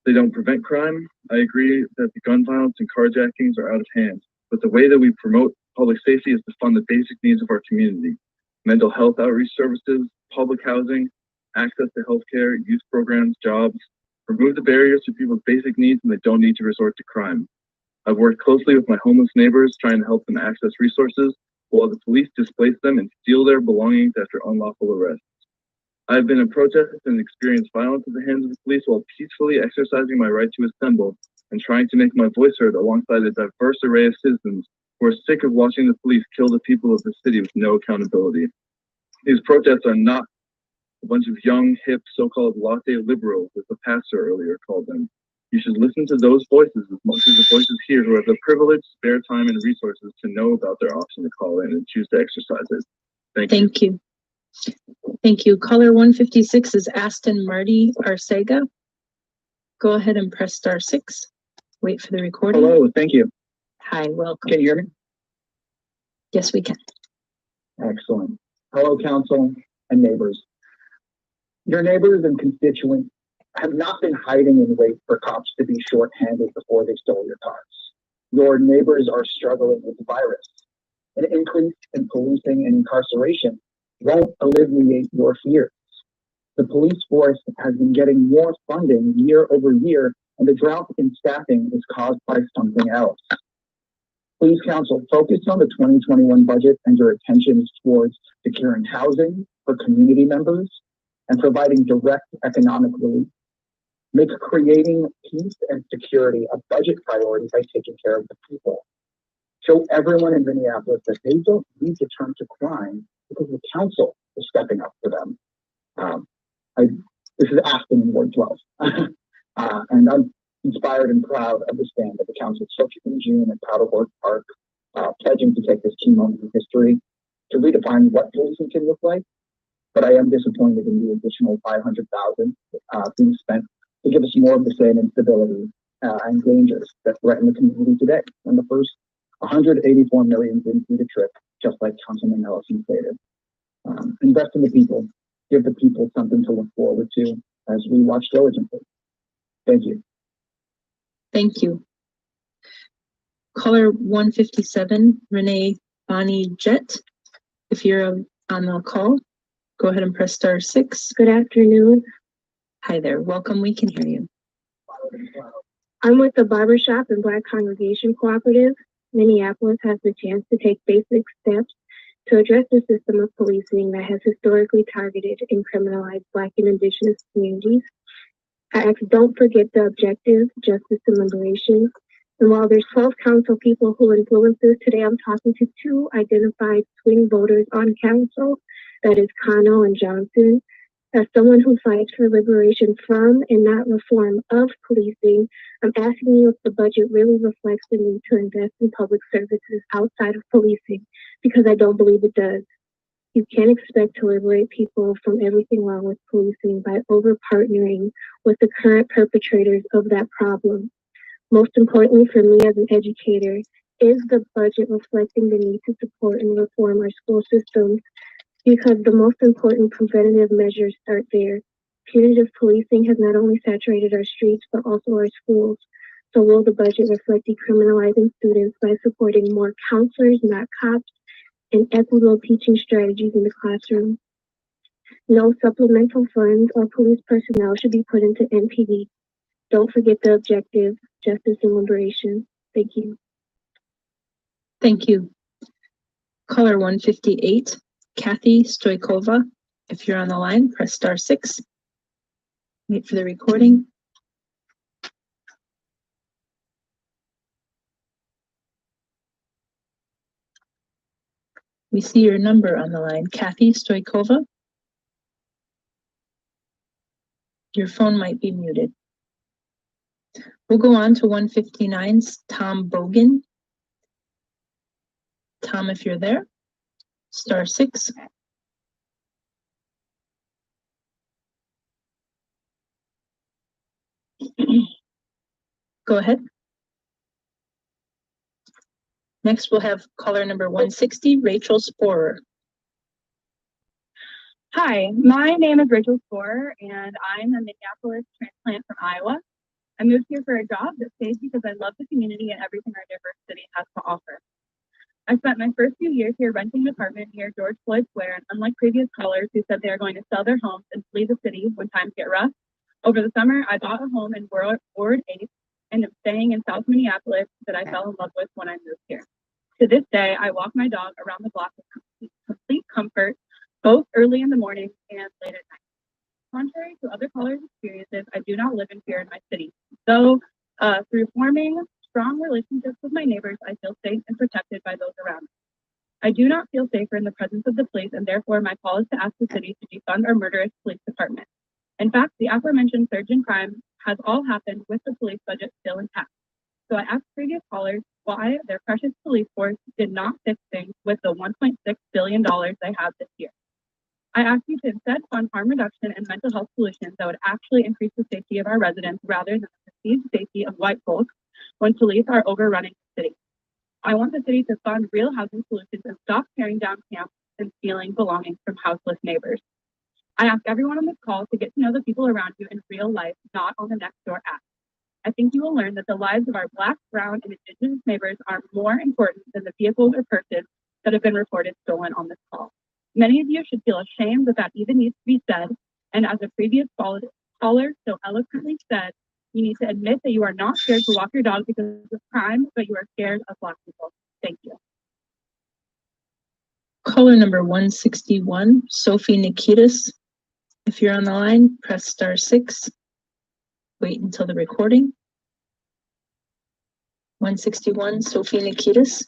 They don't prevent crime. I agree that the gun violence and carjackings are out of hand. But the way that we promote public safety is to fund the basic needs of our community. Mental health outreach services, public housing, access to healthcare, youth programs, jobs. Remove the barriers to people's basic needs and they don't need to resort to crime. I've worked closely with my homeless neighbors trying to help them access resources while the police displace them and steal their belongings after unlawful arrests. I've been in protest and experienced violence at the hands of the police while peacefully exercising my right to assemble and trying to make my voice heard alongside a diverse array of citizens who are sick of watching the police kill the people of the city with no accountability. These protests are not a bunch of young, hip, so-called latte liberals, as the pastor earlier called them. You should listen to those voices as much as the voices here who have the privilege, spare time, and resources to know about their option to call in and choose to exercise it. Thank you. Thank you. Caller 156 is Aston Marty Arcega. Go ahead and press star 6. Wait for the recording. Hello, thank you. Hi, welcome. Can you hear me? Yes, we can. Excellent. Hello, council and neighbors. Your neighbors and constituents have not been hiding in wait for cops to be shorthanded before they stole your cars. Your neighbors are struggling with the virus. An increase in policing and incarceration won't alleviate your fears. The police force has been getting more funding year over year, and the drought in staffing is caused by something else. Please, council, focus on the 2021 budget and your attention towards securing housing for community members and providing direct economic relief. Make creating peace and security a budget priority by taking care of the people. Show everyone in Minneapolis that they don't need to turn to crime because the council is stepping up for them. This is Aspen in Ward 12. And I'm inspired and proud of the stand that the council took in June at Paddleboard Park, pledging to take this key moment in history to redefine what policing can look like. But I am disappointed in the additional $500,000 being spent to give us more of the same instability and dangers that threaten the community today. And the first 184 million didn't see the trick, just like Councilman Ellison stated. Invest in the people, give the people something to look forward to as we watch diligently. Thank you. Thank you. Caller 157, Renee Bonnie Jett. If you're on the call, go ahead and press *6. Good afternoon. Hi there. Welcome. We can hear you. I'm with the Barbershop and Black Congregation Cooperative. Minneapolis has the chance to take basic steps to address the system of policing that has historically targeted and criminalized Black and Indigenous communities. I ask, don't forget the objective, justice and liberation. And while there's 12 council people who influence this, today I'm talking to 2 identified swing voters on council, that is Cano and Johnson. As someone who fights for liberation from and not reform of policing, I'm asking you if the budget really reflects the need to invest in public services outside of policing, because I don't believe it does. You can't expect to liberate people from everything wrong with policing by over-partnering with the current perpetrators of that problem. Most importantly for me as an educator, is the budget reflecting the need to support and reform our school systems? Because the most important preventative measures start there. Punitive policing has not only saturated our streets, but also our schools. So will the budget reflect decriminalizing students by supporting more counselors, not cops, and equitable teaching strategies in the classroom? No supplemental funds or police personnel should be put into NPD. Don't forget the objective, justice and liberation. Thank you. Thank you. Caller 158, Kathy Stoikova. If you're on the line, press *6. Wait for the recording. We see your number on the line, Kathy Stoikova. Your phone might be muted. We'll go on to 159's Tom Bogan. Tom, if you're there, *6. Go ahead. Next, we'll have caller number 160, Rachel Sporer. Hi, my name is Rachel Sporer, and I'm a Minneapolis transplant from Iowa. I moved here for a job that pays because I love the community and everything our diverse city has to offer. I spent my first few years here renting an apartment near George Floyd Square, and unlike previous callers who said they are going to sell their homes and flee the city when times get rough, over the summer I bought a home in Ward 8 and am staying in South Minneapolis that I fell in love with when I moved here. To this day, I walk my dog around the block with complete comfort, both early in the morning and late at night. Contrary to other callers' experiences, I do not live in fear in my city. Though through forming strong relationships with my neighbors, I feel safe and protected by those around me. I do not feel safer in the presence of the police, and therefore my call is to ask the city to defund our murderous police department. In fact, the aforementioned surge in crime has all happened with the police budget still intact. So I asked previous callers why their precious police force did not fix things with the $1.6 billion they have this year. I ask you to instead fund harm reduction and mental health solutions that would actually increase the safety of our residents rather than the perceived safety of white folks when police are overrunning the city. I want the city to fund real housing solutions and stop tearing down camps and stealing belongings from houseless neighbors. I ask everyone on this call to get to know the people around you in real life, not on the Nextdoor app. I think you will learn that the lives of our Black, Brown, and Indigenous neighbors are more important than the vehicles or purses that have been reported stolen on this call. Many of you should feel ashamed that that even needs to be said, and as a previous caller so eloquently said, you need to admit that you are not scared to walk your dog because of crime, but you are scared of Black people. Thank you. Caller number 161, Sophie Nikitas. If you're on the line, press *6. Wait until the recording. 161, Sophie Nikitas.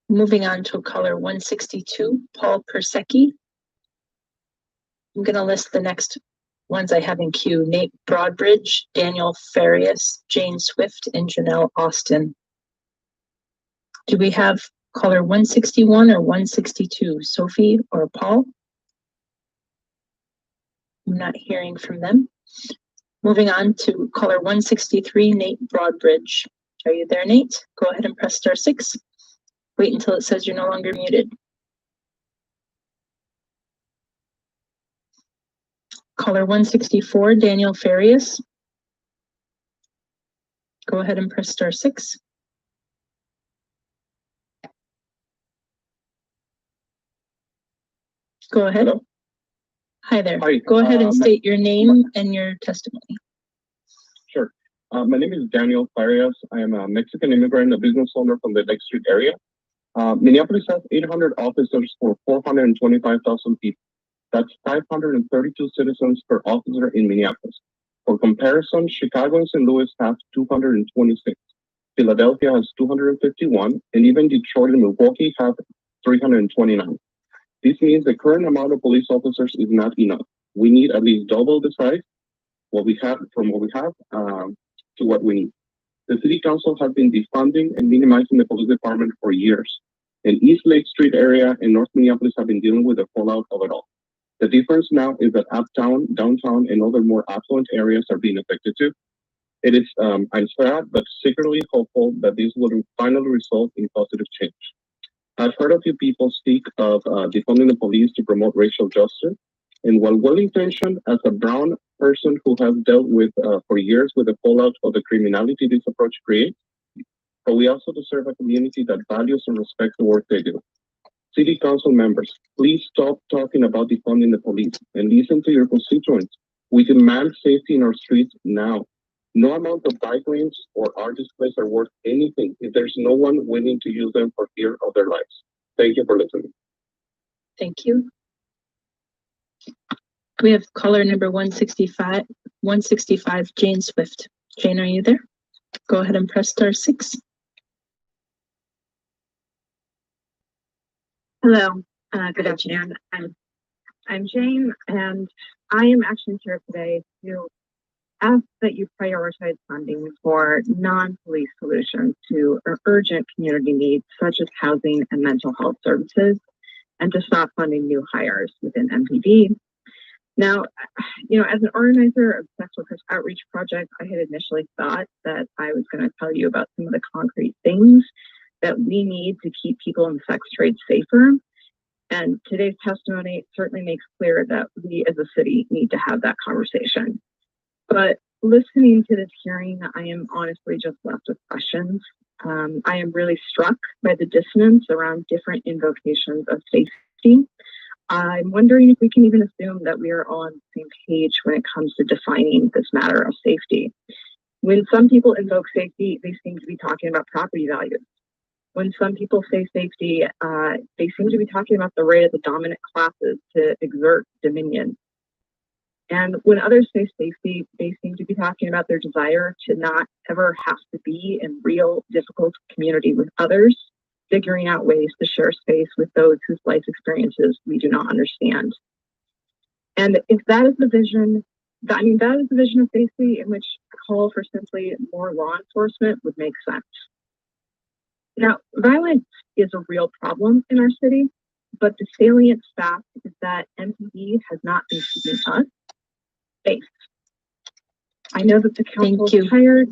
Moving on to caller 162, Paul Persecki. I'm going to list the next ones I have in queue: Nate Broadbridge, Daniel Farias, Jane Swift, and Janelle Austin. Do we have caller 161 or 162, Sophie or Paul? I'm not hearing from them. Moving on to caller 163, Nate Broadbridge. Are you there, Nate? Go ahead and press *6. Wait until it says you're no longer muted. Caller 164, Daniel Farias. Go ahead and press *6. Go ahead. Hello? Hi there. Hi. Go ahead and state your name and your testimony. Sure. My name is Daniel Farias. I am a Mexican immigrant, a business owner from the Lake Street area. Minneapolis has 800 officers for 425,000 people. That's 532 citizens per officer in Minneapolis. For comparison, Chicago and St. Louis have 226. Philadelphia has 251, and even Detroit and Milwaukee have 329. This means the current amount of police officers is not enough. We need at least double the size what we have to what we need. The City Council has been defunding and minimizing the police department for years. And East Lake Street area and North Minneapolis have been dealing with the fallout of it all. The difference now is that uptown, downtown, and other more affluent areas are being affected too. It is, I'm sad, but secretly hopeful that this will finally result in positive change. I've heard a few people speak of defunding the police to promote racial justice. And while well-intentioned, as a brown person who has dealt with for years with the fallout of the criminality this approach creates, but we also deserve a community that values and respects the work they do. City Council members, please stop talking about defunding the police and listen to your constituents. We demand safety in our streets now. No amount of bike lanes or art displays are worth anything if there's no one willing to use them for fear of their lives. Thank you for listening. Thank you. We have caller number 165, Jane Swift. Jane, are you there? Go ahead and press *6. Hello, good afternoon. I'm Jane, and I am actually here today to ask that you prioritize funding for non-police solutions to urgent community needs such as housing and mental health services, and to stop funding new hires within MPD. Now, as an organizer of sex workers outreach projects, I had initially thought that I was going to tell you about some of the concrete things that we need to keep people in the sex trade safer. And today's testimony certainly makes clear that we as a city need to have that conversation. But listening to this hearing, I am honestly just left with questions. I am really struck by the dissonance around different invocations of safety. I'm wondering if we can even assume that we are all on the same page when it comes to defining this matter of safety. When some people invoke safety, they seem to be talking about property values. When some people say safety, they seem to be talking about the right of the dominant classes to exert dominion. And when others say safety, they seem to be talking about their desire to not ever have to be in real difficult community with others, figuring out ways to share space with those whose life experiences we do not understand. And if that is the vision, that is the vision of safety in which a call for simply more law enforcement would make sense. Now, violence is a real problem in our city, but the salient fact is that MPD has not been keeping us safe. I know that the council is tired.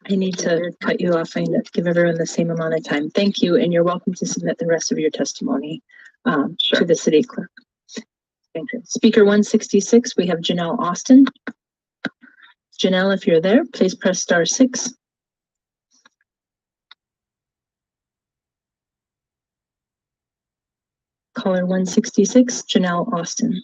I need to cut you off and give everyone the same amount of time. Thank you, and you're welcome to submit the rest of your testimony to the city clerk. Thank you. Speaker 166, we have Janelle Austin. Janelle, if you're there, please press *6. Caller 166, Janelle Austin.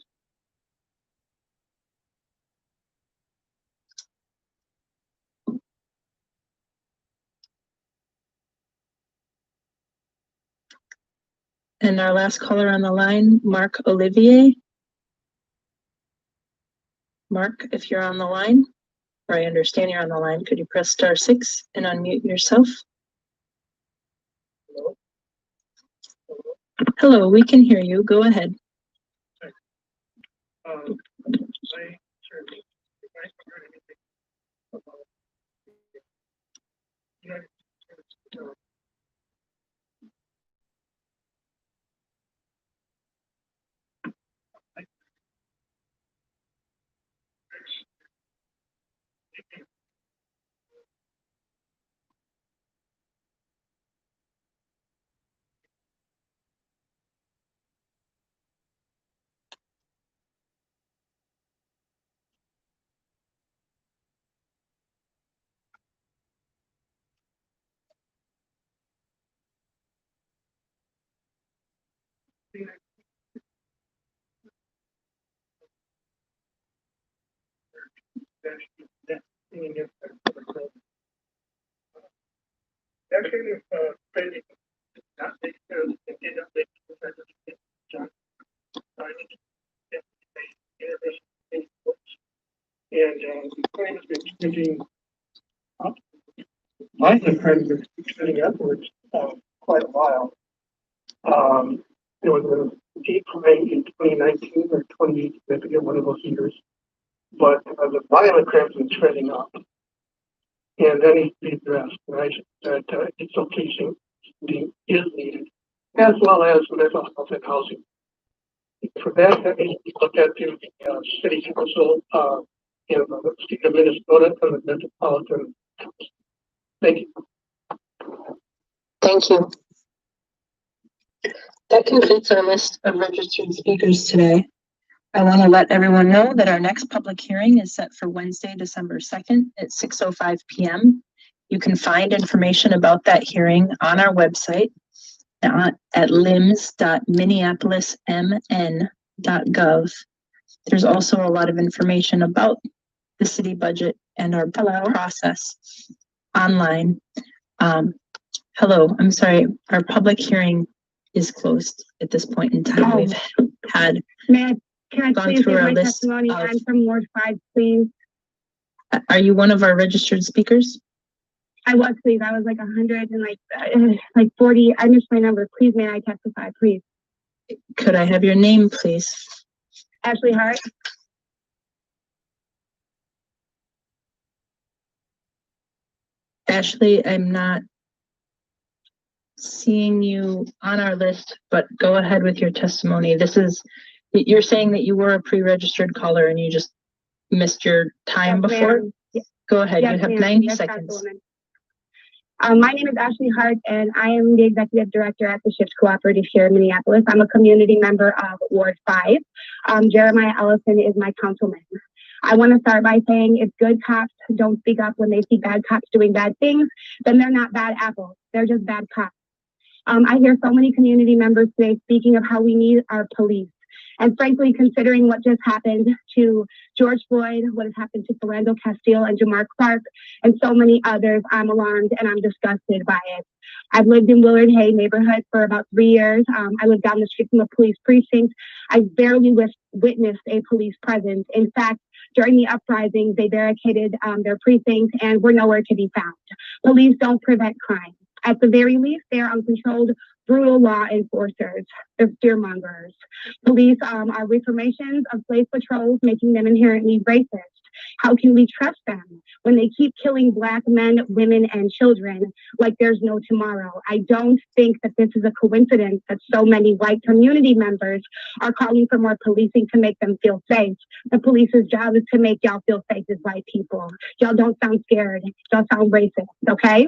And our last caller on the line, Mark Olivier. Mark, if you're on the line, or I understand you're on the line, could you press *6 and unmute yourself? Hello, we can hear you. Go ahead. My trend is trending upwards quite a while. There was a deep rate in 2019 or 2018, I forget one of those years. But the violent crimes is trending up. And that needs to be addressed, right? That dislocation is needed, as well as mental health and housing. For that needs to be looked at through the city council in the state of Minnesota and the metropolitan council. Thank you. Thank you. That completes our list of registered speakers today. I want to let everyone know that our next public hearing is set for Wednesday, December 2nd at 6:05 p.m. You can find information about that hearing on our website at lims.minneapolismn.gov. There's also a lot of information about the city budget and our process online. Hello, I'm sorry, our public hearing is closed at this point in time. We've had Can I gone please through give our my list testimony? of- I'm from Ward 5, please. Are you one of our registered speakers? I was, please. I was like 100 and like 40. I missed my number. Please, may I testify, please? Could I have your name, please? Ashley Hart. Ashley, I'm not seeing you on our list, but go ahead with your testimony. You're saying that you were a pre-registered caller and you just missed your time before? Go ahead, you have 90 seconds. My name is Ashley Hart, and I am the executive director at the Shift Cooperative here in Minneapolis. I'm a community member of Ward 5. Jeremiah Ellison is my councilman. I want to start by saying if good cops don't speak up when they see bad cops doing bad things, then they're not bad apples. They're just bad cops. I hear so many community members today speaking of how we need our police. And frankly, considering what just happened to George Floyd, what has happened to Philando Castile and Jamar Clark, and so many others, I'm alarmed and I'm disgusted by it. I've lived in Willard Hay neighborhood for about 3 years. I lived down the street from a police precinct. I barely witnessed a police presence. In fact, during the uprising, they barricaded their precinct and were nowhere to be found. Police don't prevent crime. At the very least, they are uncontrolled, brutal law enforcers. They're fearmongers. Police are reformations of slave patrols, making them inherently racist. How can we trust them when they keep killing Black men, women, and children like there's no tomorrow? I don't think that this is a coincidence that so many white community members are calling for more policing to make them feel safe. The police's job is to make y'all feel safe as white people. Y'all don't sound scared. Y'all sound racist, okay?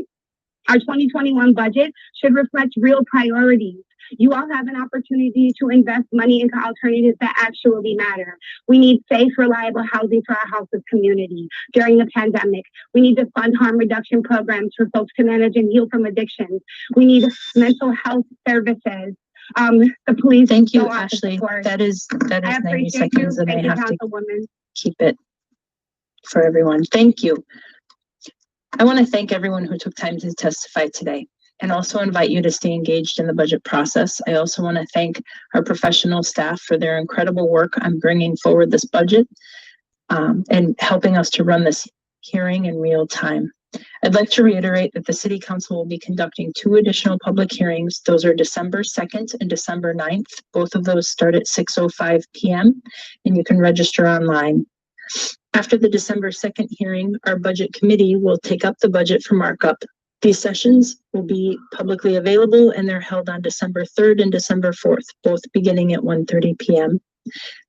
Our 2021 budget should reflect real priorities. You all have an opportunity to invest money into alternatives that actually matter. We need safe, reliable housing for our houseless community during the pandemic. We need to fund harm reduction programs for folks to manage and heal from addictions. We need mental health services. The police. Thank you, Ashley. That is 90 seconds, and I have to keep it for everyone. Thank you. I want to thank everyone who took time to testify today, and also invite you to stay engaged in the budget process. I also want to thank our professional staff for their incredible work on bringing forward this budget and helping us to run this hearing in real time. I'd like to reiterate that the City Council will be conducting 2 additional public hearings. Those are December 2nd and December 9th. Both of those start at 6:05 p.m. and you can register online. After the December 2nd hearing, our budget committee will take up the budget for markup. These sessions will be publicly available and they're held on December 3rd and December 4th, both beginning at 1:30 p.m.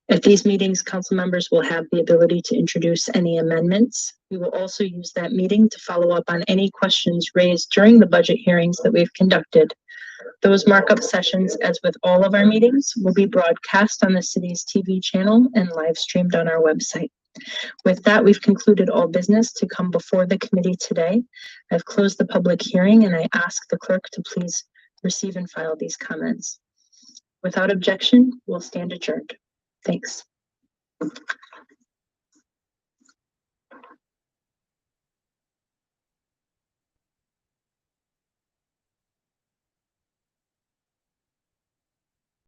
At these meetings, council members will have the ability to introduce any amendments. We will also use that meeting to follow up on any questions raised during the budget hearings that we've conducted. Those markup sessions, as with all of our meetings, will be broadcast on the city's TV channel and live streamed on our website. With that, we've concluded all business to come before the committee today. I've closed the public hearing and I ask the clerk to please receive and file these comments. Without objection, we'll stand adjourned. Thanks.